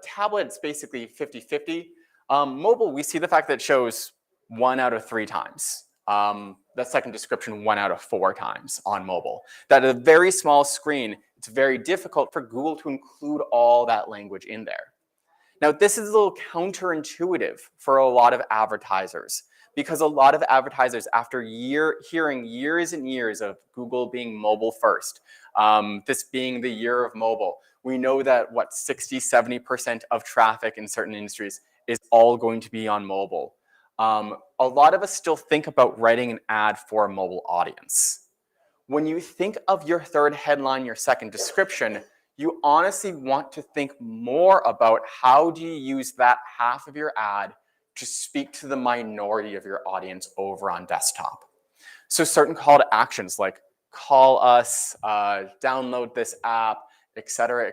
tablet, it's basically 50-50. Mobile, we see the fact that it shows 1 out of 3 times. That second description 1 out of 4 times on mobile. That a very small screen, it's very difficult for Google to include all that language in there. Now, this is a little counterintuitive for a lot of advertisers, because a lot of advertisers, after hearing years and years of Google being mobile first, this being the year of mobile, we know that 60-70% of traffic in certain industries is all going to be on mobile. A lot of us still think about writing an ad for a mobile audience. When you think of your third headline, your second description, you honestly want to think more about how do you use that half of your ad to speak to the minority of your audience over on desktop. So certain call to actions like call us, download this app, et cetera,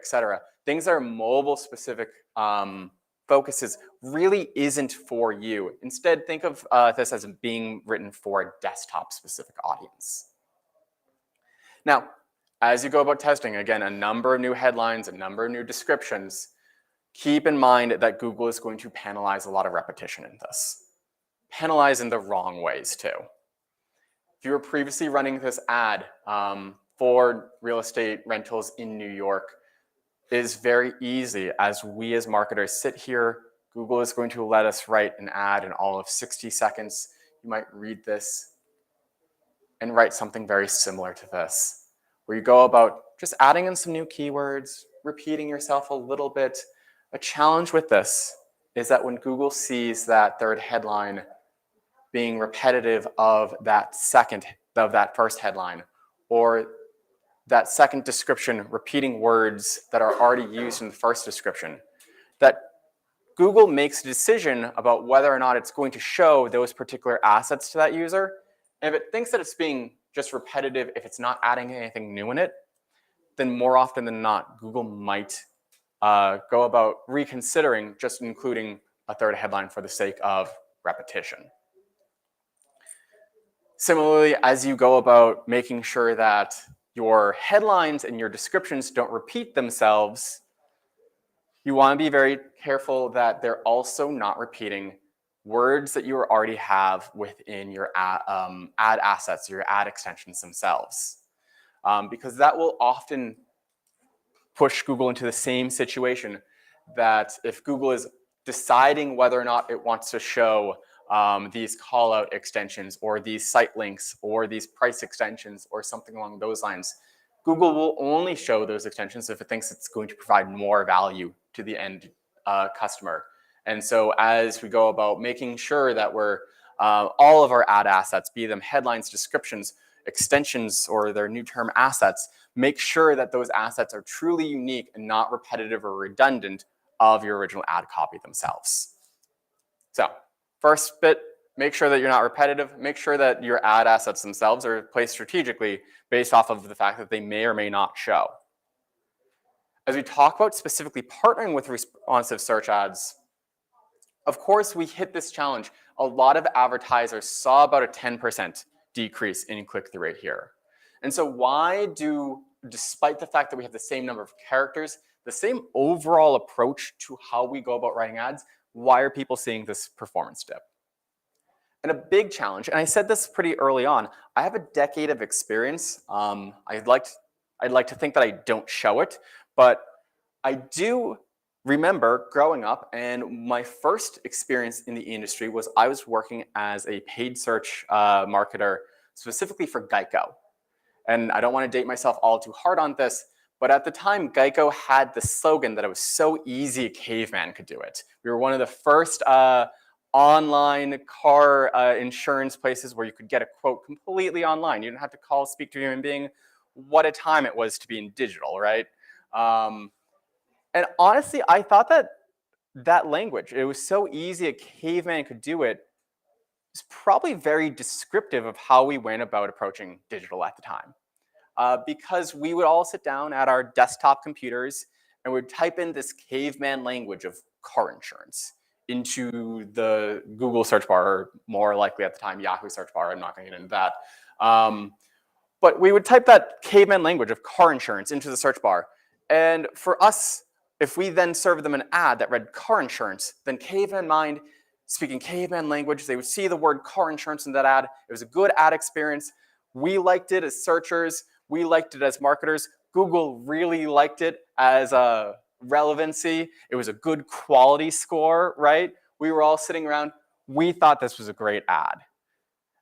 things that are mobile specific focuses really isn't for you. Instead, think of this as being written for a desktop specific audience. Now, as you go about testing, again, a number of new headlines, a number of new descriptions, keep in mind that Google is going to penalize a lot of repetition in this. Penalize in the wrong ways too. If you were previously running this ad for real estate rentals in New York, it is very easy as we as marketers sit here. Google is going to let us write an ad in all of 60 seconds. You might read this and write something very similar to this, where you go about just adding in some new keywords, repeating yourself a little bit. A challenge with this is that when Google sees that third headline being repetitive of that first headline, or that second description repeating words that are already used in the first description, that Google makes a decision about whether or not it's going to show those particular assets to that user. And if it thinks that it's being just repetitive, if it's not adding anything new in it, then more often than not, Google might go about reconsidering just including a third headline for the sake of repetition. Similarly, as you go about making sure that your headlines and your descriptions don't repeat themselves, you want to be very careful that they're also not repeating words that you already have within your ad assets, your ad extensions themselves. Because that will often push Google into the same situation that if Google is deciding whether or not it wants to show these callout extensions or these site links or these price extensions or something along those lines, Google will only show those extensions if it thinks it's going to provide more value to the end customer. And so as we go about making sure that we're all of our ad assets, be them headlines, descriptions, extensions, or their new term assets, make sure that those assets are truly unique and not repetitive or redundant of your original ad copy themselves. So first bit, make sure that you're not repetitive. Make sure that your ad assets themselves are placed strategically based off of the fact that they may or may not show. As we talk about specifically partnering with responsive search ads, of course, we hit this challenge. A lot of advertisers saw about a 10% decrease in click-through rate here. And so why do, despite the fact that we have the same number of characters, the same overall approach to how we go about writing ads, why are people seeing this performance dip? And a big challenge, and I said this pretty early on, I have a decade of experience. I'd like to think that I don't show it, but I do remember growing up, and my first experience in the industry was I was working as a paid search marketer, specifically for Geico. And I don't want to date myself all too hard on this, but at the time, Geico had the slogan that it was so easy a caveman could do it. We were one of the first online car insurance places where you could get a quote completely online. You didn't have to speak to a human being. What a time it was to be in digital, right? And honestly, I thought that language, it was so easy a caveman could do it, is probably very descriptive of how we went about approaching digital at the time. Because we would all sit down at our desktop computers and would type in this caveman language of car insurance into the Google search bar, or more likely at the time, Yahoo search bar. I'm not going to get into that. But we would type that caveman language of car insurance into the search bar. And for us, if we then served them an ad that read car insurance, then caveman mind, speaking caveman language, they would see the word car insurance in that ad. It was a good ad experience. We liked it as searchers. We liked it as marketers. Google really liked it as a relevancy. It was a good quality score, right? We were all sitting around. We thought this was a great ad.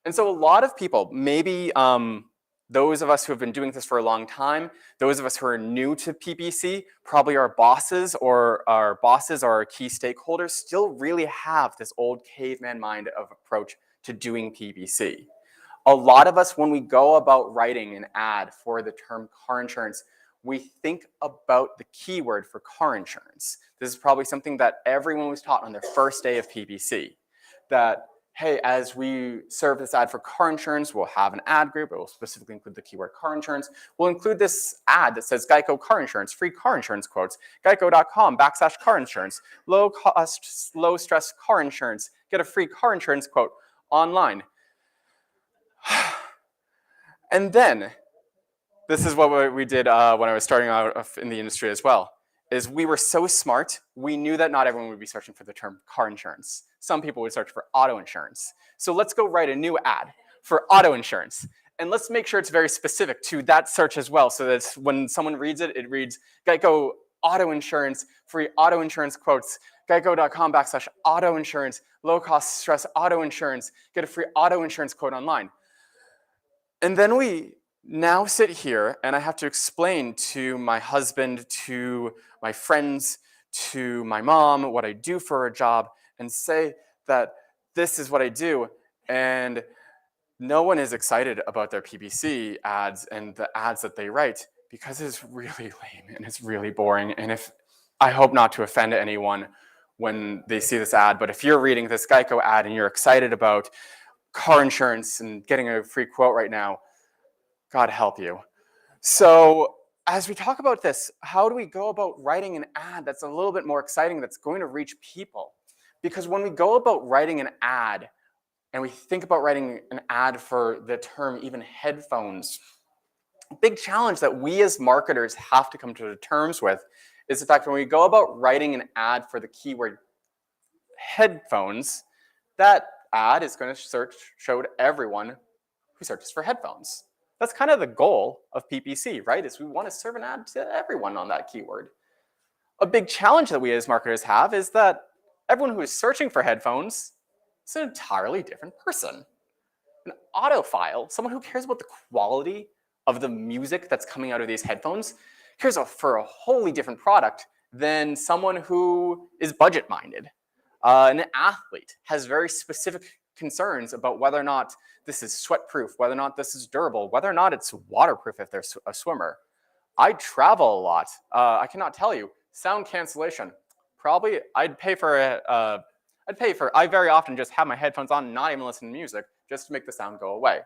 And so a lot of people, maybe those of us who have been doing this for a long time, those of us who are new to PPC, probably our bosses or our key stakeholders still really have this old caveman mind of approach to doing PPC. A lot of us, when we go about writing an ad for the term car insurance, we think about the keyword for car insurance. This is probably something that everyone was taught on their first day of PPC, that hey, as we serve this ad for car insurance, we'll have an ad group. It will specifically include the keyword car insurance. We'll include this ad that says Geico car insurance, free car insurance quotes, geico.com/car insurance, low cost, low stress car insurance, get a free car insurance quote online. And then, this is what we did when I was starting out in the industry as well, is we were so smart, we knew that not everyone would be searching for the term car insurance. Some people would search for auto insurance. So let's go write a new ad for auto insurance. And let's make sure it's very specific to that search as well, so that when someone reads it, it reads Geico auto insurance, free auto insurance quotes, geico.com/auto insurance, low cost stress auto insurance, get a free auto insurance quote online. And then we now sit here and I have to explain to my husband, to my friends, to my mom what I do for a job and say that this is what I do. And no one is excited about their PPC ads and the ads that they write because it's really lame and it's really boring. And I hope not to offend anyone when they see this ad, but if you're reading this Geico ad and you're excited about car insurance and getting a free quote right now, God help you. So as we talk about this, how do we go about writing an ad that's a little bit more exciting, that's going to reach people? Because when we go about writing an ad, and we think about writing an ad for the term even headphones, a big challenge that we as marketers have to come to terms with is the fact when we go about writing an ad for the keyword headphones, that ad is going to show to everyone who searches for headphones. That's kind of the goal of PPC, right? Is we want to serve an ad to everyone on that keyword. A big challenge that we as marketers have is that everyone who is searching for headphones is an entirely different person. An audiophile, someone who cares about the quality of the music that's coming out of these headphones, cares for a wholly different product than someone who is budget-minded. An athlete has very specific concerns about whether or not this is sweat-proof, whether or not this is durable, whether or not it's waterproof if they're a swimmer. I travel a lot. I cannot tell you. Sound cancellation. Probably I very often just have my headphones on and not even listen to music just to make the sound go away.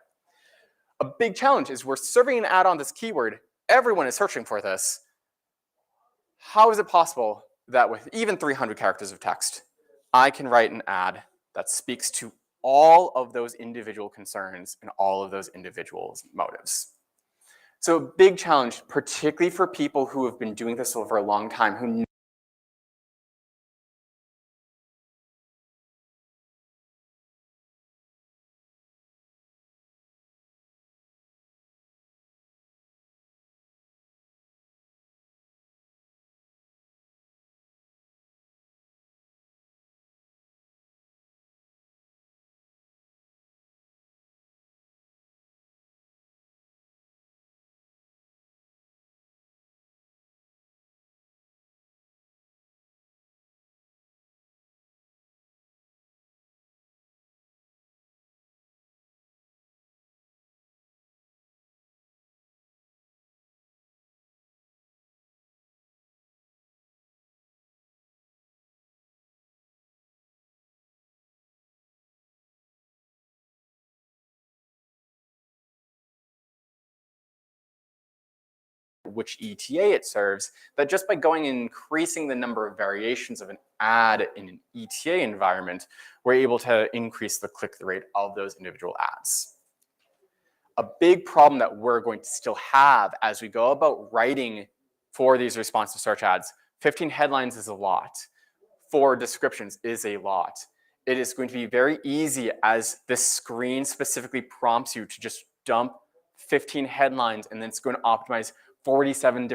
A big challenge is we're serving an ad on this keyword. Everyone is searching for this. How is it possible that with even 300 characters of text, I can write an ad that speaks to all of those individual concerns and all of those individual motives? So a big challenge, particularly for people who have been doing this over a long time, who which ETA it serves, that just by going and increasing the number of variations of an ad in an ETA environment, we're able to increase the click-through rate of those individual ads. A big problem that we're going to still have as we go about writing for these responsive search ads, 15 headlines is a lot. 4 descriptions is a lot. It is going to be very easy as this screen specifically prompts you to just dump 15 headlines and then it's going to optimize 47,000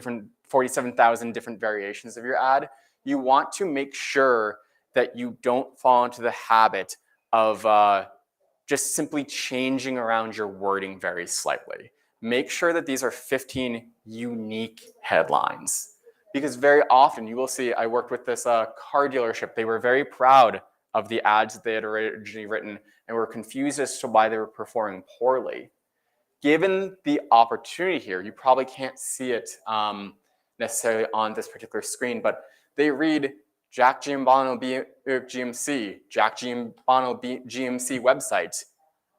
different variations of your ad. You want to make sure that you don't fall into the habit of just simply changing around your wording very slightly. Make sure that these are 15 unique headlines. Because very often you will see, I worked with this car dealership. They were very proud of the ads that they had originally written and were confused as to why they were performing poorly. Given the opportunity here, you probably can't see it necessarily on this particular screen, but they read Jack Giambano Buick GMC, Jack Giambano GMC website,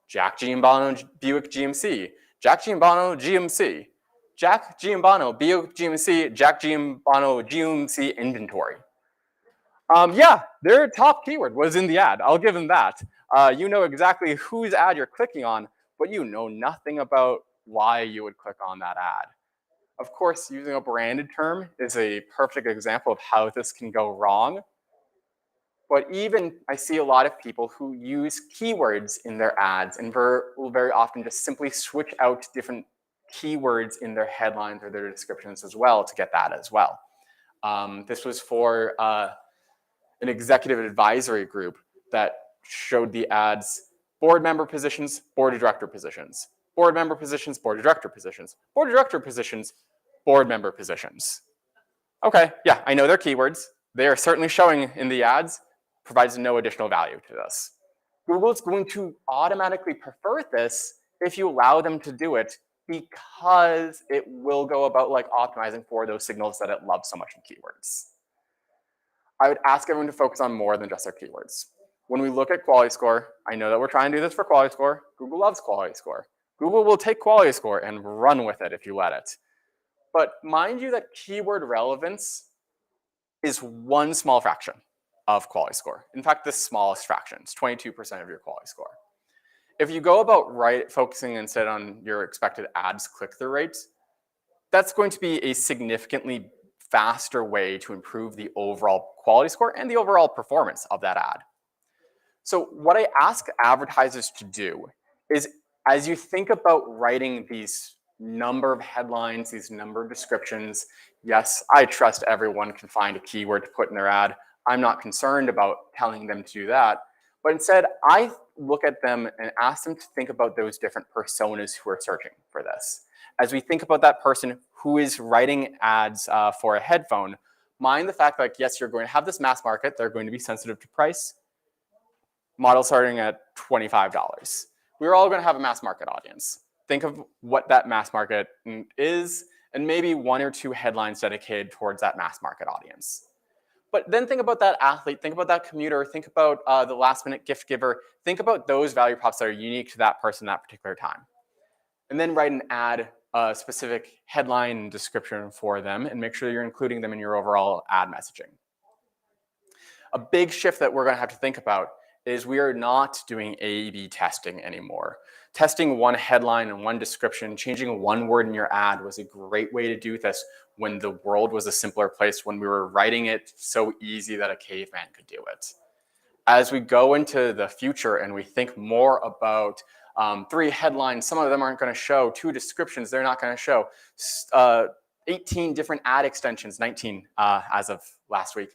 Jack Giambano Buick GMC, Jack Giambano GMC, Jack Giambano Buick GMC, Jack Giambano GMC inventory. Yeah, their top keyword was in the ad. I'll give them that. You know exactly whose ad you're clicking on, but you know nothing about why you would click on that ad. Of course, using a branded term is a perfect example of how this can go wrong. But even I see a lot of people who use keywords in their ads and will very often just simply switch out different keywords in their headlines or their descriptions as well to get that as well. This was for an executive advisory group that showed the ads board member positions, board of director positions, board member positions, board of director positions, board of director positions, board member positions. Okay, yeah, I know they're keywords. They are certainly showing in the ads, provides no additional value to this. Google is going to automatically prefer this if you allow them to do it because it will go about like optimizing for those signals that it loves so much in keywords. I would ask everyone to focus on more than just their keywords. When we look at quality score, I know that we're trying to do this for quality score. Google loves quality score. Google will take quality score and run with it if you let it. But mind you that keyword relevance is one small fraction of quality score. In fact, the smallest fraction. It's 22% of your quality score. If you go about focusing instead on your expected ads click-through rates, that's going to be a significantly faster way to improve the overall quality score and the overall performance of that ad. So what I ask advertisers to do is, as you think about writing these number of headlines, these number of descriptions, yes, I trust everyone can find a keyword to put in their ad. I'm not concerned about telling them to do that. But instead, I look at them and ask them to think about those different personas who are searching for this. As we think about that person who is writing ads for a headphone, mind the fact that, yes, you're going to have this mass market. They're going to be sensitive to price. Model starting at $25. We're all going to have a mass market audience. Think of what that mass market is, and maybe one or two headlines dedicated towards that mass market audience. But then think about that athlete, think about that commuter, think about the last minute gift giver, think about those value props that are unique to that person at that particular time. And then write an ad, specific headline and description for them, and make sure you're including them in your overall ad messaging. A big shift that we're going to have to think about is we are not doing A/B testing anymore. Testing one headline and one description, changing one word in your ad was a great way to do this when the world was a simpler place, when we were writing it so easy that a caveman could do it. As we go into the future and we think more about 3 headlines, some of them aren't going to show, 2 descriptions, they're not going to show, 18 different ad extensions, 19 as of last week.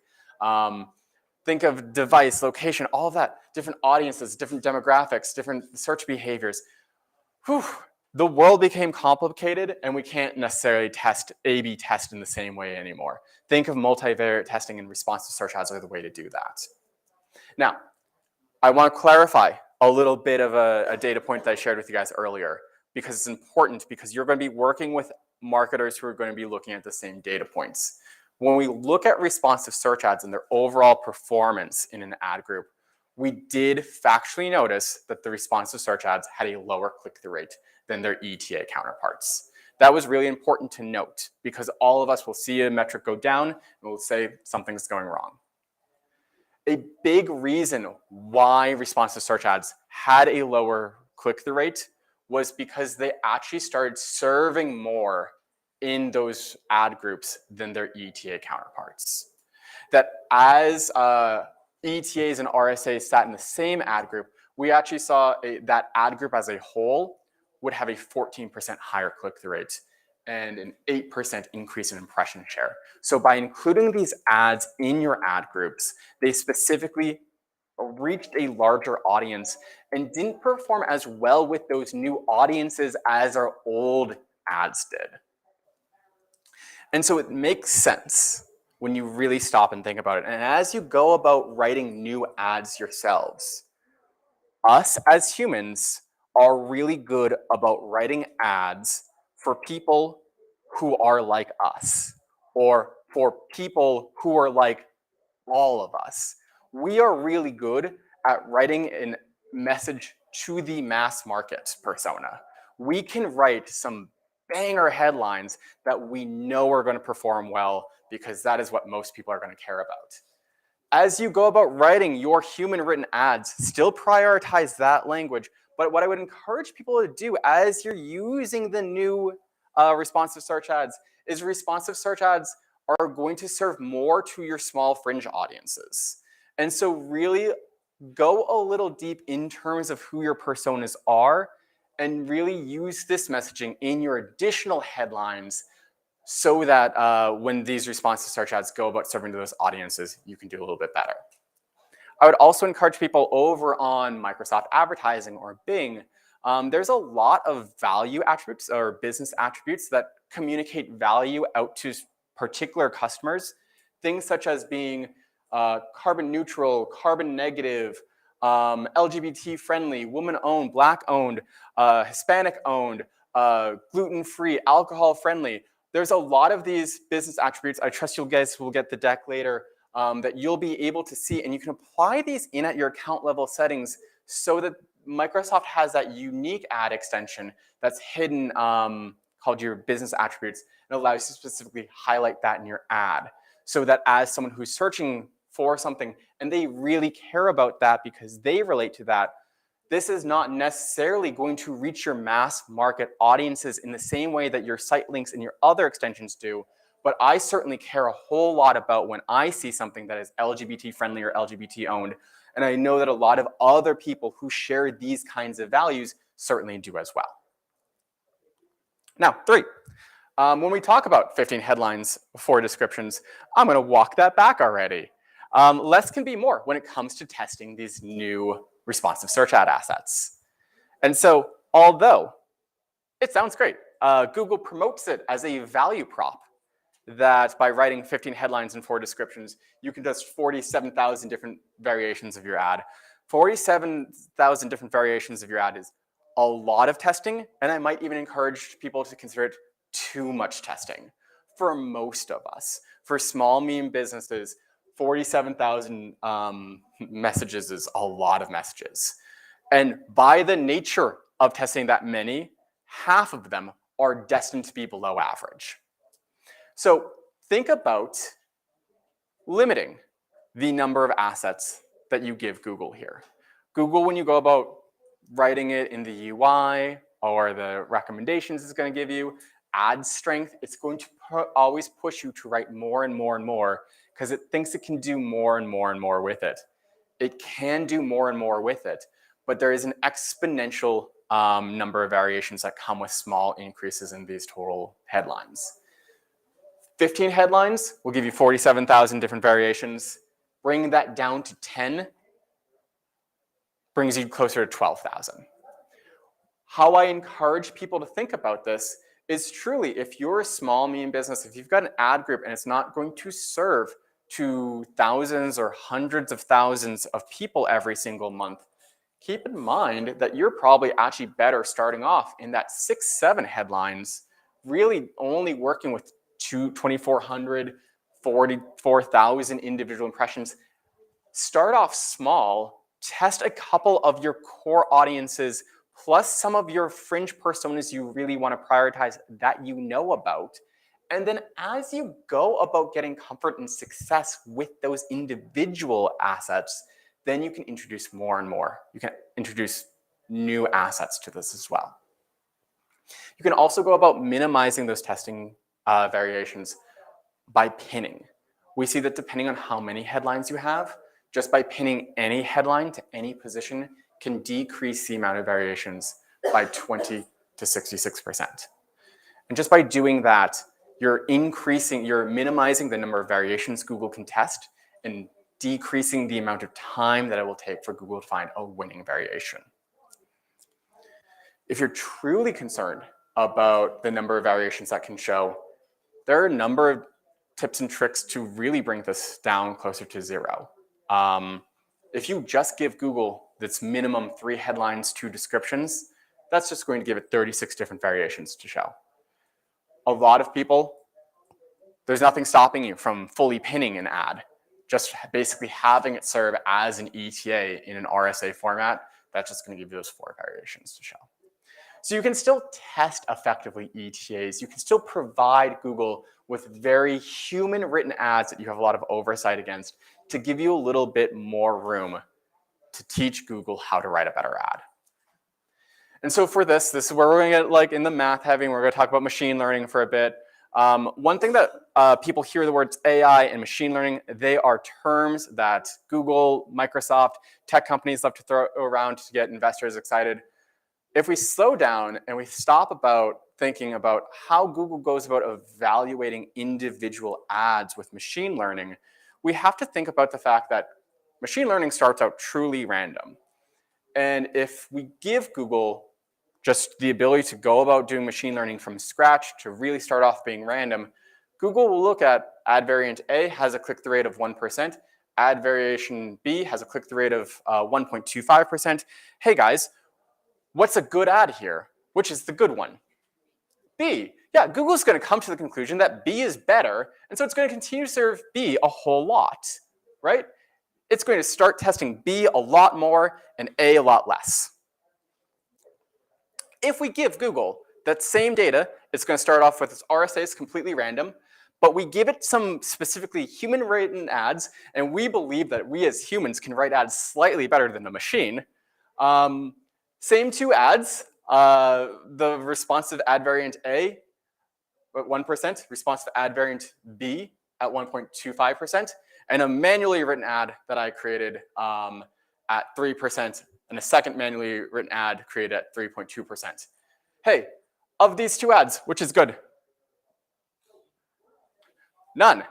Think of device, location, all of that, different audiences, different demographics, different search behaviors. Whew. The world became complicated and we can't necessarily A/B test in the same way anymore. Think of multivariate testing and responsive search ads are the way to do that. Now, I want to clarify a little bit of a data point that I shared with you guys earlier, because it's important, because you're going to be working with marketers who are going to be looking at the same data points. When we look at responsive search ads and their overall performance in an ad group, we did factually notice that the responsive search ads had a lower click-through rate than their ETA counterparts. That was really important to note, because all of us will see a metric go down and we'll say something's going wrong. A big reason why responsive search ads had a lower click-through rate was because they actually started serving more in those ad groups than their ETA counterparts. That as ETAs and RSAs sat in the same ad group, we actually saw that ad group as a whole would have a 14% higher click-through rate and an 8% increase in impression share. So by including these ads in your ad groups, they specifically reached a larger audience and didn't perform as well with those new audiences as our old ads did. And so it makes sense when you really stop and think about it. And as you go about writing new ads yourselves, us as humans are really good about writing ads for people who are like us, or for people who are like all of us. We are really good at writing a message to the mass market persona. We can write some banger headlines that we know are going to perform well, because that is what most people are going to care about. As you go about writing your human written ads, still prioritize that language. But what I would encourage people to do as you're using the new responsive search ads is responsive search ads are going to serve more to your small fringe audiences. And so really go a little deep in terms of who your personas are and really use this messaging in your additional headlines so that when these responsive search ads go about serving to those audiences, you can do a little bit better. I would also encourage people over on Microsoft Advertising or Bing, there's a lot of value attributes or business attributes that communicate value out to particular customers. Things such as being carbon neutral, carbon negative, LGBT friendly, woman owned, black owned, Hispanic owned, gluten-free, alcohol friendly. There's a lot of these business attributes. I trust you guys will get the deck later that you'll be able to see, and you can apply these in at your account level settings so that Microsoft has that unique ad extension that's hidden called your business attributes. It allows you to specifically highlight that in your ad so that as someone who's searching for something and they really care about that because they relate to that, this is not necessarily going to reach your mass market audiences in the same way that your site links and your other extensions do. But I certainly care a whole lot about when I see something that is LGBT friendly or LGBT owned. And I know that a lot of other people who share these kinds of values certainly do as well. Now, 3. When we talk about 15 headlines for descriptions, I'm going to walk that back already. Less can be more when it comes to testing these new responsive search ad assets. And so, although it sounds great, Google promotes it as a value prop that by writing 15 headlines and 4 descriptions, you can test 47,000 different variations of your ad. 47,000 different variations of your ad is a lot of testing, and I might even encourage people to consider it too much testing for most of us. For small, medium businesses, 47,000 messages is a lot of messages. And by the nature of testing that many, half of them are destined to be below average. So think about limiting the number of assets that you give Google here. Google, when you go about writing it in the UI or the recommendations it's going to give you, ad strength, it's going to always push you to write more and more and more because it thinks it can do more and more and more with it. It can do more and more with it, but there is an exponential number of variations that come with small increases in these total headlines. 15 headlines will give you 47,000 different variations. Bringing that down to 10 brings you closer to 12,000. How I encourage people to think about this is truly, if you're a small, medium business, if you've got an ad group and it's not going to serve to thousands or hundreds of thousands of people every single month, keep in mind that you're probably actually better starting off in that 6-7 headlines, really only working with 2,400, 44,000 individual impressions. Start off small, test a couple of your core audiences, plus some of your fringe personas you really want to prioritize that you know about. And then as you go about getting comfort and success with those individual assets, then you can introduce more and more. You can introduce new assets to this as well. You can also go about minimizing those testing variations by pinning. We see that depending on how many headlines you have, just by pinning any headline to any position can decrease the amount of variations by 20 to 66%. And just by doing that, you're minimizing the number of variations Google can test and decreasing the amount of time that it will take for Google to find a winning variation. If you're truly concerned about the number of variations that can show, there are a number of tips and tricks to really bring this down closer to 0. If you just give Google this minimum 3 headlines, 2 descriptions, that's just going to give it 36 different variations to show. A lot of people, there's nothing stopping you from fully pinning an ad. Just basically having it serve as an ETA in an RSA format, that's just going to give you those 4 variations to show. So you can still test effectively ETAs. You can still provide Google with very human written ads that you have a lot of oversight against to give you a little bit more room to teach Google how to write a better ad. And so for this is where we're going to get like in the math heavy, and we're going to talk about machine learning for a bit. One thing that people hear the words AI and machine learning, they are terms that Google, Microsoft, tech companies love to throw around to get investors excited. If we slow down and we stop about thinking about how Google goes about evaluating individual ads with machine learning, we have to think about the fact that machine learning starts out truly random. And if we give Google just the ability to go about doing machine learning from scratch to really start off being random, Google will look at ad variant A has a click-through rate of 1%, ad variation B has a click-through rate of 1.25%. Hey guys, what's a good ad here? Which is the good one? B. Yeah, Google's going to come to the conclusion that B is better, and so it's going to continue to serve B a whole lot, right? It's going to start testing B a lot more and A a lot less. If we give Google that same data is going to start off with its RSAs completely random, but we give it some specifically human written ads, and we believe that we as humans can write ads slightly better than a machine. Same two ads, the responsive ad variant A at 1%, responsive ad variant B at 1.25%, and a manually written ad that I created at 3%, and a second manually written ad created at 3.2%. Hey, of these two ads, which is good? None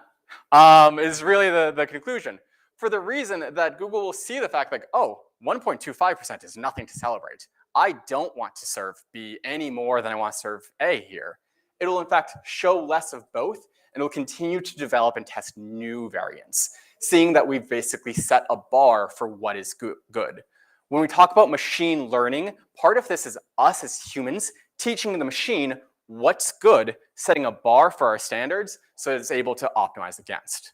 is really the conclusion. For the reason that Google will see the fact like, oh, 1.25% is nothing to celebrate. I don't want to serve B any more than I want to serve A here. It will in fact show less of both, and it will continue to develop and test new variants, seeing that we've basically set a bar for what is good. When we talk about machine learning, part of this is us as humans teaching the machine what's good, setting a bar for our standards so it's able to optimize against.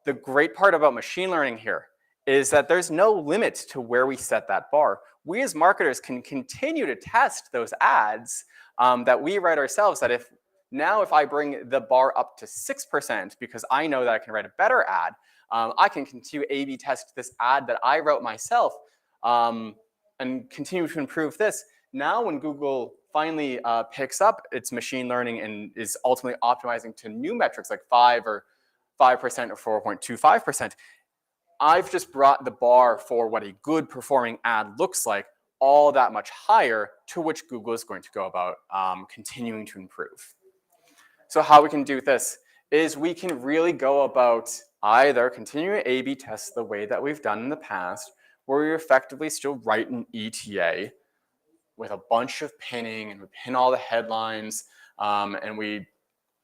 The great part about machine learning here is that there's no limit to where we set that bar. We as marketers can continue to test those ads that we write ourselves, that if I bring the bar up to 6% because I know that I can write a better ad, I can continue A/B test this ad that I wrote myself and continue to improve this. Now when Google finally picks up its machine learning and is ultimately optimizing to new metrics like 5% or 4.25%, I've just brought the bar for what a good performing ad looks like all that much higher, to which Google is going to go about continuing to improve. So how we can do this is we can really go about either continuing to A/B test the way that we've done in the past, where we effectively still write an ETA with a bunch of pinning, and we pin all the headlines, and we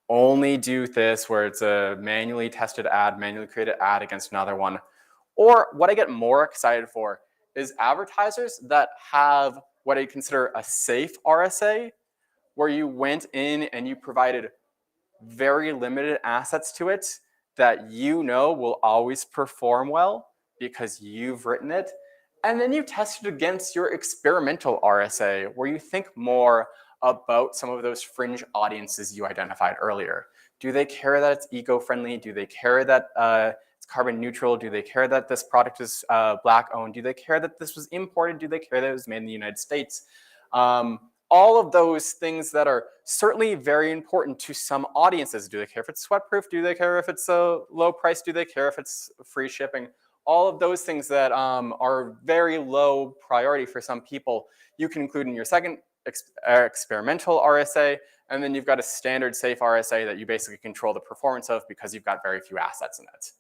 only do this where it's a manually tested ad, manually created ad against another one. Or what I get more excited for is advertisers that have what I consider a safe RSA, where you went in and you provided very limited assets to it that you know will always perform well because you've written it. And then you test it against your experimental RSA, where you think more about some of those fringe audiences you identified earlier. Do they care that it's eco-friendly? Do they care that it's carbon neutral? Do they care that this product is Black owned? Do they care that this was imported? Do they care that it was made in the United States? All of those things that are certainly very important to some audiences. Do they care if it's sweatproof? Do they care if it's a low price? Do they care if it's free shipping? All of those things that are very low priority for some people, you can include in your second experimental RSA, and then you've got a standard safe RSA that you basically control the performance of because you've got very few assets in it.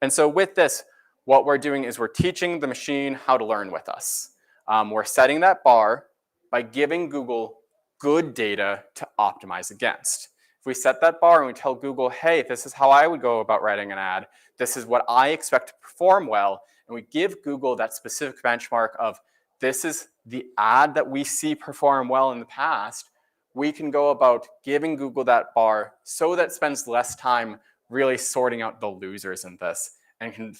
And so with this, what we're doing is we're teaching the machine how to learn with us. We're setting that bar by giving Google good data to optimize against. If we set that bar and we tell Google, hey, this is how I would go about writing an ad, this is what I expect to perform well, and we give Google that specific benchmark of this is the ad that we see perform well in the past, we can go about giving Google that bar so that it spends less time really sorting out the losers in this and can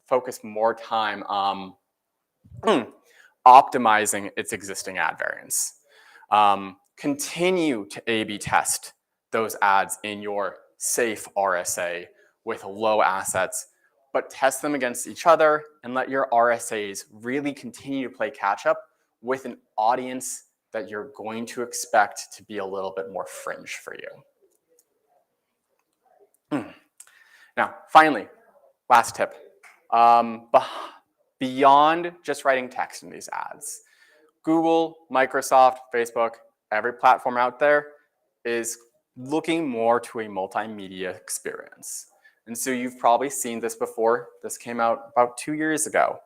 focus more time on optimizing its existing ad variants. Continue to A/B test those ads in your safe RSA with low assets, but test them against each other and let your RSAs really continue to play catch up with an audience that you're going to expect to be a little bit more fringe for you. Now, finally, last tip. Beyond just writing text in these ads, Google, Microsoft, Facebook, every platform out there is looking more to a multimedia experience. And so you've probably seen this before. This came out about 2 years ago,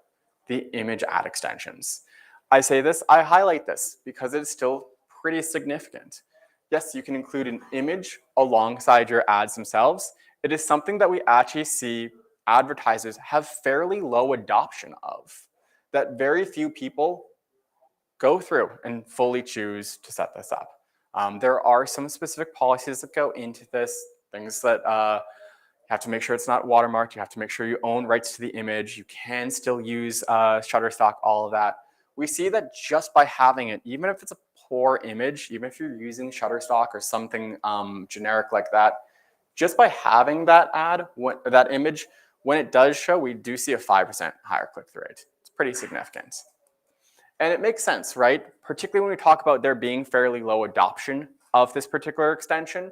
the image ad extensions. I say this, I highlight this because it's still pretty significant. Yes, you can include an image alongside your ads themselves. It is something that we actually see advertisers have fairly low adoption of, that very few people go through and fully choose to set this up. There are some specific policies that go into this, things that you have to make sure it's not watermarked, you have to make sure you own rights to the image, you can still use Shutterstock, all of that. We see that just by having it, even if it's a core image, even if you're using Shutterstock or something generic like that, just by having that that image, when it does show, we do see a 5% higher click-through rate. It's pretty significant. And it makes sense, right? Particularly when we talk about there being fairly low adoption of this particular extension.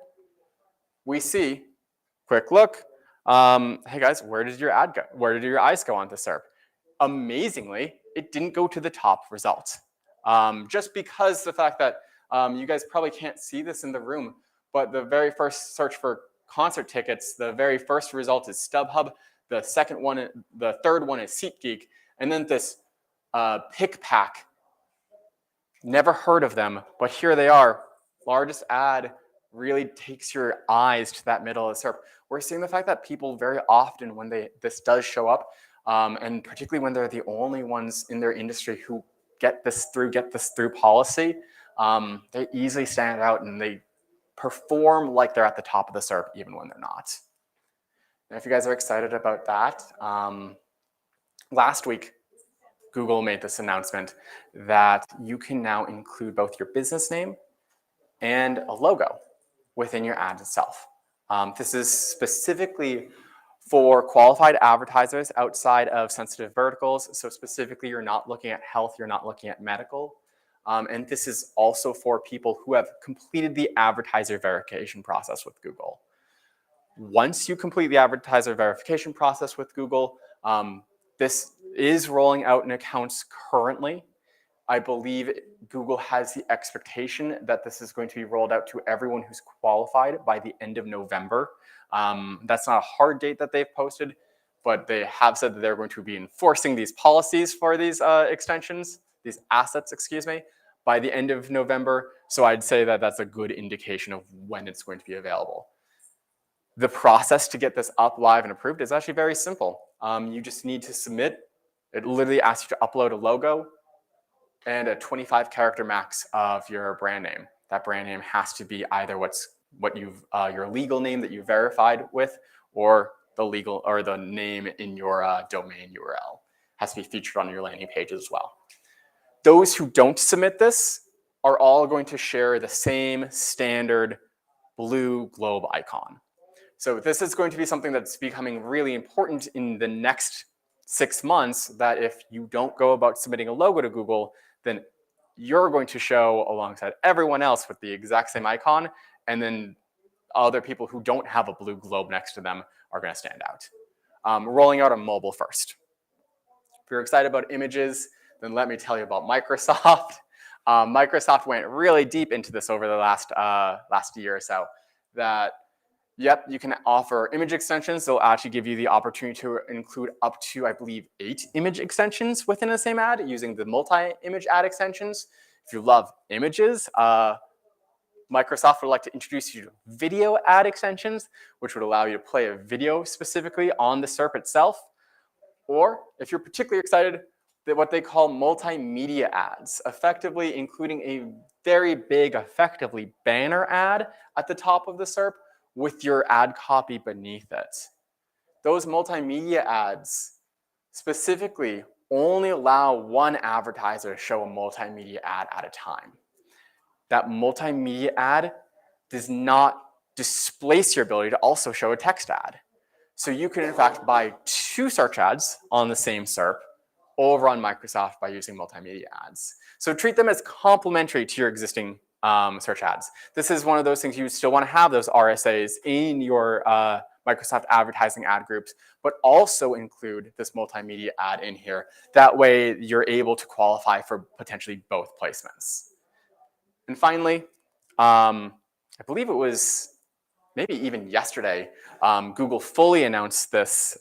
We see, quick look, hey guys, where did your ad go? Where did your eyes go on the SERP? Amazingly, it didn't go to the top result. Just because the fact that you guys probably can't see this in the room, but the very first search for concert tickets, the very first result is StubHub. The third one is SeatGeek, and then this PickPack. Never heard of them, but here they are. Largest ad really takes your eyes to that middle of the SERP. We're seeing the fact that people very often, when this does show up, and particularly when they're the only ones in their industry who get this through policy, they easily stand out and they perform like they're at the top of the SERP even when they're not. And if you guys are excited about that, last week, Google made this announcement that you can now include both your business name and a logo within your ad itself. This is specifically for qualified advertisers outside of sensitive verticals. So specifically, you're not looking at health, you're not looking at medical. And this is also for people who have completed the advertiser verification process with Google. Once you complete the advertiser verification process with Google, this is rolling out in accounts currently. I believe Google has the expectation that this is going to be rolled out to everyone who's qualified by the end of November. That's not a hard date that they've posted, but they have said that they're going to be enforcing these policies for these these assets, excuse me, by the end of November. So I'd say that that's a good indication of when it's going to be available. The process to get this up, live, and approved is actually very simple. You just need to submit. It literally asks you to upload a logo and a 25-character max of your brand name. That brand name has to be either your legal name that you verified with, or the name in your domain URL. Has to be featured on your landing page as well. Those who don't submit this are all going to share the same standard blue globe icon. So this is going to be something that's becoming really important in the next 6 months, that if you don't go about submitting a logo to Google, then you're going to show alongside everyone else with the exact same icon, and then other people who don't have a blue globe next to them are going to stand out. Rolling out on mobile first. If you're excited about images, then let me tell you about Microsoft. Microsoft went really deep into this over the last year or so. Yep, you can offer image extensions. They'll actually give you the opportunity to include up to, I believe, 8 image extensions within the same ad using the multi-image ad extensions. If you love images, Microsoft would like to introduce you to video ad extensions, which would allow you to play a video specifically on the SERP itself. Or if you're particularly excited, that what they call multimedia ads, effectively including a very big, effectively banner ad at the top of the SERP with your ad copy beneath it. Those multimedia ads specifically only allow one advertiser to show a multimedia ad at a time. That multimedia ad does not displace your ability to also show a text ad. So you can in fact buy 2 search ads on the same SERP over on Microsoft by using multimedia ads. So treat them as complementary to your existing search ads. This is one of those things you still want to have those RSAs in your Microsoft advertising ad groups, but also include this multimedia ad in here. That way you're able to qualify for potentially both placements. And finally, I believe it was maybe even yesterday, Google fully announced this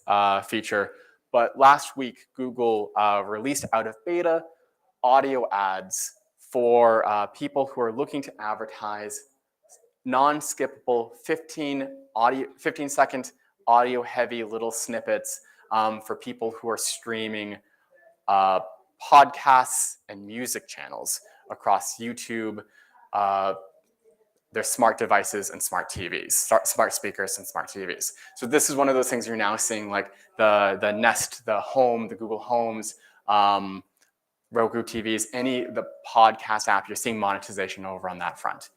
feature, but last week Google released out of beta audio ads for people who are looking to advertise non-skippable 15-second audio-heavy little snippets for people who are streaming podcasts and music channels across YouTube, their smart devices and smart TVs, smart speakers and smart TVs. So this is one of those things you're now seeing, like the Nest, the Home, the Google Homes, Roku TVs, the podcast app, you're seeing monetization over on that front.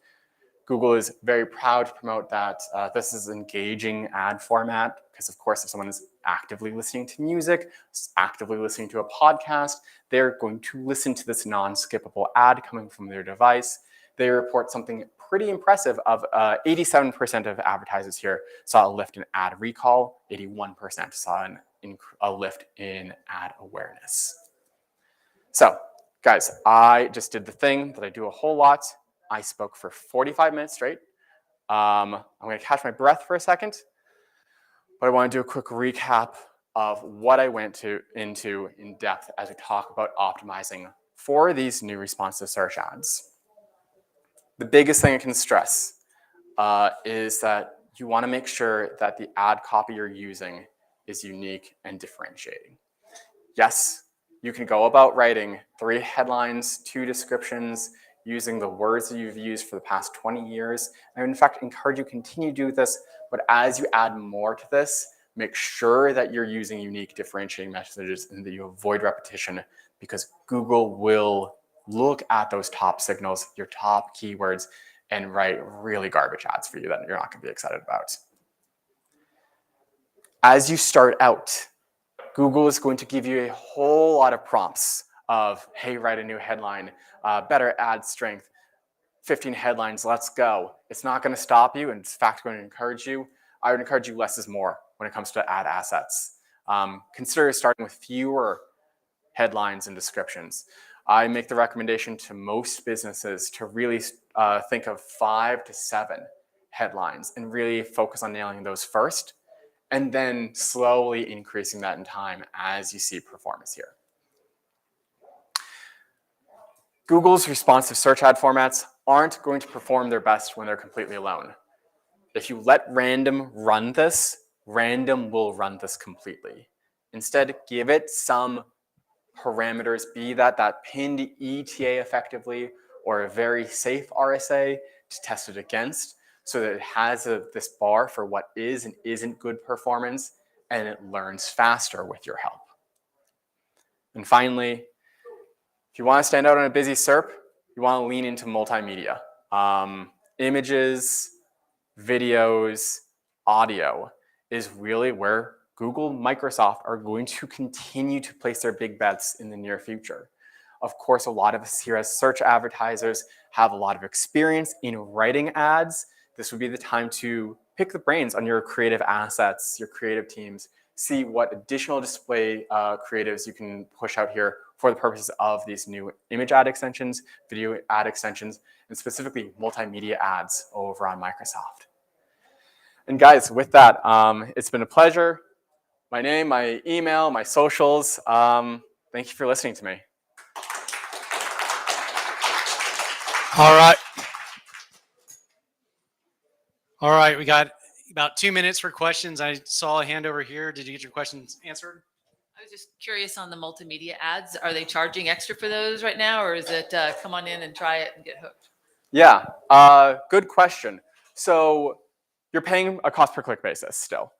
Google is very proud to promote that this is engaging ad format because, of course, if someone is actively listening to music, actively listening to a podcast, they're going to listen to this non-skippable ad coming from their device. They report something pretty impressive of 87% of advertisers here saw a lift in ad recall, 81% saw a lift in ad awareness. So, guys, I just did the thing that I do a whole lot. I spoke for 45 minutes straight. I'm going to catch my breath for a second, but I want to do a quick recap of what I went into in depth as we talk about optimizing for these new responsive search ads. The biggest thing I can stress is that you want to make sure that the ad copy you're using is unique and differentiating. Yes, you can go about writing 3 headlines, 2 descriptions, using the words that you've used for the past 20 years. I, in fact, encourage you to continue to do this, but as you add more to this, make sure that you're using unique differentiating messages and that you avoid repetition, because Google will look at those top signals, your top keywords, and write really garbage ads for you that you're not going to be excited about. As you start out, Google is going to give you a whole lot of prompts of, hey, write a new headline, better ad strength, 15 headlines, let's go. It's not going to stop you, and in fact going to encourage you. I would encourage you less is more when it comes to ad assets. Consider starting with fewer headlines and descriptions. I make the recommendation to most businesses to really think of 5 to 7 headlines and really focus on nailing those first, and then slowly increasing that in time as you see performance here. Google's responsive search ad formats aren't going to perform their best when they're completely alone. If you let random run this, random will run this completely. Instead, give it some parameters, be that pinned ETA effectively or a very safe RSA to test it against, so that it has this bar for what is and isn't good performance, and it learns faster with your help. And finally, if you want to stand out on a busy SERP, you want to lean into multimedia. Images, videos, audio is really where Google, Microsoft are going to continue to place their big bets in the near future. Of course, a lot of us here as search advertisers have a lot of experience in writing ads. This would be the time to pick the brains on your creative assets, your creative teams, see what additional display creatives you can push out here for the purposes of these new image ad extensions, video ad extensions, and specifically multimedia ads over on Microsoft. And guys, with that, it's been a pleasure. My name, my email, my socials. Thank you for listening to me. All right. All right, we got about 2 minutes for questions. I saw a hand over here. Did you get your questions answered? I was just curious on the multimedia ads. Are they charging extra for those right now, or is it come on in and try it and get hooked? Yeah, good question. So you're paying a cost per click basis still.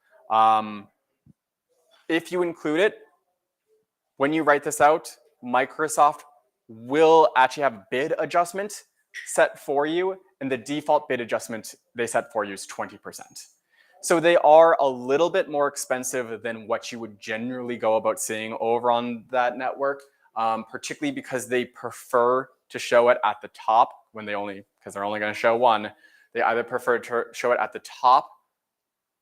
If you include it, when you write this out, Microsoft will actually have a bid adjustment set for you, and the default bid adjustment they set for you is 20%. So they are a little bit more expensive than what you would generally go about seeing over on that network, particularly because they prefer to show it at the top when because they're only going to show one. They either prefer to show it at the top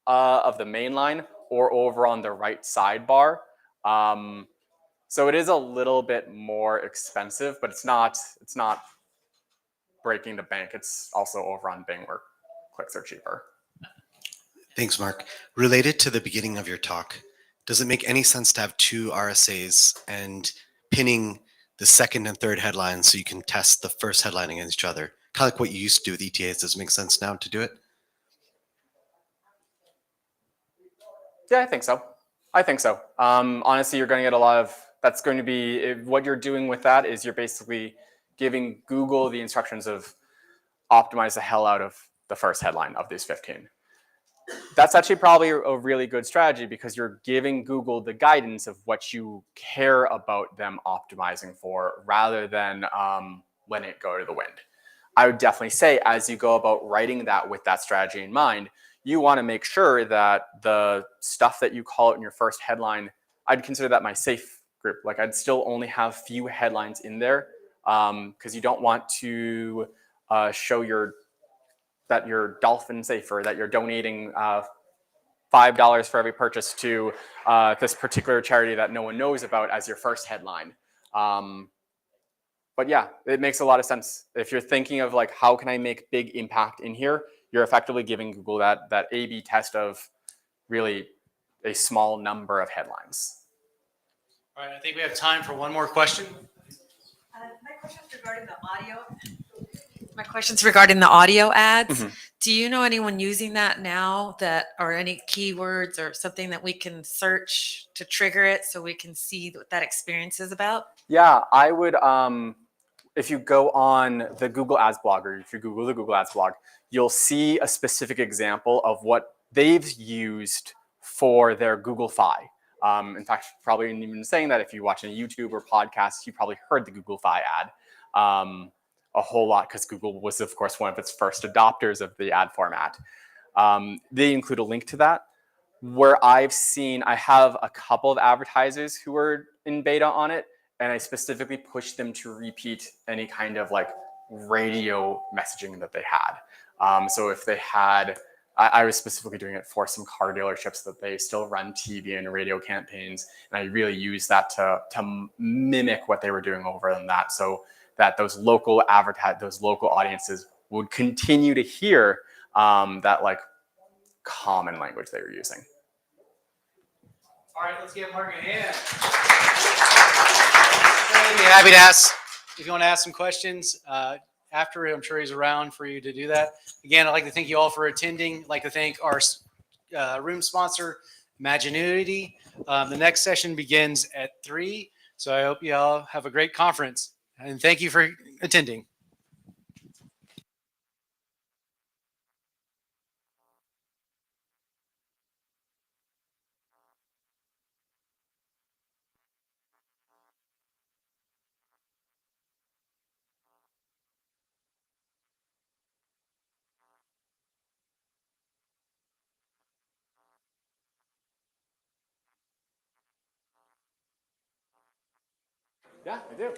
of the main line or over on the right sidebar. So it is a little bit more expensive, but it's not breaking the bank. It's also over on Bing where clicks are cheaper. Thanks, Mark. Related to the beginning of your talk, does it make any sense to have 2 RSAs and pinning the second and third headlines so you can test the first headline against each other? Kind of like what you used to do with ETAs. Does it make sense now to do it? Yeah, I think so. Honestly, you're going to get a lot of, that's going to be, what you're doing with that is you're basically giving Google the instructions of optimize the hell out of the first headline of these 15. That's actually probably a really good strategy because you're giving Google the guidance of what you care about them optimizing for rather than letting it go to the wind. I would definitely say as you go about writing that with that strategy in mind, you want to make sure that the stuff that you call out in your first headline, I'd consider that my safe group. Like I'd still only have few headlines in there because you don't want to show that you're dolphin safe or that you're donating $5 for every purchase to this particular charity that no one knows about as your first headline. But yeah, it makes a lot of sense. If you're thinking of like, how can I make big impact in here? You're effectively giving Google that A/B test of really a small number of headlines. All right, I think we have time for one more question. My question is regarding the audio. My question's regarding the audio ads. Mhm. Do you know anyone using that now that, or any keywords or something that we can search to trigger it so we can see what that experience is about? Yeah, I would, if you go on the Google Ads blog or if you Google the Google Ads blog, you'll see a specific example of what they've used for their Google Fi. In fact, probably even saying that if you watch a YouTube or podcast, you probably heard the Google Fi ad a whole lot because Google was, of course, one of its first adopters of the ad format. They include a link to that. Where I've seen, I have a couple of advertisers who are in beta on it, and I specifically pushed them to repeat any kind of like radio messaging that they had. So if they had, I was specifically doing it for some car dealerships that they still run TV and radio campaigns, and I really used that to mimic what they were doing over in that, so that those local audiences would continue to hear that like common language they were using. All right, let's give Mark a hand. I'd be happy to ask, if you want to ask some questions after, I'm sure he's around for you to do that. Again, I'd like to thank you all for attending. I'd like to thank our room sponsor, Imaginuity. The next session begins at 3, so I hope you all have a great conference, and thank you for attending. Yeah, I do.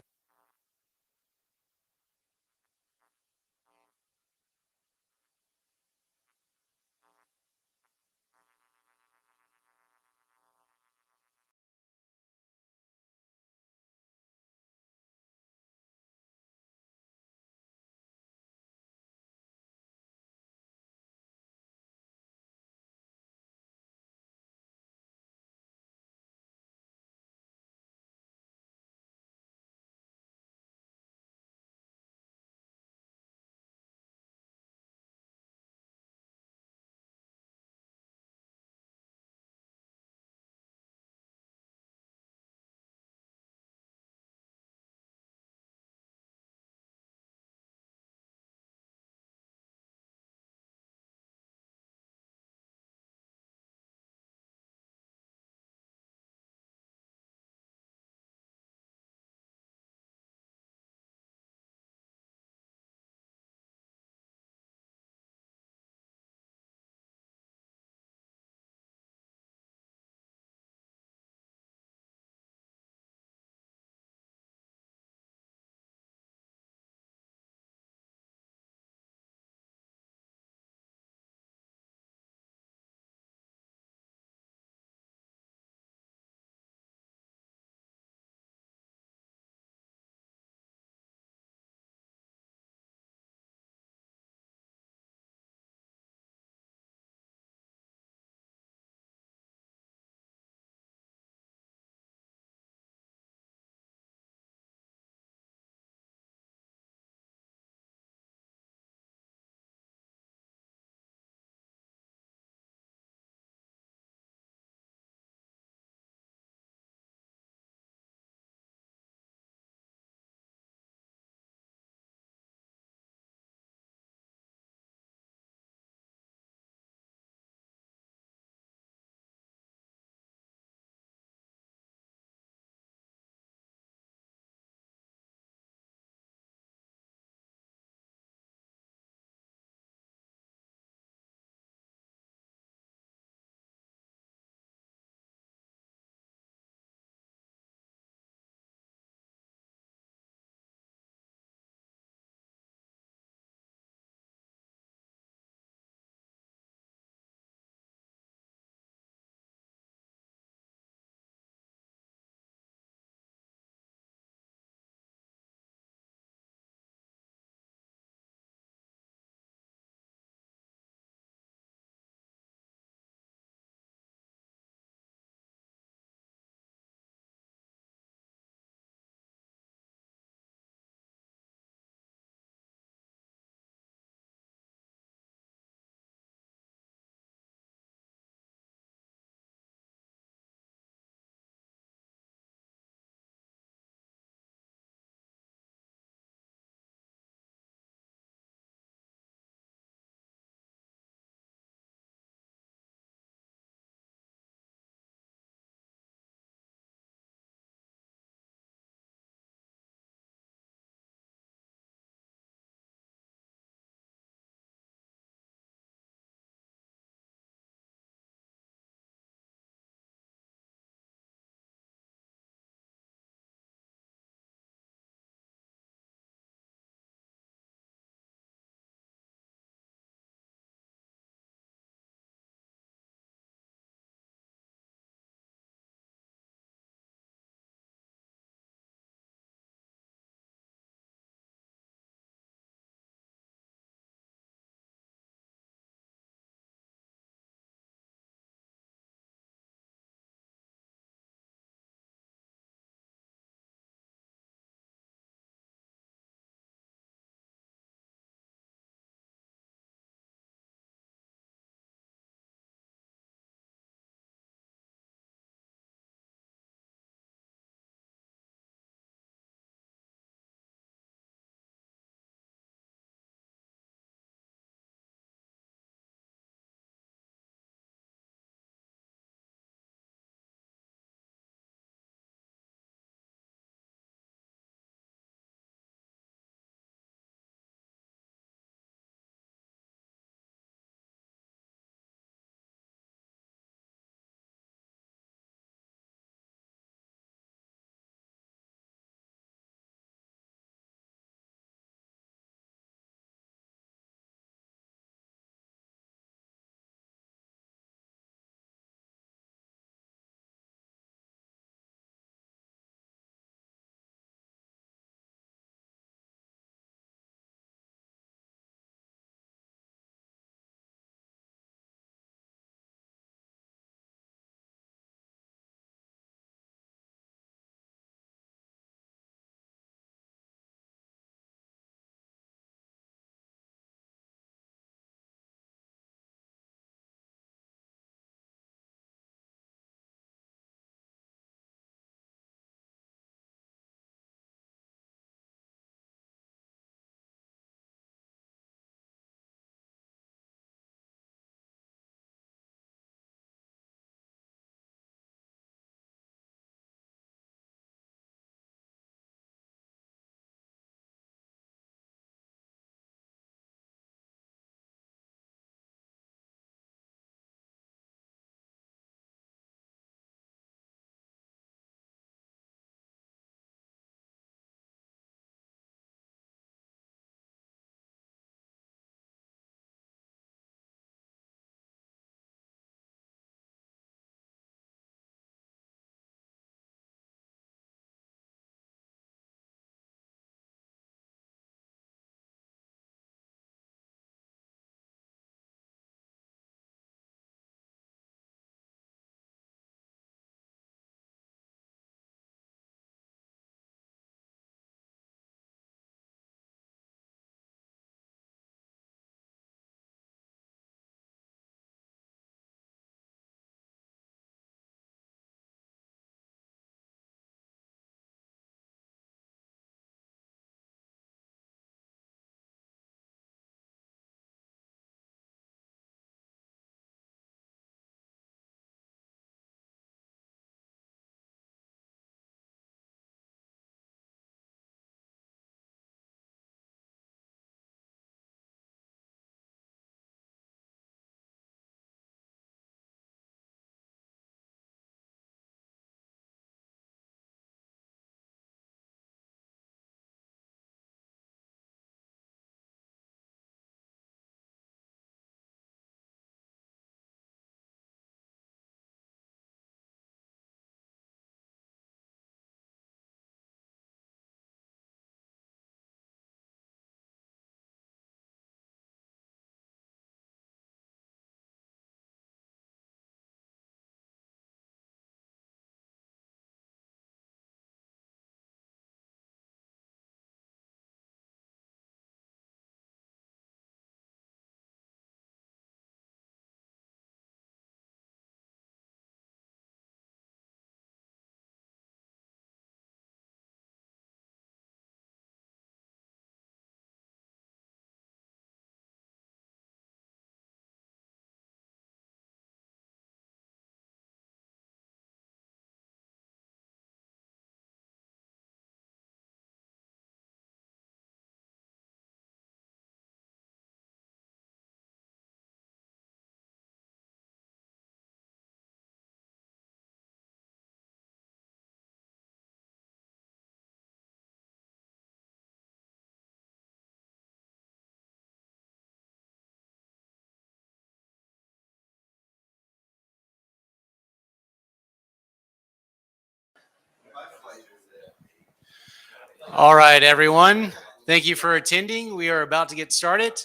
All right, everyone. Thank you for attending. We are about to get started.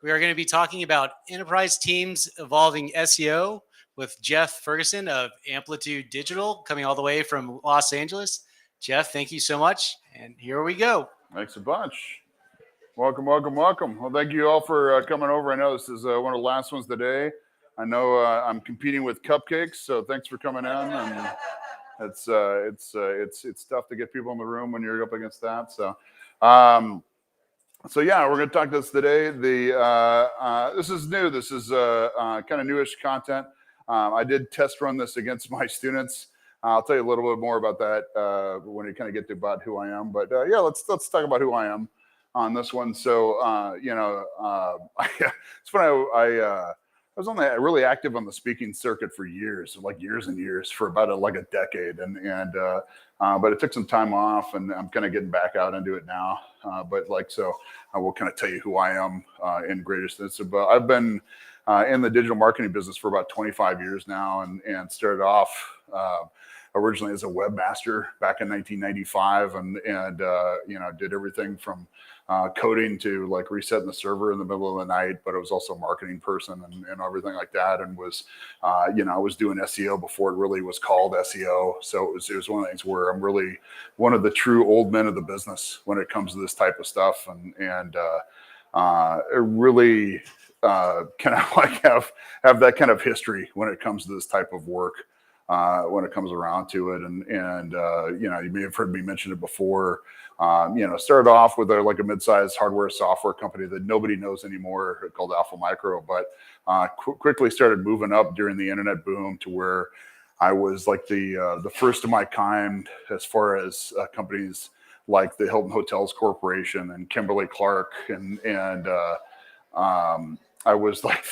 We are going to be talking about enterprise teams evolving SEO with Jeff Ferguson of Amplitude Digital, coming all the way from Los Angeles. Jeff, thank you so much. And here we go. Thanks a bunch. Welcome, welcome, welcome. Well, thank you all for coming over. I know this is one of the last ones today. I know I'm competing with cupcakes, so thanks for coming in. And it's tough to get people in the room when you're up against that. So, yeah, we're going to talk this today. This is new. This is kind of newish content. I did test run this against my students. I'll tell you a little bit more about that when we kind of get to about who I am. But yeah, let's talk about who I am on this one. So it's funny. I was really active on the speaking circuit for years, like years and years, for about a decade, but it took some time off, and I'm kind of getting back out into it now. I will kind of tell you who I am in greater sense. But I've been in the digital marketing business for about 25 years now, and started off originally as a webmaster back in 1995, and did everything from coding to like resetting the server in the middle of the night. But I was also a marketing person and everything like that, and was I was doing SEO before it really was called SEO. So it was one of the things where I'm really one of the true old men of the business when it comes to this type of stuff, and really kind of like have that kind of history when it comes to this type of work. When it comes around to it, and you may have heard me mention it before. Started off with a mid-sized hardware software company that nobody knows anymore called Alpha Micro, but quickly started moving up during the internet boom to where I was like the first of my kind as far as companies like the Hilton Hotels Corporation and Kimberly-Clark, and I was like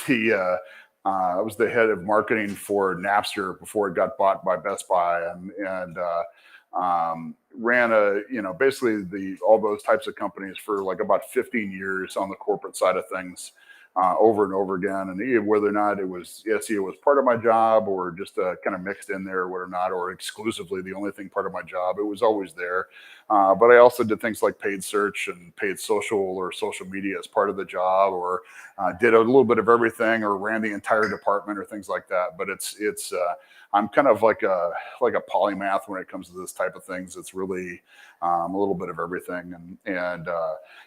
I was the head of marketing for Napster before it got bought by Best Buy, and ran basically all those types of companies for like about 15 years on the corporate side of things, over and over again. And whether or not it was SEO was part of my job or just kind of mixed in there, or not, or exclusively the only thing part of my job, it was always there. But I also did things like paid search and paid social or social media as part of the job, or did a little bit of everything, or ran the entire department or things like that. But I'm kind of like a polymath when it comes to this type of things. It's really a little bit of everything. And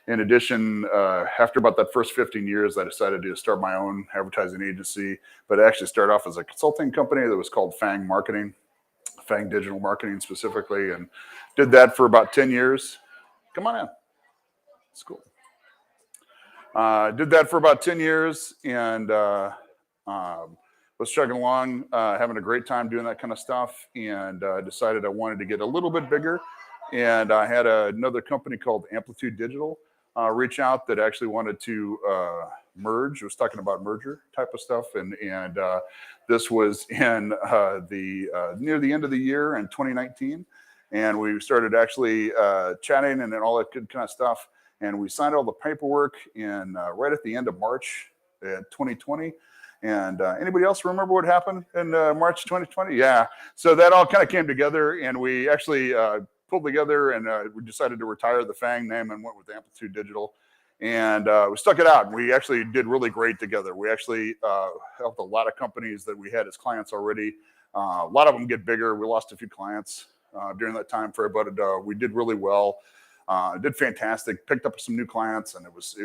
in addition, after about that first 15 years, I decided to start my own advertising agency, but actually start off as a consulting company that was called Fang Marketing, Fang Digital Marketing specifically, and did that for about 10 years. Come on in. It's cool. Did that for about 10 years, and was chugging along, having a great time doing that kind of stuff, and decided I wanted to get a little bit bigger. And I had another company called Amplitude Digital reach out that actually wanted to merge. It was talking about merger type of stuff, and this was in near the end of the year in 2019, and we started actually chatting and all that good kind of stuff. And we signed all the paperwork in right at the end of March 2020. And anybody else remember what happened in March 2020? Yeah. So that all kind of came together, and we actually pulled together, and we decided to retire the Fang name and went with Amplitude Digital. And we stuck it out. And we actually did really great together. We actually helped a lot of companies that we had as clients already. A lot of them get bigger. We lost a few clients during that time frame, but we did really well. Did fantastic, picked up some new clients, and it was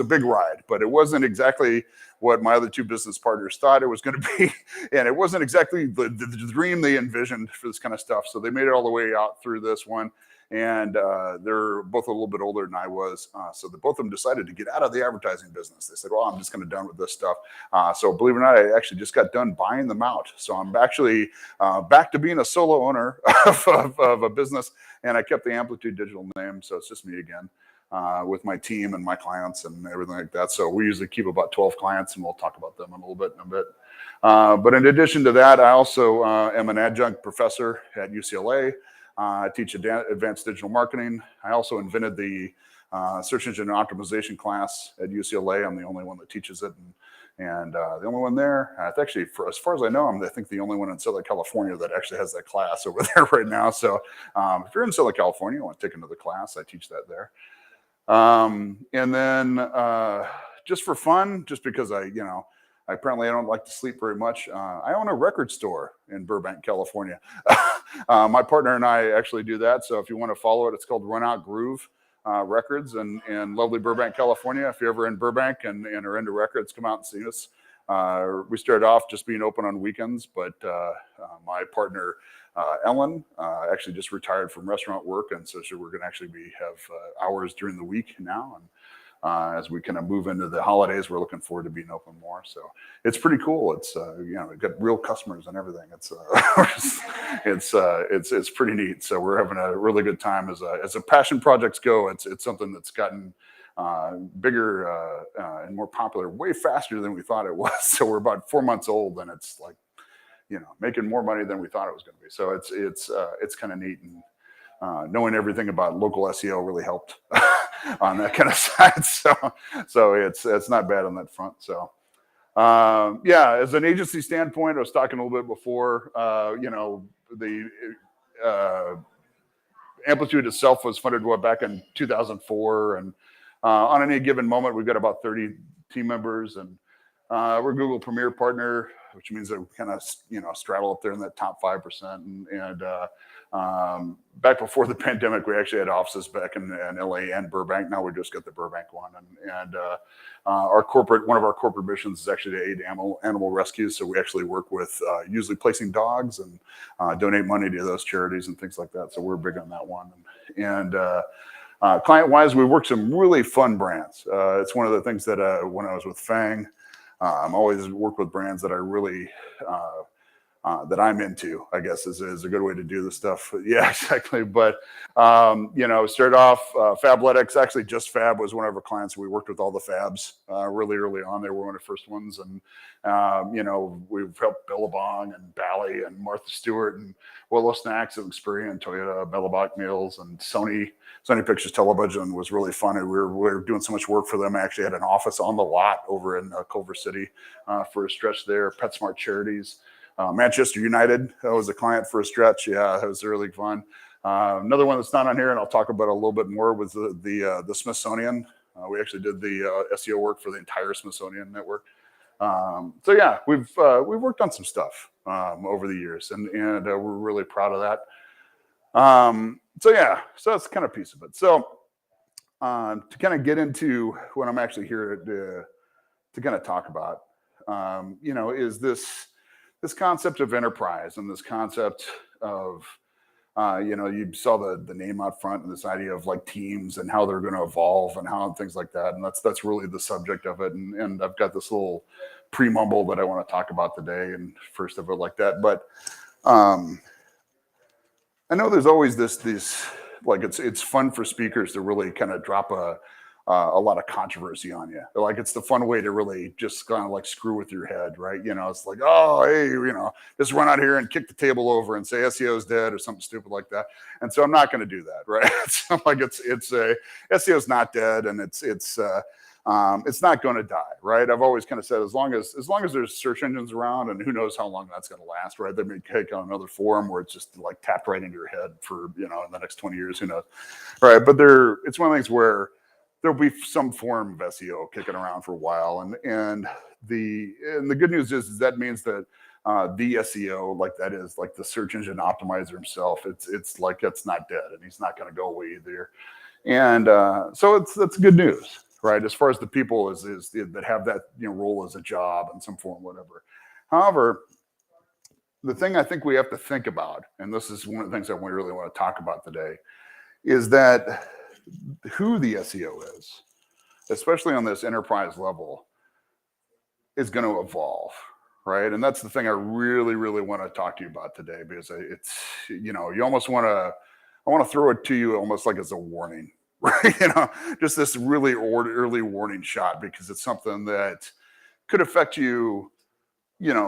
a big ride, but it wasn't exactly what my other two business partners thought it was going to be. And it wasn't exactly the dream they envisioned for this kind of stuff. So they made it all the way out through this one. And they're both a little bit older than I was. So both of them decided to get out of the advertising business. They said, well, I'm just going to done with this stuff. So believe it or not, I actually just got done buying them out. So I'm actually back to being a solo owner of a business. And I kept the Amplitude Digital name. So it's just me again with my team and my clients and everything like that. So we usually keep about 12 clients, and we'll talk about them in a bit. But in addition to that, I also am an adjunct professor at UCLA. I teach advanced digital marketing. I also invented the search engine optimization class at UCLA. I'm the only one that teaches it, And the only one there, it's actually, as far as I know, I think the only one in Southern California that actually has that class over there right now. So if you're in Southern California, you want to take another class, I teach that there. And then just for fun, just because apparently I don't like to sleep very much. I own a record store in Burbank, California. My partner and I actually do that. So if you want to follow it, it's called Run Out Groove Records in lovely Burbank, California. If you're ever in Burbank and are into records, come out and see us. We started off just being open on weekends, but my partner, Ellen, actually just retired from restaurant work. And so we're going to actually have hours during the week now. And as we kind of move into the holidays, we're looking forward to being open more. So it's pretty cool. It's we've got real customers and everything. It's pretty neat. So we're having a really good time as a passion projects go. It's something that's gotten bigger and more popular way faster than we thought it was. So we're about 4 months old, and it's like making more money than we thought it was going to be. So it's kind of neat, and knowing everything about local SEO really helped on that kind of side. So it's not bad on that front. So as an agency standpoint, I was talking a little bit before. The Amplitude itself was funded back in 2004, and on any given moment, we've got about 30 team members, and we're a Google Premier partner, which means that we kind of straddle up there in that top 5%. And back before the pandemic, we actually had offices back in LA and Burbank. Now we just got the Burbank one, and one of our corporate missions is actually to aid animal rescues. So we actually work with usually placing dogs and donate money to those charities and things like that. So we're big on that one. And client-wise, we work some really fun brands. It's one of the things that when I was with Fang, I'm always work with brands that I really that I'm into, I guess is a good way to do this stuff. Yeah, exactly. But started off Fabletics. Actually, Just Fab was one of our clients. We worked with all the Fabs really early on. They were one of the first ones, and we've helped Billabong and Bally and Martha Stewart and Willow Snacks and Xperia and Toyota, Bellabach Meals, and Sony Pictures Television was really fun. And we were doing so much work for them. I actually had an office on the lot over in Culver City for a stretch there. PetSmart Charities. Manchester United was a client for a stretch. Yeah, that was really fun. Another one that's not on here, and I'll talk about a little bit more, was the Smithsonian. We actually did the SEO work for the entire Smithsonian network. We've worked on some stuff over the years, and we're really proud of that. So that's kind of a piece of it. So to kind of get into what I'm actually here to kind of talk about, is this concept of enterprise and this concept of, you saw the name out front and this idea of like teams and how they're going to evolve and how things like that. And that's really the subject of it. And I've got this little pre-mumble that I want to talk about today and first of it like that. But I know there's always this like it's fun for speakers to really kind of drop a lot of controversy on you. Like it's the fun way to really just kind of like screw with your head, right? It's like, oh, hey, just run out here and kick the table over and say SEO is dead or something stupid like that. And so I'm not going to do that, right? So like SEO is not dead, and it's not going to die, right? I've always kind of said as long as there's search engines around, and who knows how long that's going to last, right? They may take on another forum where it's just like tapped right into your head for in the next 20 years, who knows, right? But it's one of the things where there'll be some form of SEO kicking around for a while, and the good news is that means that the SEO, like that is like the search engine optimizer himself, it's like it's not dead, and he's not going to go away either. And so that's good news, right? As far as the people is that have that role as a job in some form, whatever. However, the thing I think we have to think about, and this is one of the things that we really want to talk about today, is that who the SEO is, especially on this enterprise level, is going to evolve, right? And that's the thing I really, really want to talk to you about today, because it's, you almost I want to throw it to you almost like as a warning, right? Just this really early warning shot, because it's something that could affect you,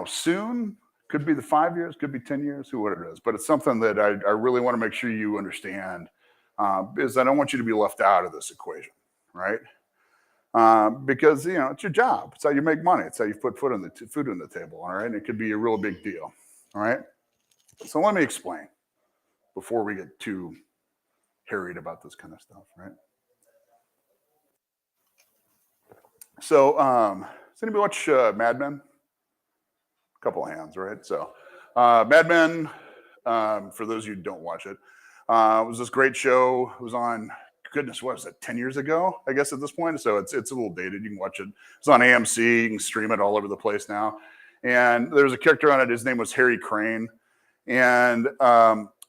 soon. Could be the 5 years, could be 10 years, whatever it is. But it's something that I really want to make sure you understand, because I don't want you to be left out of this equation, right? because it's your job. It's how you make money. It's how you put food on the table. All right, and it could be a real big deal. All right. So let me explain before we get too harried about this kind of stuff. Right. So, does anybody watch Mad Men? A couple of hands, right? So, Mad Men. For those of you who don't watch it, was this great show. It was on, goodness, what was it, 10 years ago, I guess, at this point. So it's a little dated. You can watch it. It's on AMC. You can stream it all over the place now. And there was a character on it. His name was Harry Crane. And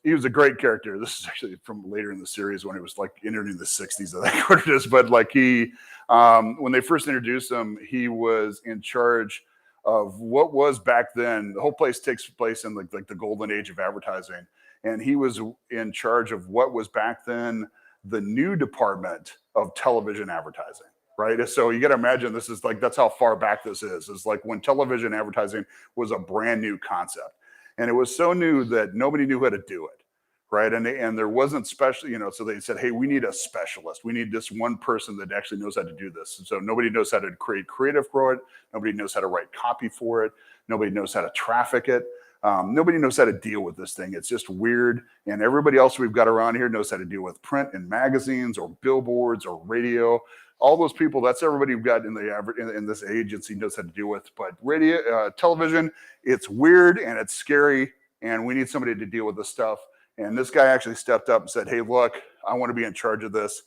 he was a great character. This is actually from later in the series when he was like entered in the 60s, I think what it is. But like when they first introduced him, he was in charge of what was back then. The whole place takes place in like the golden age of advertising. And he was in charge of what was back then the new department of television advertising, right? So you got to imagine this is like, that's how far back this is. It's like when television advertising was a brand new concept. And it was so new that nobody knew how to do it, right? And there wasn't special, so they said, hey, we need a specialist. We need this one person that actually knows how to do this. And so nobody knows how to create creative for it. Nobody knows how to write copy for it. Nobody knows how to traffic it. Nobody knows how to deal with this thing. It's just weird. And everybody else we've got around here knows how to deal with print and magazines or billboards or radio. All those people, that's everybody we've got in this agency knows how to deal with. But radio, television, it's weird and it's scary. And we need somebody to deal with this stuff. And this guy actually stepped up and said, hey, look, I want to be in charge of this.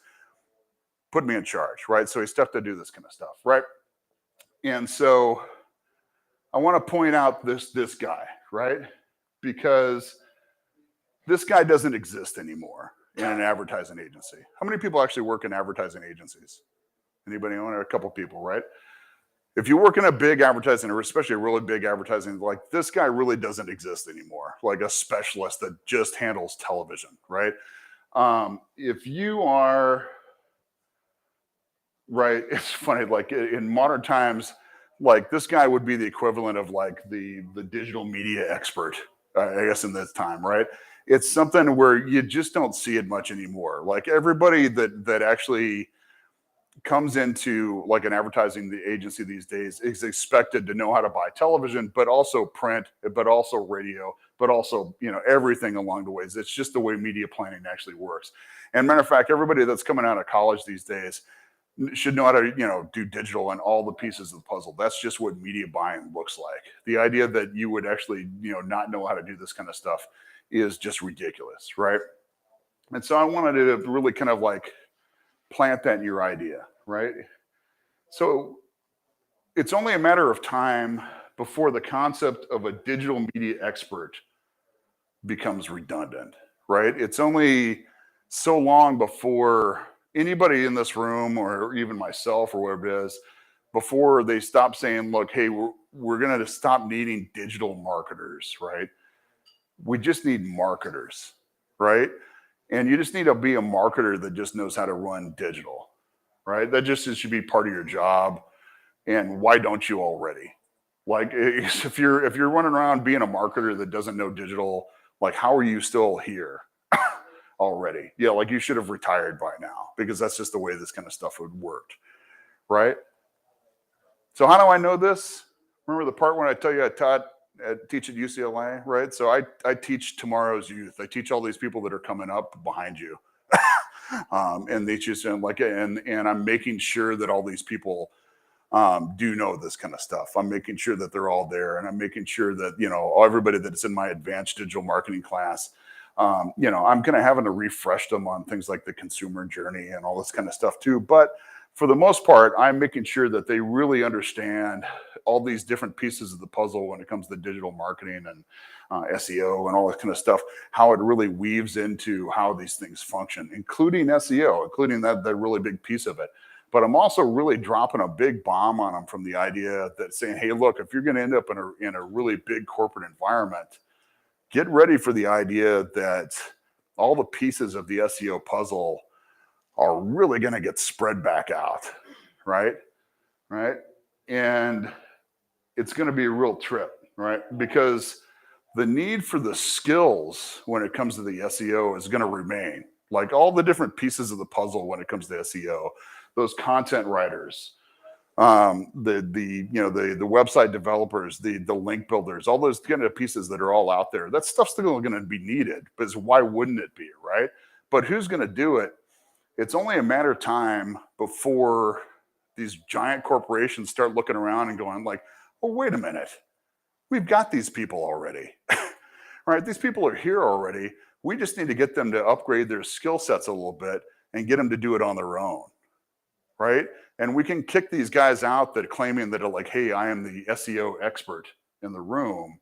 Put me in charge, right? So he stepped to do this kind of stuff, right? And so I want to point out this guy, right? Because this guy doesn't exist anymore in an advertising agency. How many people actually work in advertising agencies? Anybody know? A couple people, right? If you work in a big advertising, or especially a really big advertising, like this guy really doesn't exist anymore, like a specialist that just handles television, right? If you are, right, it's funny, like in modern times, like this guy would be the equivalent of like the digital media expert, I guess in this time, right? It's something where you just don't see it much anymore. Like everybody that actually comes into like an advertising agency these days is expected to know how to buy television, but also print, but also radio, but also, everything along the ways. It's just the way media planning actually works. And matter of fact, everybody that's coming out of college these days should know how to, do digital and all the pieces of the puzzle. That's just what media buying looks like. The idea that you would actually, not know how to do this kind of stuff is just ridiculous, right? And so I wanted to really kind of like plant that in your idea, right? So it's only a matter of time before the concept of a digital media expert becomes redundant, right? It's only so long before anybody in this room or even myself or whatever it is, before they stop saying, look, hey, we're going to stop needing digital marketers, right? We just need marketers, right? And you just need to be a marketer that just knows how to run digital, right? That just should be part of your job. And why don't you already? Like if you're running around being a marketer that doesn't know digital, like how are you still here already? Yeah, like you should have retired by now because that's just the way this kind of stuff would work, right? So how do I know this? Remember the part when I tell you I teach at UCLA, right? So I teach tomorrow's youth. I teach all these people that are coming up behind you. And they just like, and I'm making sure that all these people do know this kind of stuff. I'm making sure that they're all there, and I'm making sure that everybody that's in my advanced digital marketing class, I'm kind of having to refresh them on things like the consumer journey and all this kind of stuff too. But for the most part, I'm making sure that they really understand all these different pieces of the puzzle when it comes to digital marketing and SEO and all that kind of stuff, how it really weaves into how these things function, including SEO, including that really big piece of it. But I'm also really dropping a big bomb on them from the idea that saying, hey, look, if you're going to end up in a really big corporate environment, get ready for the idea that all the pieces of the SEO puzzle are really going to get spread back out, right? Right? And it's going to be a real trip, right? Because the need for the skills when it comes to the SEO is going to remain. Like all the different pieces of the puzzle when it comes to SEO, those content writers, the website developers, the link builders, all those kind of pieces that are all out there. That stuff's still going to be needed, because why wouldn't it be, right? But who's going to do it? It's only a matter of time before these giant corporations start looking around and going like, oh, wait a minute. We've got these people already, right? These people are here already. We just need to get them to upgrade their skill sets a little bit and get them to do it on their own, right? And we can kick these guys out that are claiming that are like, hey, I am the SEO expert in the room,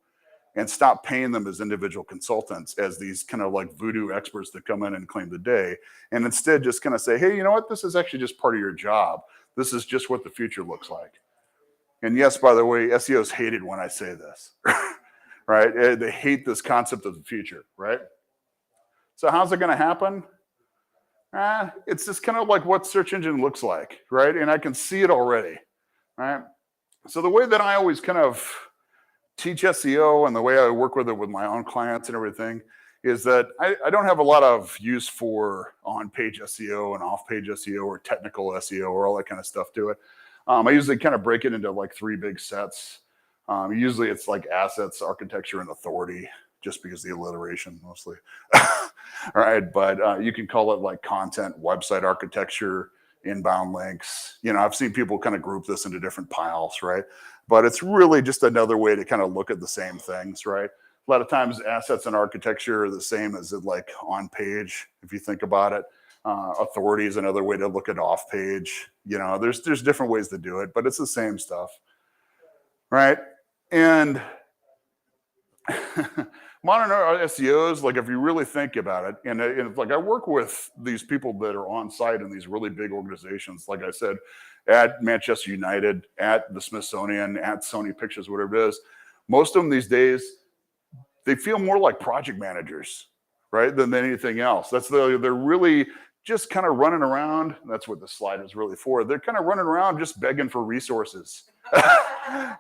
and stop paying them as individual consultants, as these kind of like voodoo experts that come in and claim the day. And instead just kind of say, hey, you know what? This is actually just part of your job. This is just what the future looks like. And yes, by the way, SEOs hate it when I say this, right? They hate this concept of the future, right? So how's it going to happen? It's just kind of like what search engine looks like, right? And I can see it already, right? So the way that I always kind of teach SEO and the way I work with it with my own clients and everything is that I don't have a lot of use for on-page SEO and off-page SEO or technical SEO or all that kind of stuff to it. I usually kind of break it into like 3 big sets. Usually it's like assets, architecture, and authority, just because the alliteration mostly. All right, but you can call it like content, website architecture, inbound links. You know, I've seen people kind of group this into different piles, right? But it's really just another way to kind of look at the same things, right? A lot of times assets and architecture are the same as it like on page, if you think about it. Authority is another way to look at off page. You know, there's different ways to do it, but it's the same stuff, right? And modern SEOs, like if you really think about it, and like I work with these people that are on site in these really big organizations, like I said, at Manchester United, at the Smithsonian, at Sony Pictures, whatever it is. Most of them these days, they feel more like project managers, right, than anything else. They're really just kind of running around. That's what the slide is really for. They're kind of running around just begging for resources,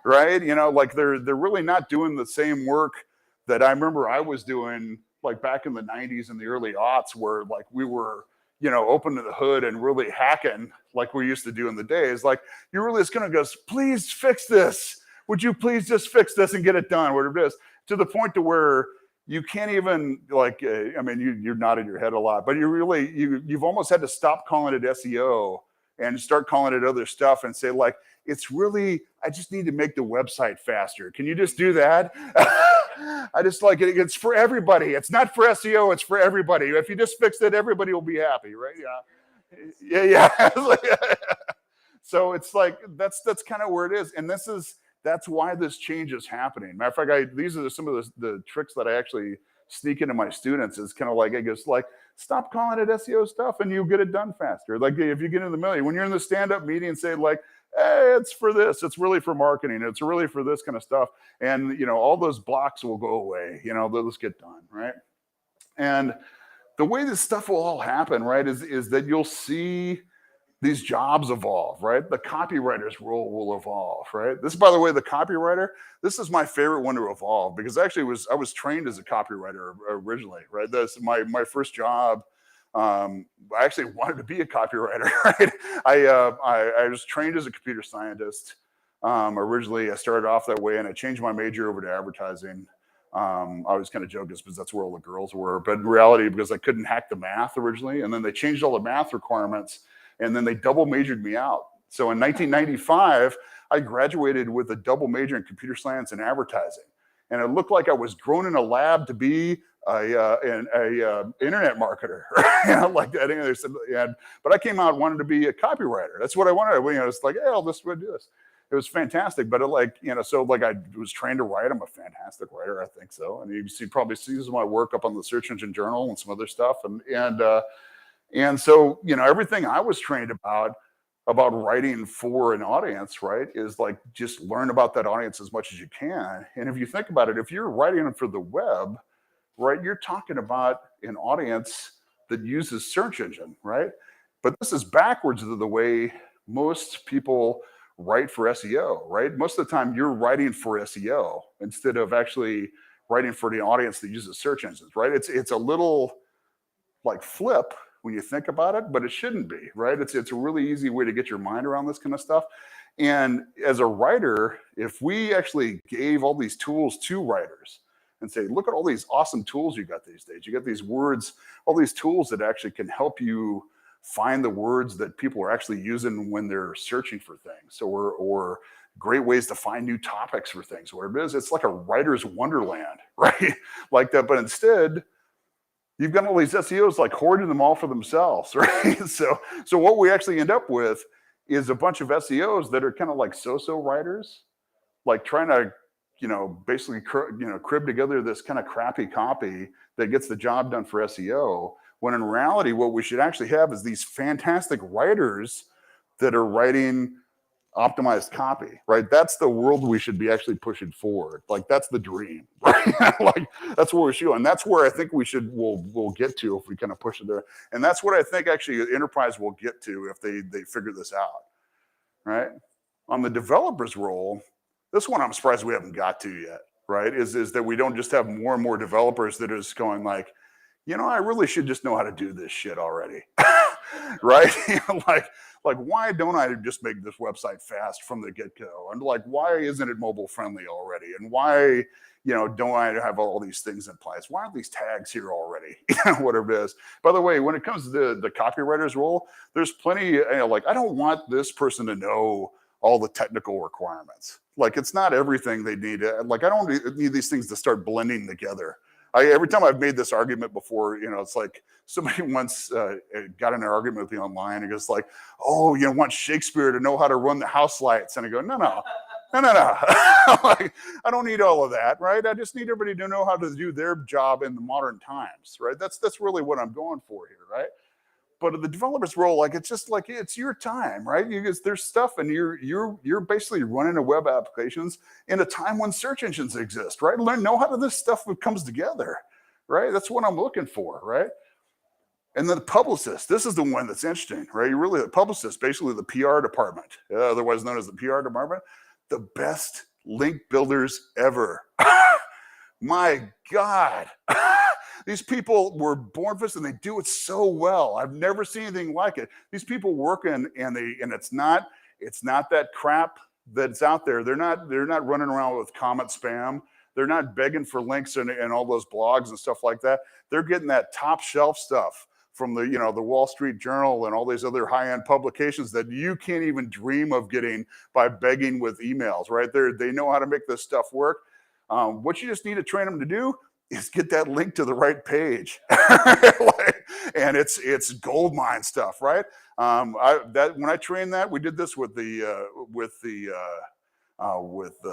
right? You know, like they're really not doing the same work that I remember I was doing like back in the 90s and the early aughts, where like we were, you know, opening the hood and really hacking like we used to do in the days. Like you're really just going to go, please fix this. Would you please just fix this and get it done, whatever it is, to the point to where you can't even like, I mean, you're nodding your head a lot, but you've almost had to stop calling it SEO and start calling it other stuff and say like, it's really, I just need to make the website faster. Can you just do that? I just like it. It's for everybody. It's not for SEO. It's for everybody. If you just fix it, everybody will be happy, right? Yeah. So it's like, that's kind of where it is. And that's why this change is happening. Matter of fact, these are some of the tricks that I actually sneak into my students. Is kind of like, I guess, like, stop calling it SEO stuff and you get it done faster. Like if you get in the middle, when you're in the stand-up meeting and say like, hey, it's for this, it's really for marketing, it's really for this kind of stuff. And, you know, all those blocks will go away, you know, they'll just get done, right? And the way this stuff will all happen, right, is that you'll see these jobs evolve, right? The copywriter's role will evolve, right? This, by the way, the copywriter, this is my favorite one to evolve, because actually I was trained as a copywriter originally, right? That's my first job. I actually wanted to be a copywriter, right? I was trained as a computer scientist. Originally, I started off that way, and I changed my major over to advertising. I was kind of joking because that's where all the girls were, but in reality, because I couldn't hack the math originally, and then they changed all the math requirements, and then they double majored me out. So in 1995, I graduated with a double major in computer science and advertising, and it looked like I was grown in a lab to be an internet marketer, you know, like that. But I came out wanting to be a copywriter. That's what I wanted. You know, it's like, hey, I'll just do this. It was fantastic, but so like I was trained to write. I'm a fantastic writer, I think so. And you probably sees my work up on the Search Engine Journal and some other stuff. And so, you know, everything I was trained about writing for an audience, right, is like just learn about that audience as much as you can. And if you think about it, if you're writing for the web, right, you're talking about an audience that uses search engine, right? But this is backwards of the way most people write for SEO, right? Most of the time you're writing for SEO instead of actually writing for the audience that uses search engines, right? It's a little like flip, when you think about it, but it shouldn't be, right? It's a really easy way to get your mind around this kind of stuff. And as a writer, if we actually gave all these tools to writers and say, look at all these awesome tools you got these days. You got these words, all these tools that actually can help you find the words that people are actually using when they're searching for things, or great ways to find new topics for things. Where it is, it's like a writer's wonderland, right? Like that. But instead, you've got all these SEOs like hoarding them all for themselves, right? So what we actually end up with is a bunch of SEOs that are kind of like so-so writers, like trying to, basically, crib together this kind of crappy copy that gets the job done for SEO. When in reality, what we should actually have is these fantastic writers that are writing optimized copy, right? That's the world we should be actually pushing forward. Like that's the dream, right? Like that's where we should, and that's where I think we'll get to if we kind of push it there. And that's what I think actually enterprise will get to if they figure this out, right? On the developer's role, this one I'm surprised we haven't got to yet, right? Is that we don't just have more and more developers that are just going like, I really should just know how to do this shit already, right? Like, why don't I just make this website fast from the get-go? And like, why isn't it mobile friendly already? And why, don't I have all these things in place? Why aren't these tags here already? Whatever it is. By the way, when it comes to the copywriter's role, there's plenty, like, I don't want this person to know all the technical requirements. Like, it's not everything they need. Like, I don't need these things to start blending together. Every time I've made this argument before, it's like somebody once got in an argument with me online and goes like, oh, want Shakespeare to know how to run the house lights. And I go, no. Like, I don't need all of that, right? I just need everybody to know how to do their job in the modern times, right? That's really what I'm going for here, right? But in the developer's role, like it's just like it's your time, right? There's stuff, and you're basically running a web applications in a time when search engines exist, right? Know how this stuff comes together, right? That's what I'm looking for, right? And then the publicist, this is the one that's interesting, right? You're really the publicist, basically the PR department, otherwise known as the PR department, the best link builders ever. My God. These people were born for this and they do it so well. I've never seen anything like it. These people working and it's not that crap that's out there. They're not running around with comment spam. They're not begging for links and all those blogs and stuff like that. They're getting that top shelf stuff from the Wall Street Journal and all these other high-end publications that you can't even dream of getting by begging with emails, right? They know how to make this stuff work. What you just need to train them to do is get that link to the right page. And it's gold mine stuff, right? When I trained that, we did this with the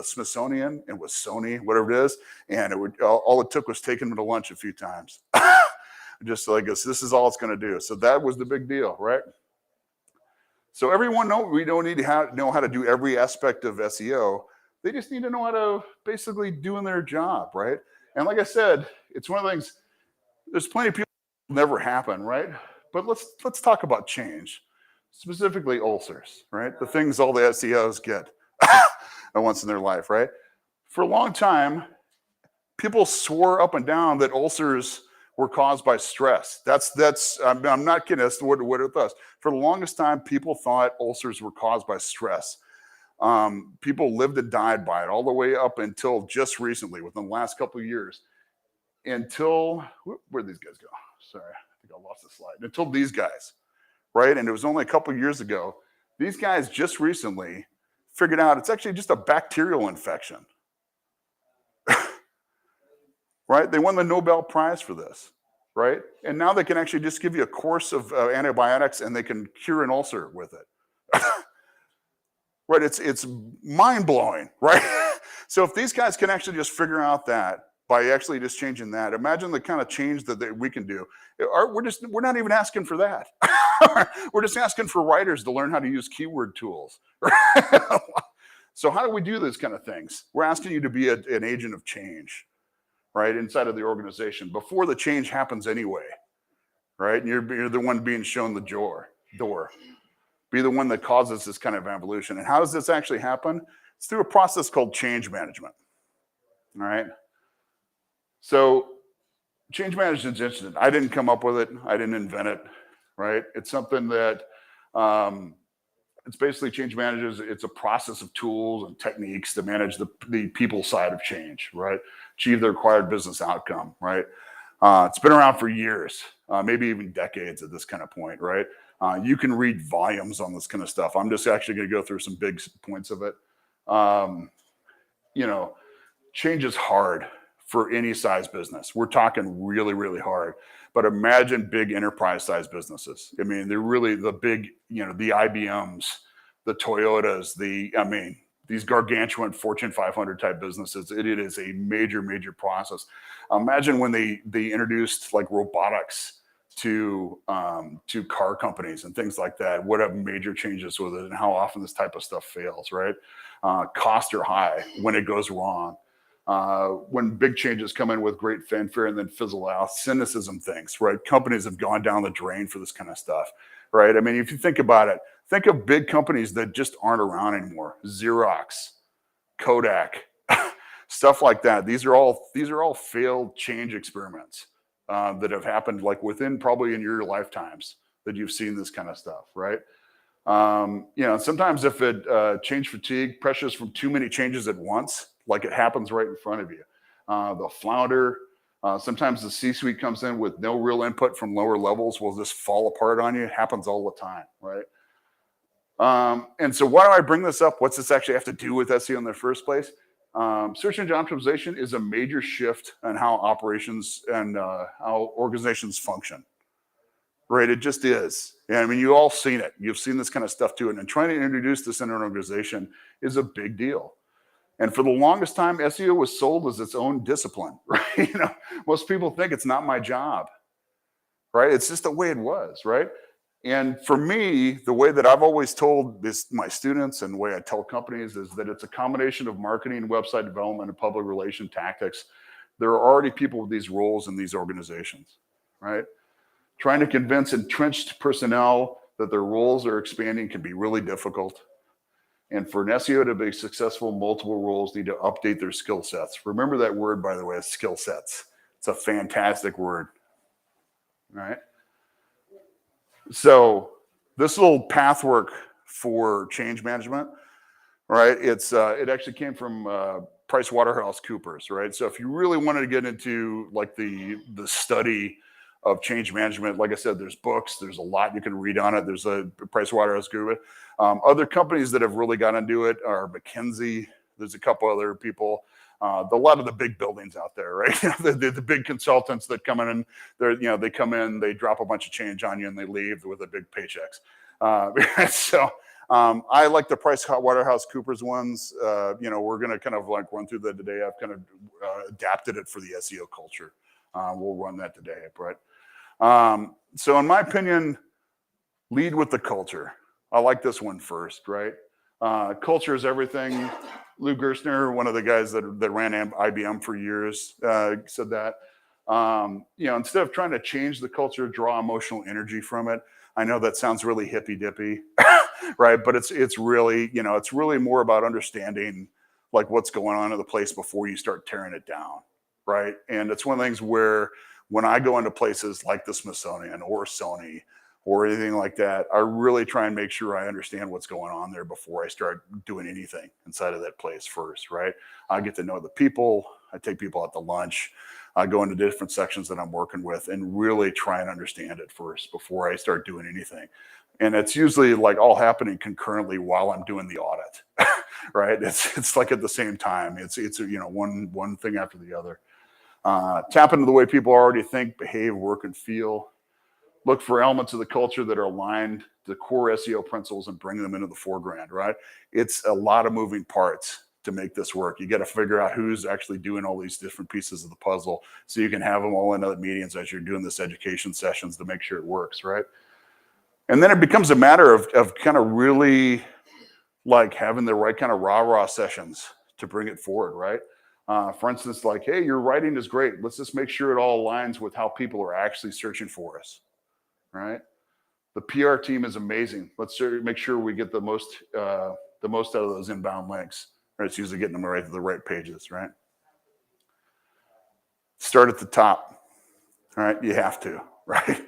Smithsonian and with Sony, whatever it is, and all it took was taking them to lunch a few times. Just like this is all it's going to do. So that was the big deal, right? So everyone we don't need to know how to do every aspect of SEO. They just need to know how to basically doing their job, right? And like I said, it's one of the things, there's plenty of people that will never happen, right? But let's talk about change, specifically ulcers, right? The things all the SEOs get once in their life, right? For a long time, people swore up and down that ulcers were caused by stress. I'm not kidding, that's what it was. For the longest time, people thought ulcers were caused by stress. People lived and died by it all the way up until just recently, within the last couple of years. Where'd these guys go? Sorry, I think I lost the slide. Until these guys, right? And it was only a couple of years ago. These guys just recently figured out it's actually just a bacterial infection. Right? They won the Nobel Prize for this, right? And now they can actually just give you a course of antibiotics and they can cure an ulcer with it. Right? It's mind-blowing, right? So if these guys can actually just figure out that by actually just changing that, imagine the kind of change that we can do. We're not even asking for that. We're just asking for writers to learn how to use keyword tools. So how do we do these kind of things? We're asking you to be an agent of change, right, inside of the organization before the change happens anyway, right? And you're the one being shown the door. Be the one that causes this kind of evolution. And how does this actually happen? It's through a process called change management, all right? So change management is interesting. I didn't come up with it. I didn't invent it. right? It's something that it's basically change managers. It's a process of tools and techniques to manage the people side of change, right? Achieve the required business outcome, right? It's been around for years, maybe even decades at this kind of point, right? You can read volumes on this kind of stuff. I'm just actually going to go through some big points of it. You know, change is hard for any size business. We're talking really, really hard. But imagine big enterprise size businesses. I mean, they're really the big, you know, the IBMs, the Toyotas, these gargantuan Fortune 500 type businesses. It is a major, major process. Imagine when they introduced like robotics to car companies and things like that. What have major changes with it, and how often this type of stuff fails, right? Costs are high when it goes wrong. When big changes come in with great fanfare and then fizzle out, cynicism things, right? Companies have gone down the drain for this kind of stuff, right? I mean, if you think about it, think of big companies that just aren't around anymore. Xerox, Kodak, stuff like that. These are all failed change experiments that have happened like within probably in your lifetimes that you've seen this kind of stuff, right? You know, sometimes if it change fatigue, pressures from too many changes at once, like it happens right in front of you, they'll flounder. Sometimes the C-suite comes in with no real input from lower levels, will just fall apart on you. It happens all the time, right? And so why do I bring this up? What's this actually have to do with SEO in the first place? Search engine optimization is a major shift in how operations and how organizations function. Right, it just is. Yeah, I mean, you all seen it. You've seen this kind of stuff too. And trying to introduce this in an organization is a big deal. And for the longest time, SEO was sold as its own discipline, right? You know, most people think it's not my job, right? It's just the way it was, right? And for me, the way that I've always told my students and the way I tell companies is that it's a combination of marketing, website development, and public relation tactics. There are already people with these roles in these organizations, right? Trying to convince entrenched personnel that their roles are expanding can be really difficult. And for an SEO to be successful, multiple roles need to update their skill sets. Remember that word, by the way, skill sets. It's a fantastic word, right? So this little pathwork for change management, right? It actually came from PricewaterhouseCoopers, right? So if you really wanted to get into like the study of change management, like I said, there's books, there's a lot you can read on it. There's a PricewaterhouseCoopers. Other companies that have really got into it are McKinsey. There's a couple other people. A lot of the big buildings out there, right? the big consultants that come in and they come in, they drop a bunch of change on you and they leave with the big paychecks. So I like the PricewaterhouseCoopers ones. We're going to kind of like run through that today. I've kind of adapted it for the SEO culture. We'll run that today, right? So in my opinion, lead with the culture. I like this one first, right? Culture is everything. Lou Gerstner, one of the guys that ran IBM for years, said that. Instead of trying to change the culture, draw emotional energy from it. I know that sounds really hippy dippy, right? But it's really, it's really more about understanding like what's going on in the place before you start tearing it down, right? And it's one of the things where when I go into places like the Smithsonian or Sony or anything like that, I really try and make sure I understand what's going on there before I start doing anything inside of that place first, right? I get to know the people. I take people out to lunch. I go into different sections that I'm working with and really try and understand it first before I start doing anything. And it's usually like all happening concurrently while I'm doing the audit, right? It's like at the same time. It's one thing after the other. Tap into the way people already think, behave, work, and feel. Look for elements of the culture that are aligned to core SEO principles and bring them into the foreground, right? It's a lot of moving parts to make this work. You got to figure out who's actually doing all these different pieces of the puzzle so you can have them all in other meetings as you're doing this education sessions to make sure it works, right? And then it becomes a matter of kind of really like having the right kind of rah-rah sessions to bring it forward, right? For instance, like, hey, your writing is great. Let's just make sure it all aligns with how people are actually searching for us, right? The PR team is amazing. Let's make sure we get the most out of those inbound links. Right? It's usually getting them right to the right pages, right? Start at the top, right? You have to, right?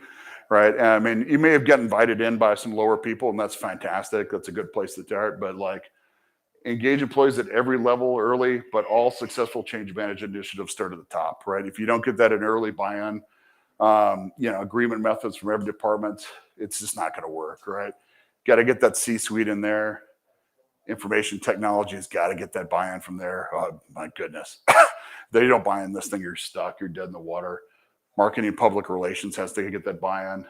right? And I mean, you may have got invited in by some lower people, and that's fantastic. That's a good place to start. But like, engage employees at every level early, but all successful change management initiatives start at the top, right? If you don't get that in early buy-in, agreement methods from every department, it's just not going to work, right? Got to get that C-suite in there. Information technology has got to get that buy-in from there. Oh my goodness. They don't buy in this thing, you're stuck, you're dead in the water. Marketing public relations has to get that buy-in.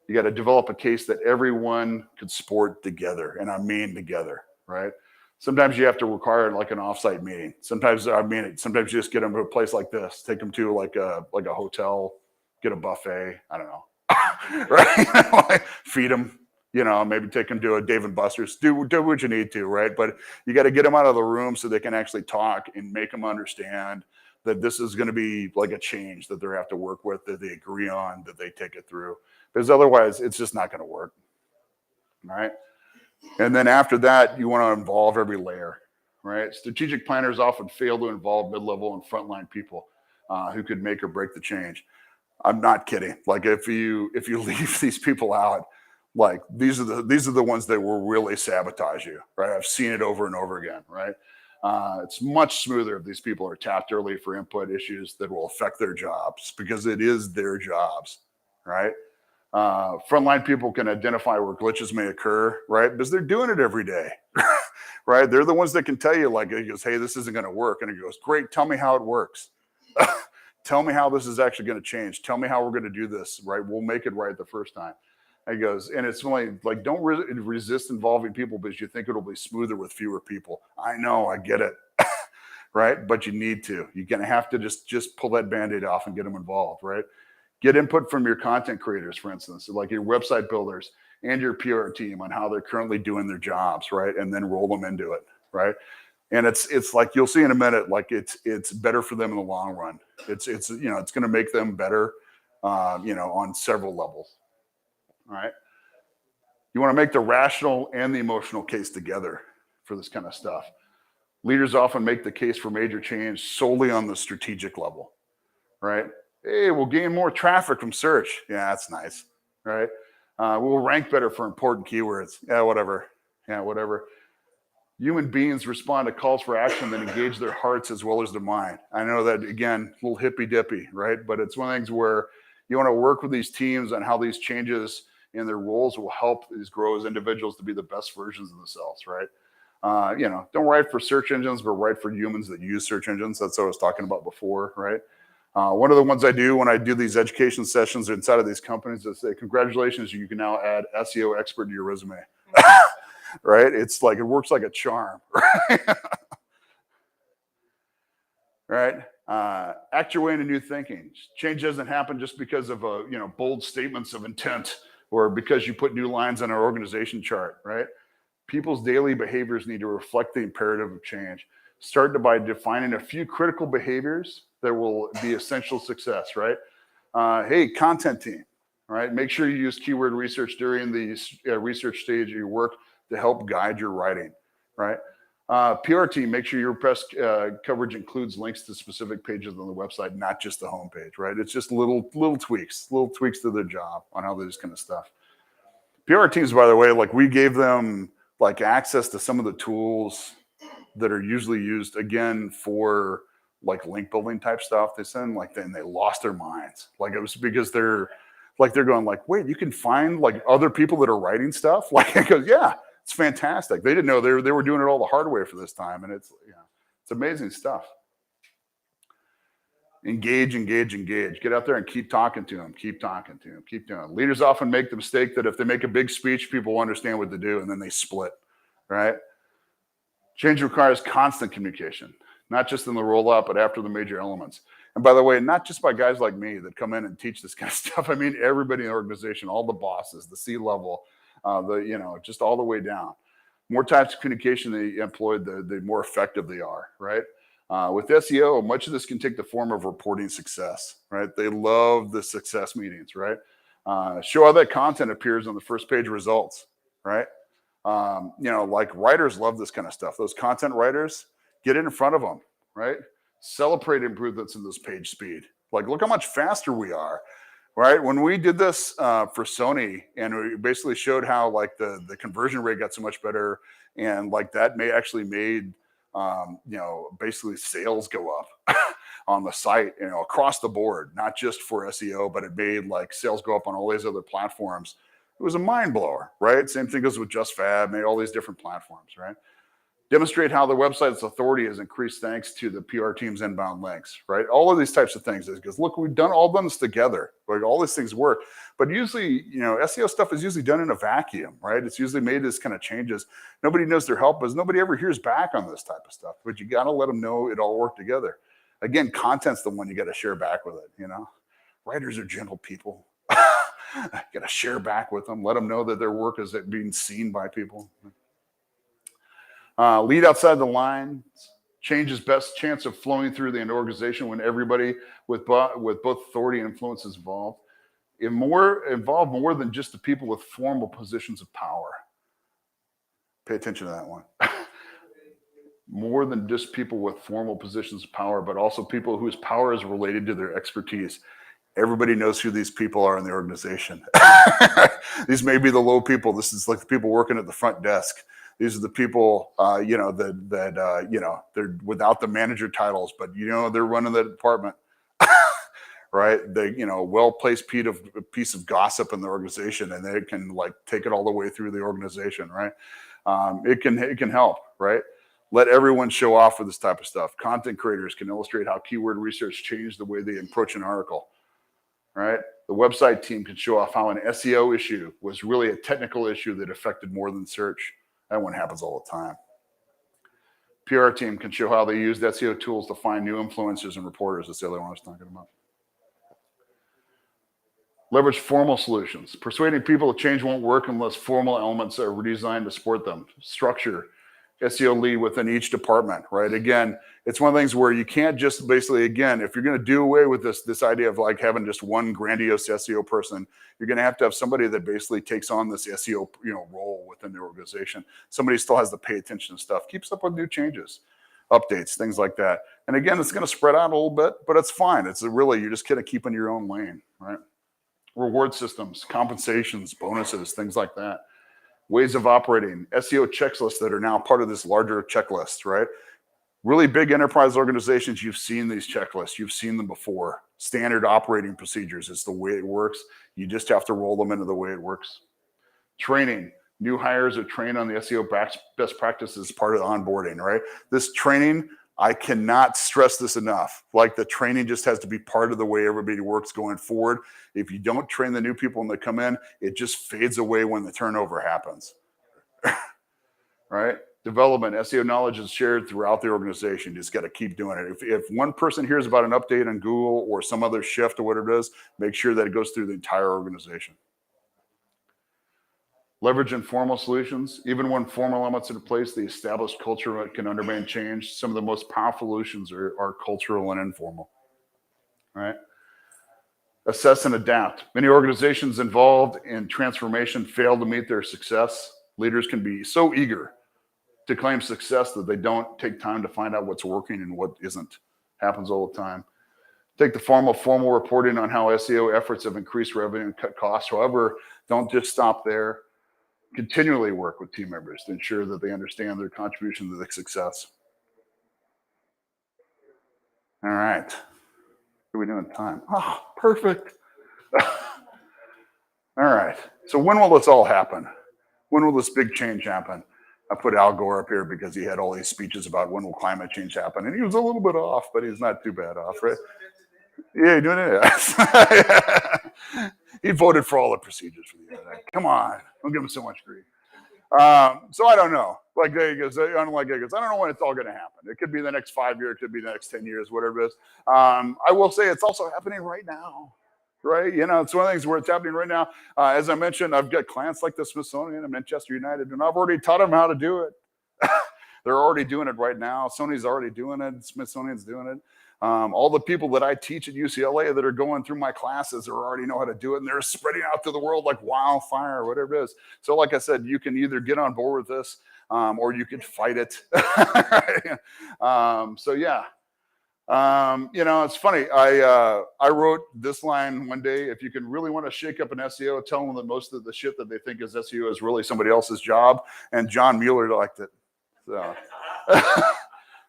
You got to develop a case that everyone could support together, and I mean together, right? Sometimes you have to require like an offsite meeting. Sometimes sometimes you just get them to a place like this, take them to like a hotel, get a buffet. I don't know, right? Feed them, maybe take them to a Dave & Buster's. Do what you need to, right? But you got to get them out of the room so they can actually talk and make them understand that this is going to be like a change that they have to work with, that they agree on, that they take it through. Because otherwise, it's just not going to work, right? And then after that, you want to involve every layer, right? Strategic planners often fail to involve mid-level and frontline people who could make or break the change. I'm not kidding. Like if you leave these people out, like these are the ones that will really sabotage you, right? I've seen it over and over again, right? It's much smoother if these people are tapped early for input issues that will affect their jobs, because it is their jobs, right? Frontline people can identify where glitches may occur, right? Because they're doing it every day, right? They're the ones that can tell you, like, he goes, hey, this isn't going to work. And he goes, great, tell me how it works. Tell me how this is actually going to change. Tell me how we're going to do this, right? We'll make it right the first time. And he goes, and it's like don't resist involving people because you think it'll be smoother with fewer people. I know, I get it, right? But you need to. You're going to have to just pull that Band-Aid off and get them involved, right? Get input from your content creators, for instance, like your website builders and your PR team on how they're currently doing their jobs, right? And then roll them into it, right? And it's like you'll see in a minute, like it's better for them in the long run. It's going to make them better, on several levels, right? You want to make the rational and the emotional case together for this kind of stuff. Leaders often make the case for major change solely on the strategic level, right? Hey, we'll gain more traffic from search. Yeah, that's nice, right? We'll rank better for important keywords. Yeah, whatever. Human beings respond to calls for action that engage their hearts as well as their mind. I know that, again, a little hippy-dippy, right? But it's one of the things where you want to work with these teams on how these changes in their roles will help these grow as individuals to be the best versions of themselves, right? Don't write for search engines, but write for humans that use search engines. That's what I was talking about before, right? One of the ones I do when I do these education sessions inside of these companies is say, congratulations, you can now add SEO expert to your resume. Right? It's like, it works like a charm, right? Act your way into new thinking. Change doesn't happen just because of bold statements of intent or because you put new lines on our organization chart, right? People's daily behaviors need to reflect the imperative of change. Start by defining a few critical behaviors that will be essential success, right? Hey, content team, right? Make sure you use keyword research during the research stage of your work to help guide your writing, right? PR team, make sure your press coverage includes links to specific pages on the website, not just the homepage, right? It's just little tweaks to their job on how they do this kind of stuff. PR teams, by the way, like we gave them like access to some of the tools that are usually used again for like link building type stuff. They send then they lost their minds. Like it was because they're going like, wait, you can find like other people that are writing stuff. Like it goes, yeah, it's fantastic. They didn't know they were doing it all the hard way for this time. And it's amazing stuff. Engage. Get out there and keep talking to them. Keep doing it. Leaders often make the mistake that if they make a big speech, people will understand what to do, and then they split, right? Change requires constant communication, not just in the rollout, but after the major elements. And by the way, not just by guys like me that come in and teach this kind of stuff. I mean, everybody in the organization, all the bosses, the C-level, just all the way down. More types of communication they employ, the more effective they are, right? With SEO, much of this can take the form of reporting success, right? They love the success meetings, right? Show how that content appears on the first page results, right? Like writers love this kind of stuff. Those content writers, get in front of them, right? Celebrate improvements in this page speed. Like, look how much faster we are. right? When we did this for Sony, and we basically showed how like the conversion rate got so much better, and like that actually made basically sales go up on the site, across the board, not just for SEO, but it made like sales go up on all these other platforms. It was a mind blower, right? Same thing goes with JustFab, made all these different platforms, right? Demonstrate how the website's authority has increased thanks to the PR team's inbound links, right? All of these types of things. Because look, we've all done this together. Like all these things work. But usually, SEO stuff is usually done in a vacuum, right? It's usually made this kind of changes. Nobody knows their help, because nobody ever hears back on this type of stuff. But you got to let them know it all worked together. Again, content's the one you got to share back with it, Writers are gentle people. Got to share back with them. Let them know that their work is being seen by people. Lead outside the lines. Change is best chance of flowing through the organization when everybody with both authority and influence is involved. Involve more than just the people with formal positions of power. Pay attention to that one. More than just people with formal positions of power, but also people whose power is related to their expertise. Everybody knows who these people are in the organization. These may be the low people. This is like the people working at the front desk. These are the people, they're without the manager titles, but they're running the department, right? They, well-placed piece of gossip in the organization, and they can like take it all the way through the organization, right? It can help, right? Let everyone show off for this type of stuff. Content creators can illustrate how keyword research changed the way they approach an article, right? The website team can show off how an SEO issue was really a technical issue that affected more than search. That one happens all the time. PR team can show how they used SEO tools to find new influencers and reporters. That's the other one I was talking about. Leverage formal solutions. Persuading people to change won't work unless formal elements are redesigned to support them. Structure. SEO lead within each department, right? Again, it's one of the things where you can't just basically, again, if you're going to do away with this idea of like having just one grandiose SEO person, you're going to have somebody that basically takes on this SEO, role within the organization. Somebody still has to pay attention to stuff, keeps up with new changes, updates, things like that. And again, it's going to spread out a little bit, but it's fine. It's really, you're just kind of keeping your own lane, right? Reward systems, compensations, bonuses, things like that. Ways of operating, SEO checklists that are now part of this larger checklist, right? Really big enterprise organizations, you've seen these checklists. You've seen them before. Standard operating procedures is the way it works. You just have to roll them into the way it works. Training. New hires are trained on the SEO best practices as part of the onboarding, right? This training, I cannot stress this enough. Like the training just has to be part of the way everybody works going forward. If you don't train the new people when they come in, it just fades away when the turnover happens, right? Development, SEO knowledge is shared throughout the organization. You just got to keep doing it. If one person hears about an update on Google or some other shift or whatever it is, make sure that it goes through the entire organization. Leverage informal solutions. Even when formal elements are in place, the established culture can undermine change. Some of the most powerful solutions are cultural and informal, right? Assess and adapt. Many organizations involved in transformation fail to meet their success. Leaders can be so eager to claim success that they don't take time to find out what's working and what isn't. Happens all the time. Take the formal reporting on how SEO efforts have increased revenue and cut costs. However, don't just stop there. Continually work with team members to ensure that they understand their contribution to the success. All right. What are we doing time? Oh, perfect. All right. So when will this all happen? When will this big change happen? I put Al Gore up here because he had all these speeches about when will climate change happen. And he was a little bit off, but he's not too bad off, right? Yeah, you're doing it. He voted for all the procedures for the other day. Come on. Don't give him so much grief. So I don't know. Like he goes, I don't know when it's all going to happen. It could be the next 5 years, it could be the next 10 years, whatever it is. I will say it's also happening right now, right? It's one of the things where it's happening right now. As I mentioned, I've got clients like the Smithsonian and Manchester United, and I've already taught them how to do it. They're already doing it right now. Sony's already doing it. Smithsonian's doing it. All the people that I teach at UCLA that are going through my classes already know how to do it, and they're spreading out to the world like wildfire or whatever it is. So like I said, you can either get on board with this or you could fight it. So yeah, It's funny. I wrote this line one day: if you can really want to shake up an SEO, tell them that most of the shit that they think is SEO is really somebody else's job. And John Mueller liked it. So,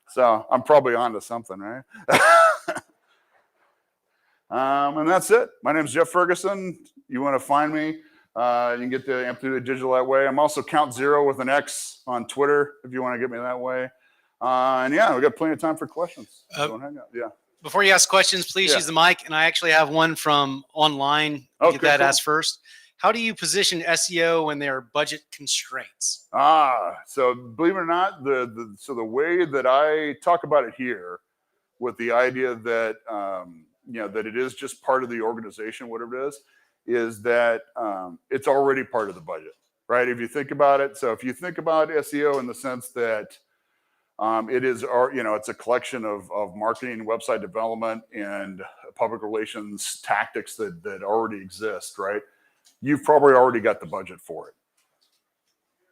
so I'm probably onto something, right? And that's it. My name's Jeff Ferguson. You want to find me? You can get to Amplitude Digital that way. I'm also Count Zero with an X on Twitter if you want to get me that way. And yeah, we got plenty of time for questions. So hang out. Yeah. Before you ask questions, please use the mic. And I actually have one from online. Get that asked first. How do you position SEO when there are budget constraints? So believe it or not, the way that I talk about it here, with the idea that that it is just part of the organization, whatever it is that it's already part of the budget, right? If you think about it, so if you think about SEO in the sense that it is, it's a collection of marketing, website development, and public relations tactics that already exist, right? You've probably already got the budget for it,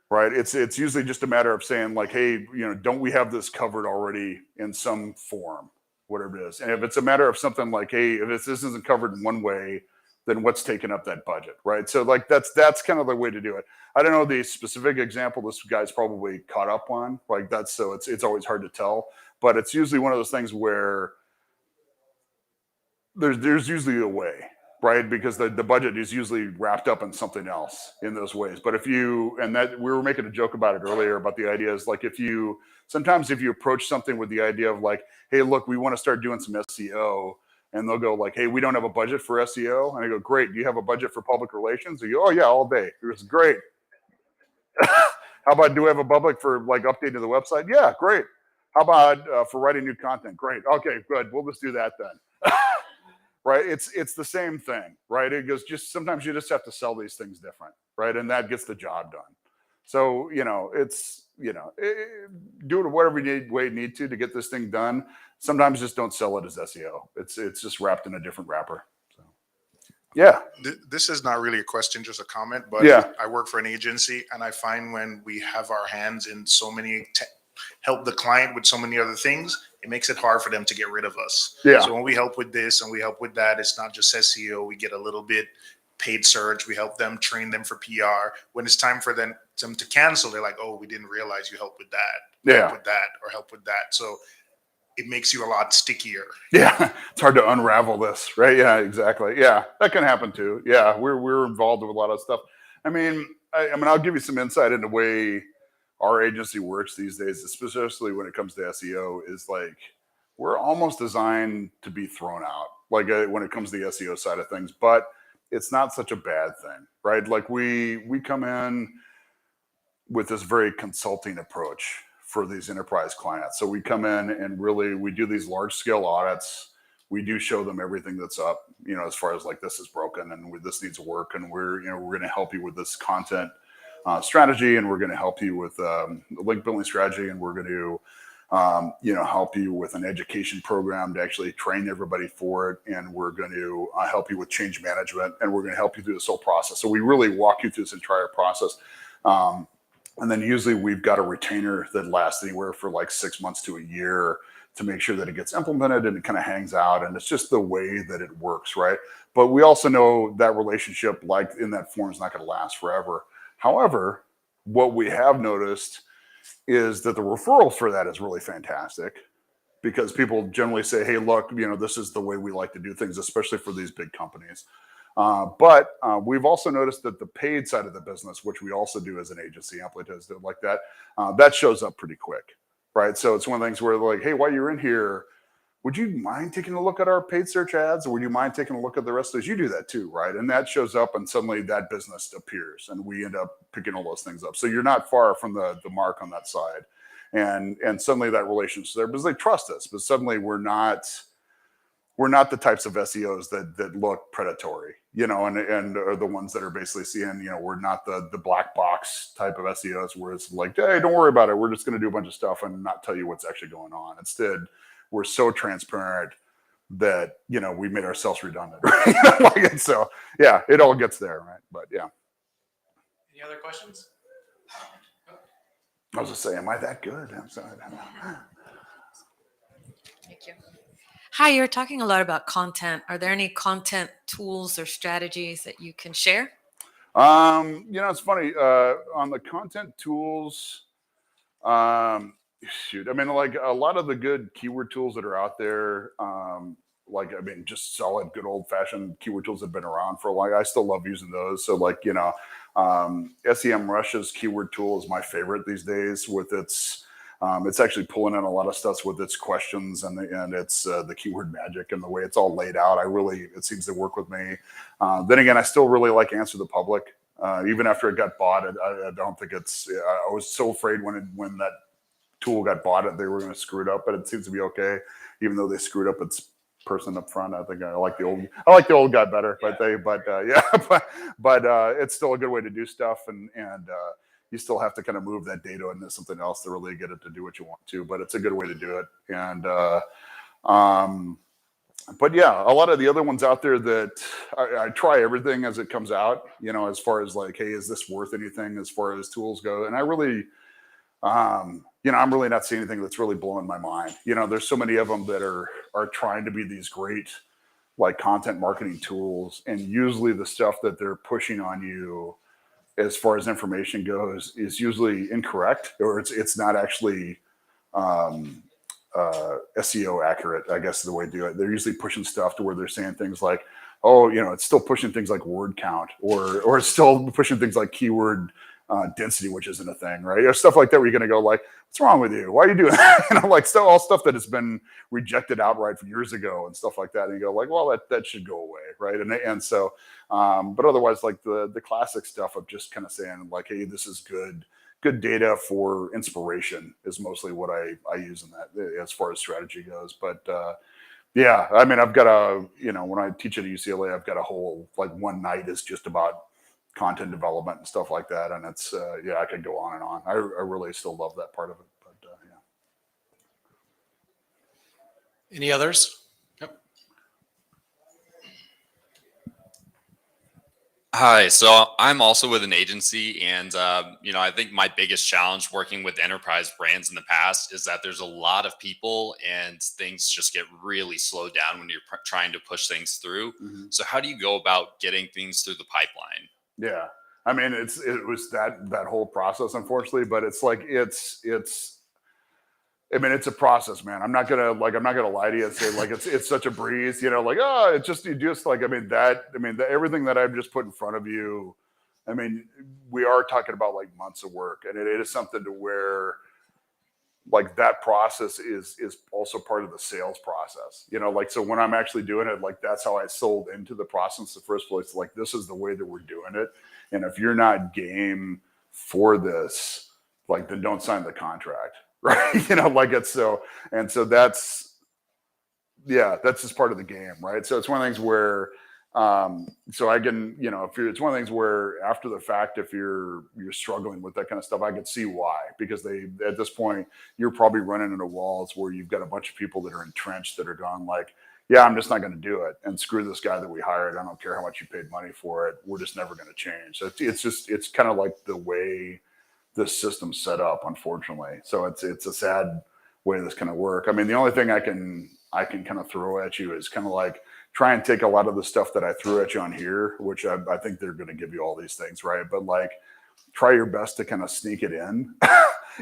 right? It's usually just a matter of saying like, hey, don't we have this covered already in some form, whatever it is. And if it's a matter of something like, hey, if this isn't covered in one way, then what's taking up that budget, right? So like that's kind of the way to do it. I don't know the specific example this guy's probably caught up on, like that's, so it's always hard to tell, but it's usually one of those things where there's usually a way, right? Because the budget is usually wrapped up in something else in those ways. But that we were making a joke about it earlier about the idea is like sometimes if you approach something with the idea of like, hey, look, we want to start doing some SEO, and they'll go like, hey, we don't have a budget for SEO. And I go, great, do you have a budget for public relations? They go, oh yeah, all day. It was great. How about, do we have a budget for like updating the website? Yeah, great. How about for writing new content? Great. Okay, good. We'll just do that then. Right? It's the same thing, right? It goes, just sometimes you just have to sell these things different, right? And that gets the job done. So, do it whatever way you need to get this thing done. Sometimes just don't sell it as SEO. It's just wrapped in a different wrapper. So, yeah. This is not really a question, just a comment, but I work for an agency, and I find when we have our hands in so many, help the client with so many other things, it makes it hard for them to get rid of us. Yeah. So when we help with this and we help with that, it's not just SEO. We get a little bit paid search. We help them, train them for PR. When it's time for them to cancel, they're like, oh, we didn't realize you helped with that. Yeah. Help with that or help with that. So it makes you a lot stickier. Yeah. It's hard to unravel this, right? Yeah, exactly. Yeah. That can happen too. Yeah. We're involved with a lot of stuff. I mean, I'll give you some insight into the way our agency works these days, especially when it comes to SEO, is like, we're almost designed to be thrown out, like when it comes to the SEO side of things, but it's not such a bad thing, right? Like we come in with this very consulting approach for these enterprise clients. So we come in and really, we do these large scale audits. We do show them everything that's up, as far as like, this is broken and this needs work. And we're going to help you with this content strategy, and we're going to help you with the link building strategy, and we're going to help you with an education program to actually train everybody for it, and we're going to help you with change management, and we're going to help you through this whole process. So we really walk you through this entire process, and then usually we've got a retainer that lasts anywhere for like 6 months to a year to make sure that it gets implemented and it kind of hangs out, and it's just the way that it works, right? But we also know that relationship, like in that form, is not going to last forever. However, what we have noticed is that the referral for that is really fantastic, because people generally say, hey, look, this is the way we like to do things, especially for these big companies. But we've also noticed that the paid side of the business, which we also do as an agency, Amplitude does like that, that shows up pretty quick, right? So it's one of the things where they're like, hey, while you're in here, would you mind taking a look at our paid search ads? Or would you mind taking a look at the rest of those? You do that too, right? And that shows up, and suddenly that business appears, and we end up picking all those things up. So you're not far from the mark on that side. And suddenly that relationship's there because they trust us, but suddenly we're not the types of SEOs that look predatory, and are the ones that are basically seeing, we're not the black box type of SEOs where it's like, hey, don't worry about it. We're just going to do a bunch of stuff and not tell you what's actually going on. Instead, we're so transparent that, we made ourselves redundant. Right? So yeah, it all gets there, right? But yeah. Any other questions? I was just saying, am I that good? I'm sorry. Thank you. Hi, you're talking a lot about content. Are there any content tools or strategies that you can share? It's funny. On the content tools, shoot, I mean, like a lot of the good keyword tools that are out there, just solid, good old fashioned keyword tools have been around for a while. I still love using those. So, SEM Rush's keyword tool is my favorite these days. It's actually pulling in a lot of stuff with its questions and it's the keyword magic and the way it's all laid out. It seems to work with me. Then again, I still really like Answer the Public. Even after it got bought, I don't think I was so afraid when that tool got bought they were going to screw it up, but it seems to be okay. Even though they screwed up its person up front, I think I like the old guy better. But it's still a good way to do stuff, and you still have to kind of move that data into something else to really get it to do what you want to. But it's a good way to do it, and but yeah, a lot of the other ones out there that I try everything as it comes out, as far as like, hey, is this worth anything as far as tools go? And I really, I'm really not seeing anything that's really blowing my mind. There's so many of them that are trying to be these great like content marketing tools. And usually the stuff that they're pushing on you as far as information goes is usually incorrect, or it's not actually, SEO accurate, I guess is the way to do it. They're usually pushing stuff to where they're saying things like, oh, it's still pushing things like word count, or it's still pushing things like keyword density, which isn't a thing, right? Or stuff like that where you're going to go like, what's wrong with you? Why are you doing that? All stuff that has been rejected outright from years ago and stuff like that. And you go like, well, that should go away, right? And so, but otherwise, like the classic stuff of just kind of saying like, hey, this is good data for inspiration is mostly what I use in that as far as strategy goes. But yeah, I mean, I've got when I teach at UCLA, I've got a whole, like one night is just about content development and stuff like that. And it's, I could go on and on. I really still love that part of it. But yeah. Any others? Hi, so I'm also with an agency, and I think my biggest challenge working with enterprise brands in the past is that there's a lot of people, and things just get really slowed down when you're trying to push things through. Mm-hmm. So, how do you go about getting things through the pipeline? Yeah, I mean, it was that whole process, unfortunately, but it's like I mean, it's a process, man. I'm not gonna lie to you and say like it's such a breeze, like, oh, you just like, everything that I've just put in front of you. I mean, we are talking about like months of work, and it is something to where like that process is also part of the sales process, so when I'm actually doing it, like that's how I sold into the process in the first place. Like, this is the way that we're doing it. And if you're not game for this, like, then don't sign the contract. Right. It's so, and so that's just part of the game. Right. So it's one of the things where, so I can, it's one of the things where after the fact, if you're struggling with that kind of stuff, I can see why, because at this point, you're probably running into walls where you've got a bunch of people that are entrenched that are gone like, yeah, I'm just not going to do it. And screw this guy that we hired. I don't care how much you paid money for it. We're just never going to change. So it's kind of like the way this system's set up, unfortunately. So it's a sad way this kind of work. I mean, the only thing I can kind of throw at you is kind of like try and take a lot of the stuff that I threw at you on here, which I think they're going to give you all these things, right? But like, try your best to kind of sneak it in,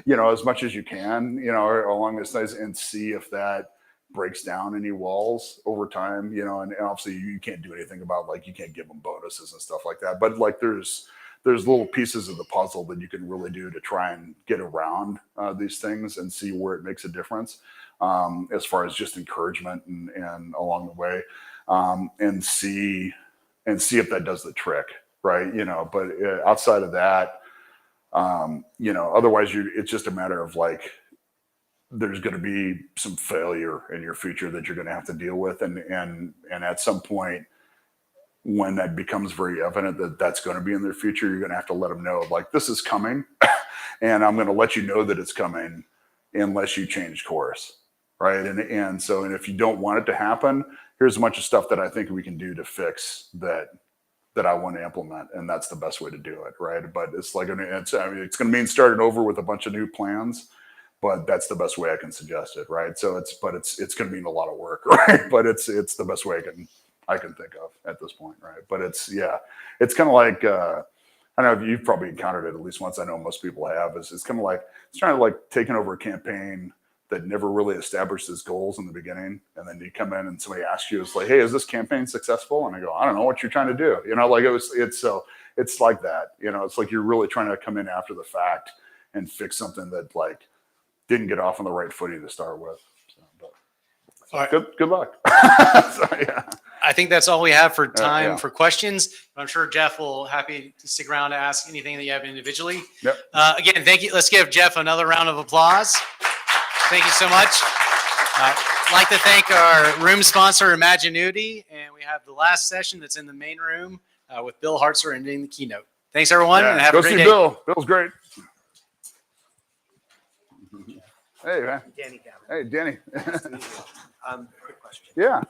as much as you can, along this nice, and see if that breaks down any walls over time, and obviously you can't do anything about, like, you can't give them bonuses and stuff like that. But like, there's little pieces of the puzzle that you can really do to try and get around these things and see where it makes a difference, as far as just encouragement and along the way, and see if that does the trick, right? But outside of that, otherwise it's just a matter of like, there's going to be some failure in your future that you're going to have to deal with. And at some point, when that becomes very evident that that's going to be in their future, you're going to have to let them know, like, this is coming and I'm going to let you know that it's coming unless you change course. Right. And so if you don't want it to happen, here's a bunch of stuff that I think we can do to fix that I want to implement. And that's the best way to do it. Right. But it's like, it's going to mean starting over with a bunch of new plans. but that's the best way I can suggest it, right? So it's going to mean a lot of work, right? But it's the best way I can think of at this point, right? But it's kind of like I don't know if you've probably encountered it at least once. I know most people have. It's kind of like it's trying to like taking over a campaign that never really established its goals in the beginning, and then you come in and somebody asks you, it's like, hey, is this campaign successful? And I go, I don't know what you're trying to do. Like it's like that. It's like you're really trying to come in after the fact and fix something that like didn't get off on the right footing to start with. All right. Good luck. I think that's all we have for time for questions. I'm sure Jeff will happy to stick around to ask anything that you have individually. Yep. Again, thank you. Let's give Jeff another round of applause. Thank you so much. I'd like to thank our room sponsor, Imaginuity, and we have the last session that's in the main room with Bill Hartzer ending the keynote. Thanks, everyone, and have a great day. Go see Bill. Bill's great. Hey, man. Danny. Hey, Danny. Quick question. Yeah.